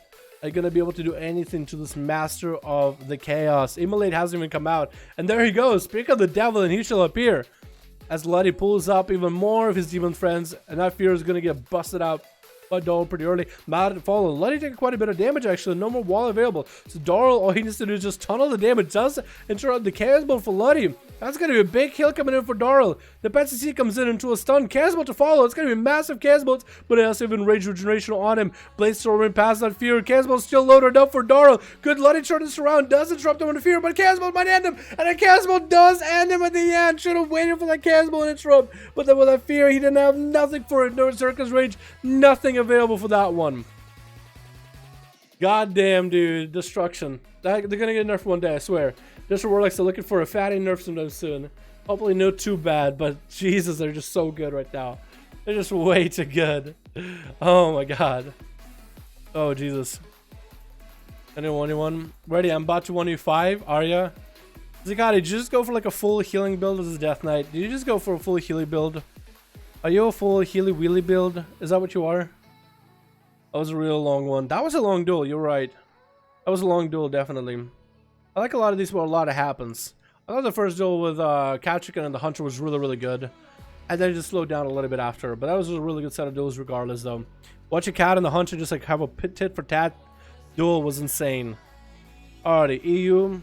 S1: Are you gonna be able to do anything to this master of the chaos? Immolate hasn't even come out. And there he goes. Speak of the devil and he shall appear. As Luddy pulls up even more of his demon friends. And that fear is gonna get busted out by Darl pretty early. Mad follow. Luddy taking quite a bit of damage actually. No more wall available. So Darl, all he needs to do is just tunnel the damage. Does interrupt the Casbolt for Luddy. That's going to be a big kill coming in for Darl. The Pet CC comes in into a stun. Casbolt to follow. It's going to be massive Casbolt, but it has even Rage Regeneration on him. Blaze Storming past that fear. Casbolt still loaded up for Darl. Good Luddy turn this around. Does interrupt him in the fear, but Casbolt might end him. And then Casbolt does end him at the end. Should have waited for that Casbolt interrupt. But then with that fear, he didn't have nothing for it. No Circus Rage. Nothing available for that one. God damn, dude. Destruction. They're going to get nerfed one day, I swear. Just Warlocks are looking for a fatty nerf sometime soon. Hopefully not too bad, but Jesus, they're just so good right now. They're just way too good. Oh my god. Oh Jesus. Anyone? Ready, I'm about to 1v5. Arya. Zakati, did you just go for like a full healing build as a Death Knight? Did you just go for a full healing build? Are you a full healy wheelie build? Is that what you are? That was a real long one. That was a long duel, you're right. That was a long duel, definitely. I like a lot of these where a lot happens. I thought the first duel with Katrikan and the Hunter was really good. And then it just slowed down a little bit after. But that was a really good set of duels regardless though. Watching Cat and the Hunter just like have a tit for tat duel was insane. Alrighty, EU.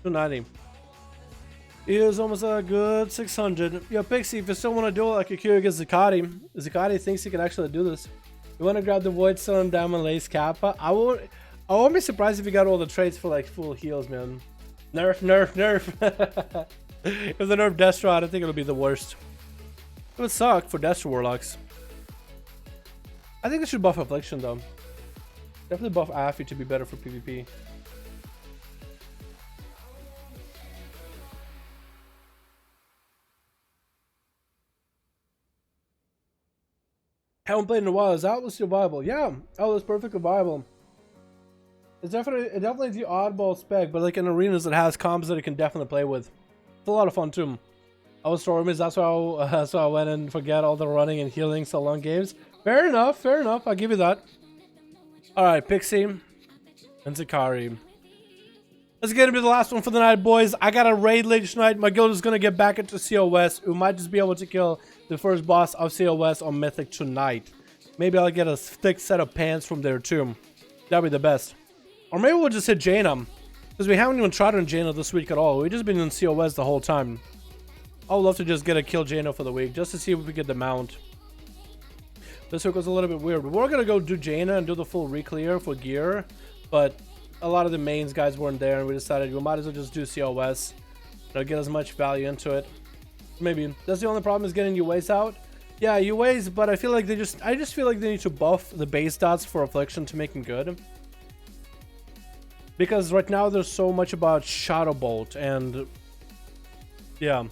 S1: $290. He is almost a good 600. Yo, Pixie, if you still want to duel like a Q against Zakati, Zakati thinks he can actually do this. You want to grab the Void Stone, Diamond Lace, Kappa? I won't be surprised if you got all the traits for like full heals, man. Nerf. If the nerf Destro, I don't think it'll be the worst. It would suck for Destro Warlocks. I think they should buff Affliction though. Definitely buff Affy to be better for PvP. Haven't played in a while. Is Outlaw still viable? Yeah, Outlaw is perfectly viable. It's definitely the oddball spec, but like in arenas that has comps that it can definitely play with. It's a lot of fun too. I was Stormies, that's why I went and forget all the running and healing so long games. Fair enough, I'll give you that. Alright, Pixie and Zakari. Let's get into the last one for the night, boys. I got a raid later tonight. My guild is gonna get back into COS. We might just be able to kill the first boss of COS on Mythic tonight. Maybe I'll get a thick set of pants from there too. That'd be the best. Or maybe we'll just hit Jaina. Because we haven't even tried on Jaina this week at all. We've just been in COS the whole time. I would love to just get a kill Jaina for the week. Just to see if we get the mount. This hook was a little bit weird. We were gonna go do Jaina and do the full re-clear for gear, but a lot of the mains guys weren't there, and we decided we might as well just do COS. Get as much value into it. Maybe that's the only problem, is getting UAs out. Yeah, UAs, but I feel like I just feel like they need to buff the base stats for Affliction to make them good. Because right now there's so much about Shadow Bolt, and yeah.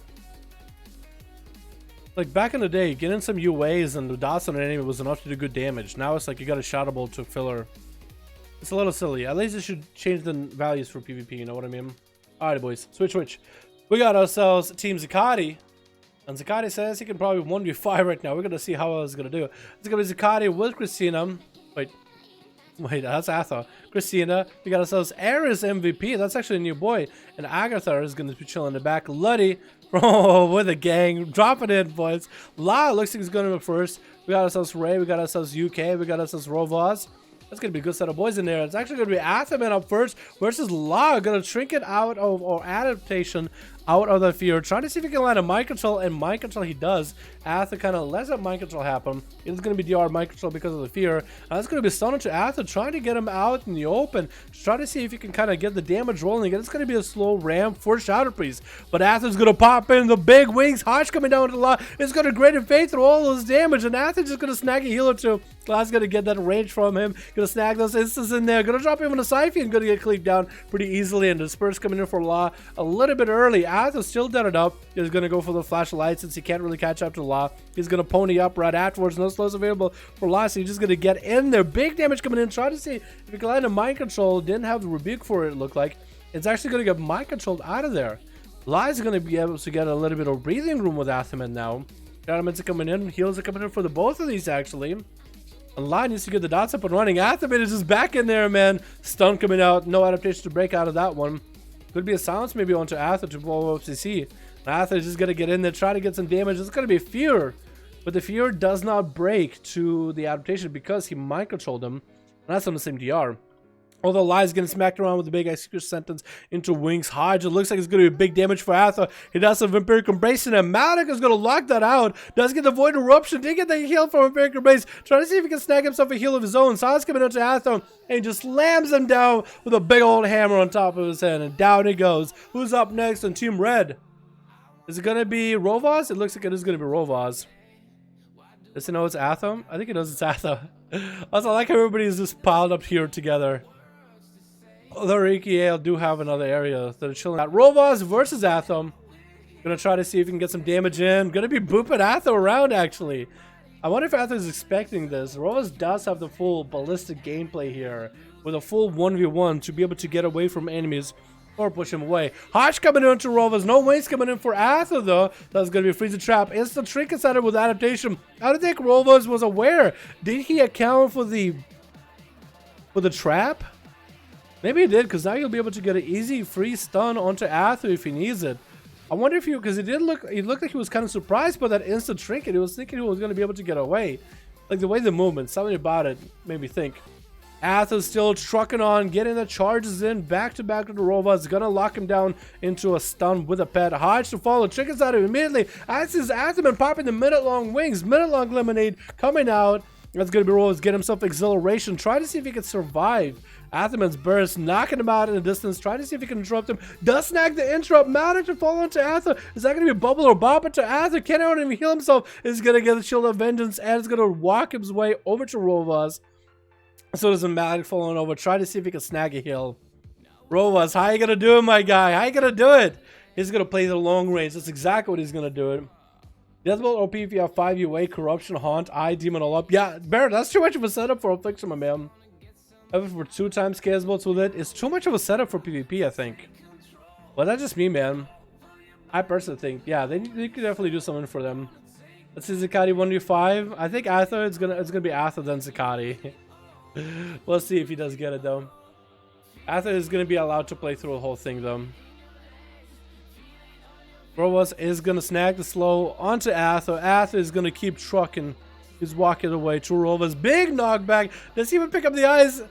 S1: Like back in the day, getting some UAs and the dots on an enemy was enough to do good damage. Now it's like you got a Shadow Bolt to filler. It's a little silly. At least it should change the values for PvP, you know what I mean? Alright boys, switch. We got ourselves Team Zakati. And Zakati says he can probably 1v5 right now. We're going to see how I was going to do. It's going to be Zakati with Christina. Wait, that's Atha. Christina. We got ourselves Ares MVP. That's actually a new boy. And Agatha is going to be chilling in the back. Luddy with a gang. Dropping in, boys. La looks like he's going to be first. We got ourselves Ray. We got ourselves UK. We got ourselves Rovaz. That's going to be a good set of boys in there. It's actually going to be Athaman up first versus La. Going to trinket out of, or adaptation out of the fear. Trying to see if he can land a mind control, and mind control he does. Atha kind of lets that mind control happen. It's going to be DR mind control because of the fear. And that's going to be stunning to Atha, trying to get him out in the open. Trying to see if he can kind of get the damage rolling. And it's going to be a slow ramp for Shadow Priest. But Atha's going to pop in the big wings. Hodge coming down to La. It's going to grade and fade through all those damage. And Atha's just going to snag a heal or two. La's going to get that range from him. Going to snag those instants in there. Going to drop him on a Syphi and going to get cleaved down pretty easily. And Disperse coming in for La a little bit early. Atha's still dead it up. He's going to go for the flashlight since he can't really catch up to La. He's going to pony up right afterwards. No slows available for La, so he's just going to get in there. Big damage coming in. Try to see if he can land a mind control. Didn't have the rebuke for it, it looked like. It's actually going to get mind controlled out of there. La is going to be able to get a little bit of breathing room with Athaman now. Elements are coming in. Heals are coming in for the both of these, actually. And La needs to get the dots up and running. Athaman is just back in there, man. Stun coming out. No adaptation to break out of that one. Could be a silence maybe onto Atha to blow up CC. Atha is just going to get in there, try to get some damage. It's going to be Fear. But the Fear does not break to the adaptation because he mind controlled him. And that's on the same DR. Although La is getting smacked around with the big execution sentence into Wings. Hodge, it looks like it's going to be big damage for Atha. He does some Vampiric Embrace, and Malek is going to lock that out. Does get the Void Eruption. Did get the heal from Vampiric Embrace. Trying to see if he can snag himself a heal of his own. Silence coming into Atha and just slams him down with a big old hammer on top of his head. And down he goes. Who's up next on Team Red? Is it going to be Rovaz? It looks like it is going to be Rovaz. Does it know it's Atha? I think it knows it's Atha. Also, I like how everybody's just piled up here together. Although Rikiel do have another area that are chilling out. Rovaz versus Atham. Gonna try to see if he can get some damage in. Gonna be booping Atham around, actually. I wonder if Atham is expecting this. Rovaz does have the full ballistic gameplay here. With a full 1v1 to be able to get away from enemies or push him away. Hodge coming in to Rovaz. No Wings coming in for Atham, though. That's gonna be a freezer trap. Instant trinket set with adaptation. I don't think Rovaz was aware. Did he account for the trap? Maybe he did, because now he'll be able to get an easy free stun onto Atha if he needs it. I wonder if he, because he looked like he was kind of surprised by that instant trinket. He was thinking he was going to be able to get away. Like the way the movement, something about it made me think. Atha's still trucking on, getting the charges in, back to the Rovaz. Gonna lock him down into a stun with a pet. Hodge to follow, triggers out immediately. As his Athaman popping the minute-long wings, minute-long lemonade coming out. That's gonna be Rovaz, get himself exhilaration. Try to see if he can survive Athaman's burst, knocking him out in the distance, trying to see if he can interrupt him. Does snag the interrupt, Malek to fall into Atha. Is that going to be a bubble or bop into Atha? Can't even heal himself. Is going to get the Shield of Vengeance and is going to walk his way over to Rovaz. So does Malek falling over. Try to see if he can snag a heal. Rovaz, how you going to do it, my guy? How you going to do it? He's going to play the long range. That's exactly what he's going to do it. Deathbolt OP if you have 5 UA, Corruption, Haunt, Eye, Demon all up. Yeah, Barrett, that's too much of a setup for Affliction, my man. Ever for 2 times Chaos Bolts with it, it's too much of a setup for PvP, I think. Well, that's just me, man. I personally think, yeah, they could definitely do something for them. Let's see Zakati 1v5. I think Atha, it's gonna be Atha then Zakati. We'll see if he does get it though. Atha is gonna be allowed to play through the whole thing though. Rovaz is gonna snag the slow onto Atha. Atha is gonna keep trucking. He's walking away to Rovaz. Big knockback. Does he even pick up the eyes?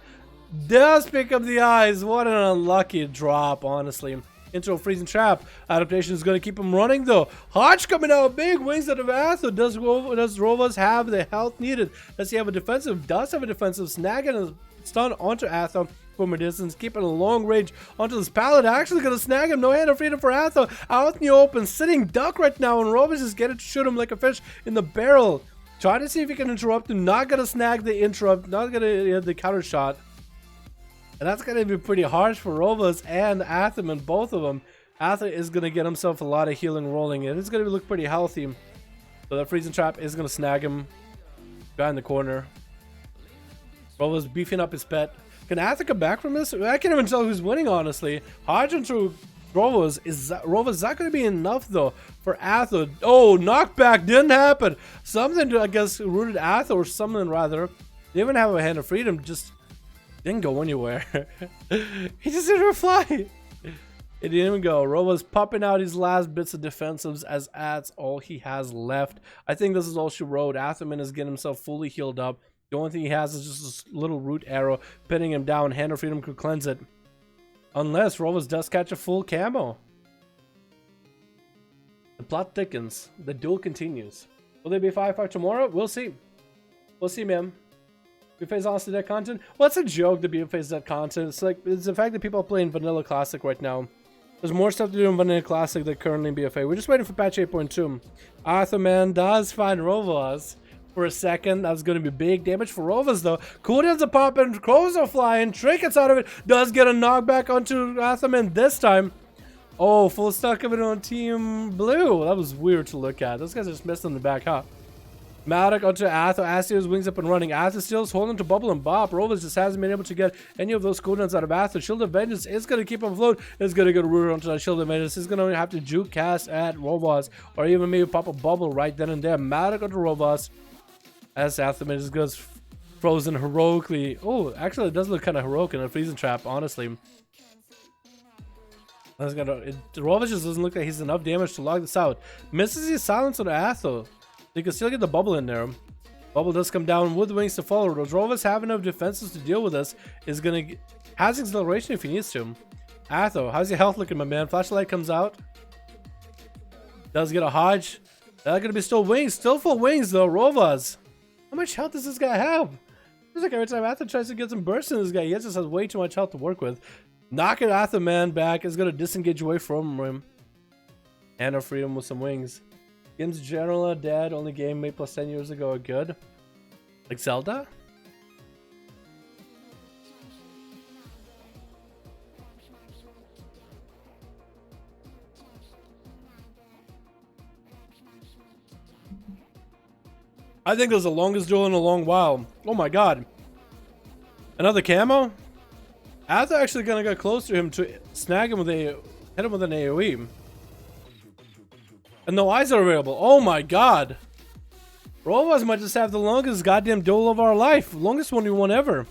S1: Does pick up the eyes. What an unlucky drop, honestly. into a freezing trap. Adaptation is going to keep him running though. Hodge coming out big. Wings out of Atho. Does Rovas have the health needed? Does he have a defensive? Does have a defensive. Snagging a stun onto Atho from a distance. Keeping a long range onto this pallet. Actually going to snag him. No hand of freedom for Atho. Out in the open. Sitting duck right now. And Rovas is getting to shoot him like a fish in the barrel. Trying to see if he can interrupt him. Not going to snag the interrupt. Not going to hit the counter shot. And that's going to be pretty harsh for Rovas and Atham, and both of them. Atham is going to get himself a lot of healing rolling, and it's going to look pretty healthy. So that freezing trap is going to snag him behind the corner. Rovas beefing up his pet. Can Atham come back from this? I can't even tell who's winning, honestly. Hodge into Rovas. Is that going to be enough, though, for Atham? Oh, knockback didn't happen. Something, I guess, rooted Atham, or something, rather. They even have a hand of freedom, just didn't go anywhere. He just didn't fly. It didn't even go. Rova's popping out his last bits of defensives as that's all he has left. I think this is all she wrote. Athaman is getting himself fully healed up. The only thing he has is just this little root arrow pinning him down. Hand of Freedom could cleanse it. Unless Rovas does catch a full camo. The plot thickens. The duel continues. Will there be 5-5 tomorrow? We'll see. We'll see, man. BFA's honestly that content? Well, it's a joke that BFA's that content. It's like, it's the fact that people are playing Vanilla Classic right now. There's more stuff to do in Vanilla Classic than currently in BFA. We're just waiting for patch 8.2. Arthurman does find Rovas for a second. That's going to be big damage for Rovas, though. Cooldowns are popping, crows are flying, trinkets out of it. Does get a knockback onto Arthurman this time. Oh, full stock of it on Team Blue. That was weird to look at. Those guys are just missed on the back, huh? Maldic onto Atho. Astro's wings up and running. Atho still holding to Bubble and Bop. Rovas just hasn't been able to get any of those cooldowns out of Atho. Shield of Vengeance is going to keep him afloat. It's going to get a root onto that Shield of Vengeance. He's going to have to juke cast at Rovas, or even maybe pop a bubble right then and there. Maldic onto Rovas as Atho just goes frozen heroically. Oh, actually, it does look kind of heroic in a freezing trap, honestly. Rovas just doesn't look like he's enough damage to log this out. Misses his silence on Atho. You can still get the bubble in there. Bubble does come down with wings to follow. Does Rovas have enough defenses to deal with this? Is gonna has acceleration if he needs to. Atho, how's your health looking, my man? Flashlight comes out. Does get a Hodge. That's gonna be still wings, still full wings though. Rovas, how much health does this guy have? It's like every time Atho tries to get some bursts in this guy, he just has way too much health to work with. Knocking Atho man back is gonna disengage away from him. And a freedom with some wings. Games in general are dead. Only game made plus 10 years ago are good. Like Zelda? I think it was the longest duel in a long while. Oh my god. Another camo? Atho actually gonna get close to him to snag him with a hit him with an AoE. And no eyes are available. Oh my god. Rovas might just have the longest goddamn duel of our life. Longest one we won ever.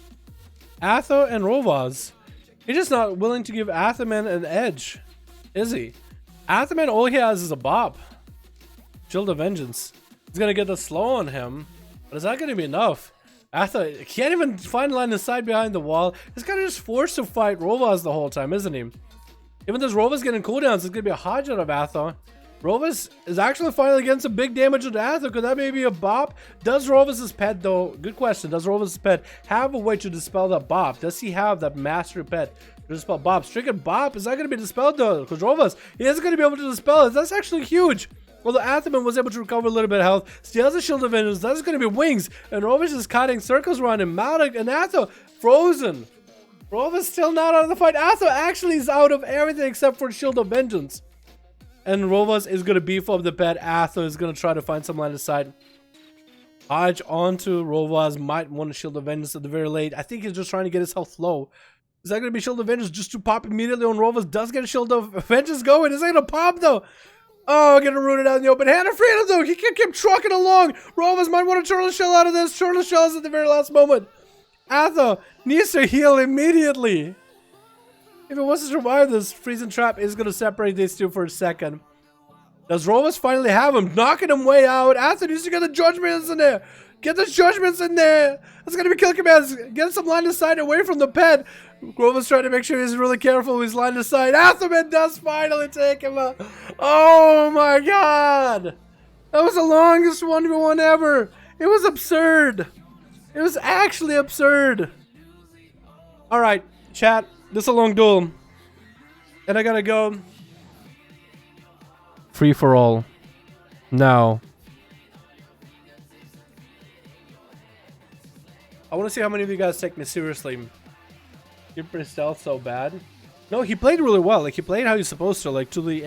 S1: Atho and Rovas. He's just not willing to give Athoman an edge. Is he? Athoman, all he has is a bop. Shield of Vengeance. He's gonna get the slow on him. But is that gonna be enough? Atho can't even find line of sight behind the wall. He's kind of just forced to fight Rovas the whole time, isn't he? Even though Rovas getting cooldowns, it's gonna be a Hodge out of Atho. Rovas is actually finally getting some big damage with Atho. Could that maybe a bop? Does Rovas' pet, though, good question, does Rovas' pet have a way to dispel that bop? Does he have that master pet to dispel bop? Stricken bop, is that going to be dispelled though? Because Rovas, he isn't going to be able to dispel it. That's actually huge. Although Athoman was able to recover a little bit of health, steals a Shield of Vengeance, that's going to be wings. And Rovas is cutting circles around him. Maldic and Atho frozen. Rovas still not out of the fight. Atho actually is out of everything except for Shield of Vengeance. And Rovas is going to beef up the pet. Atho is going to try to find some line of sight. Hodge onto Rovas. Might want to Shield of Vengeance at the very late. I think he's just trying to get his health low. Is that going to be Shield of Vengeance just to pop immediately on Rovas? Does get a Shield of Vengeance going. Is that going to pop though? Oh, going to root it out in the open. Hand of Freedom though. He can keep trucking along. Rovas might want to Turtle Shell out of this. Turtle Shells at the very last moment. Atho needs to heal immediately. If it wants to survive this, freezing trap is going to separate these two for a second. Does Rovas finally have him? Knocking him way out. Acid needs to get the judgments in there. Get the judgments in there. That's gonna be kill commands. Get some line of sight away from the pet. Grover's trying to make sure he's really careful with his line of sight. Atherman does finally take him out. Oh my god. That was the longest 1v1 ever. It was absurd. It was actually absurd. Alright, chat. This is a long duel. And I gotta go. Free for all. Now. I want to see how many of you guys take me seriously. Keeper stealth so bad. No, he played really well. Like, he played how he's supposed to. Like, to the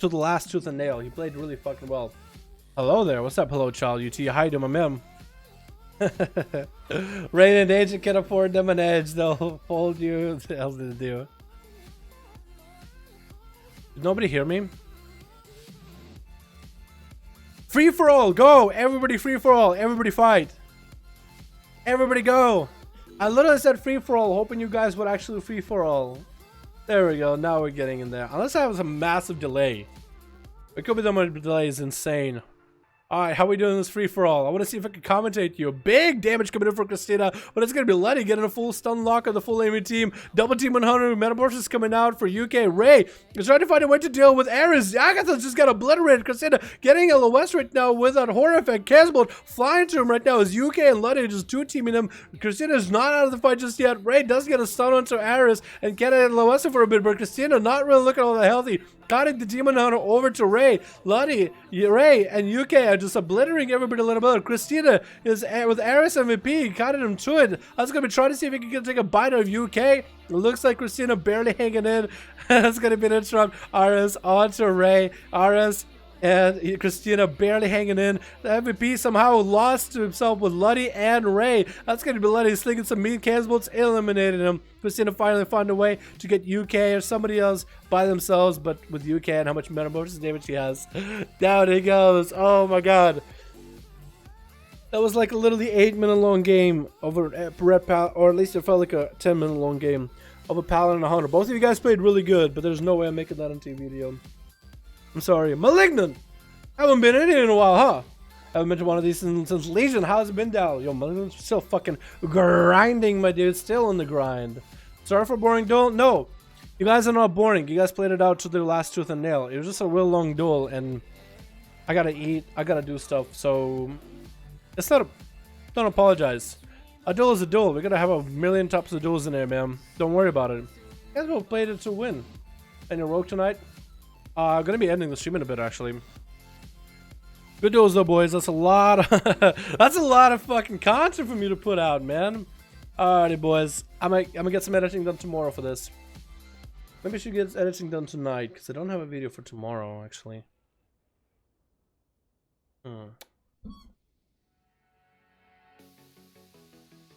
S1: last tooth and nail. He played really fucking well. Hello there. What's up, hello child? UT, hi to my mem. Rain and Agent can afford them an edge. They'll fold you. What the hell did it do? Did nobody hear me? Free for all. Go. Everybody free for all. Everybody fight. Everybody go. I literally said free for all, hoping you guys would actually free for all. There we go. Now we're getting in there. Unless I have a massive delay. It could be that my delay is insane. Alright, how are we doing this free for all? I want to see if I can commentate you. Big damage coming in for Christina, but it's going to be Letty getting a full stun lock of the full aiming team. Double team 100, Metamorphosis coming out for UK. Ray is trying to find a way to deal with Ares. Agatha just got obliterated. Christina getting a LOS right now with that horror effect. Casbolt flying to him right now is UK and Letty just two teaming him. Christina is not out of the fight just yet. Ray does get a stun onto Ares and get a LOS for a bit, but Christina not really looking all that healthy. Cutting the Demon Hunter over to Ray. Letty, Ray, and UK are just obliterating everybody a little bit. Christina is with Ares MVP, cutting him to it. I was going to be trying to see if he can take a bite of UK. It looks like Christina barely hanging in. That's going to be an interrupt. Ares onto Ray. Ares and Christina barely hanging in. The MVP somehow lost to himself with Letty and Ray. That's going to be Letty slinging some mean cannons, eliminating him. Christina finally found a way to get UK or somebody else by themselves, but with UK and how much metamorphosis damage he has. Down he goes. Oh my god. That was like a literally 8-minute long game over Red Pal, or at least it felt like a 10-minute long game of a Paladin and a Hunter. Both of you guys played really good, but there's no way I'm making that into a video. I'm sorry. Malignant! Haven't been in here in a while, huh? Haven't been to one of these since Legion. How's it been down? Yo, Malignant's still fucking grinding, my dude. Still on the grind. Sorry for boring duel. No. You guys are not boring. You guys played it out to the last tooth and nail. It was just a real long duel, and I gotta eat. I gotta do stuff, so it's not a... Don't apologize. A duel is a duel. We're gonna have a million types of duels in there, man. Don't worry about it. You guys both played it to win. And your rogue tonight? I'm gonna be ending the stream in a bit, actually. Good duels though, boys. That's a lot of that's a lot of fucking content for me to put out, man. Alrighty, boys. I'm gonna get some editing done tomorrow for this. Maybe I should get editing done tonight, because I don't have a video for tomorrow, actually.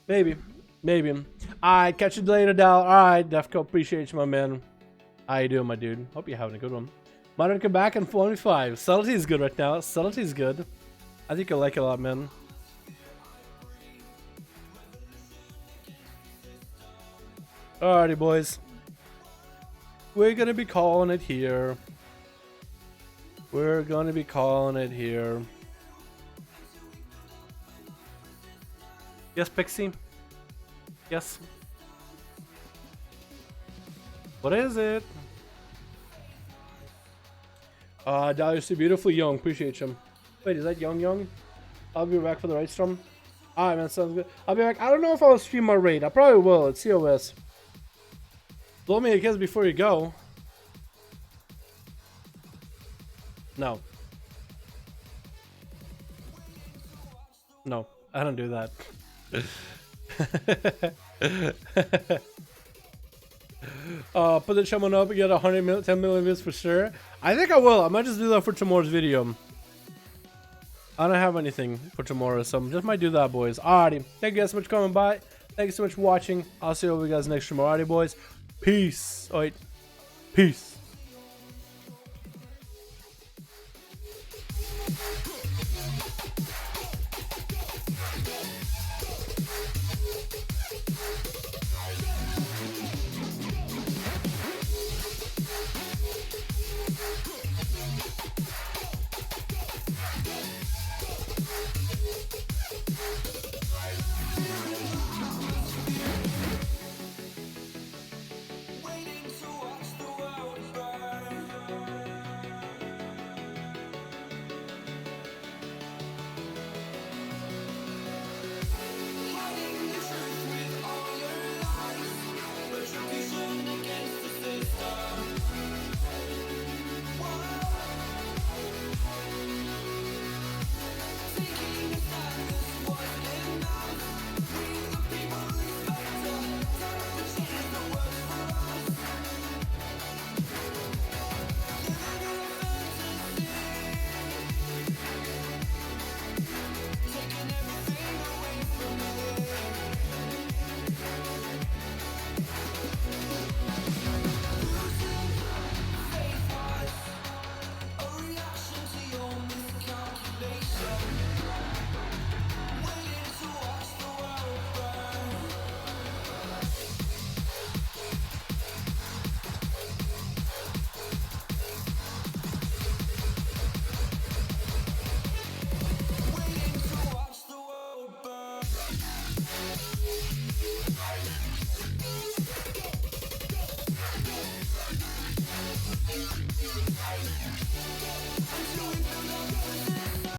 S1: Maybe. Alright, catch you later, Dal. Alright, Defco, appreciate you, my man. How you doing, my dude? Hope you're having a good one. Modern come back in 45. Subtlety is good right now. Subtlety is good. I think you'll like it a lot, man. Alrighty, boys. We're gonna be calling it here. We're gonna be calling it here. Yes, Pixie? Yes. What is it? Dahlia's so beautiful, Young. Appreciate you. Wait, is that Young? I'll be back for the right storm. Alright, man, sounds good. I'll be back. I don't know if I'll stream my raid. I probably will. It's COS. Blow me a kiss before you go. No. No, I don't do that. Put the channel up and get 10 million views for sure. I think I will. I might just do that for tomorrow's video. I don't have anything for tomorrow, so I just might do that, boys. Alrighty. Thank you guys so much for coming by. Thank you so much for watching. I'll see you guys next stream. Alrighty, boys. Peace. Alright. Peace.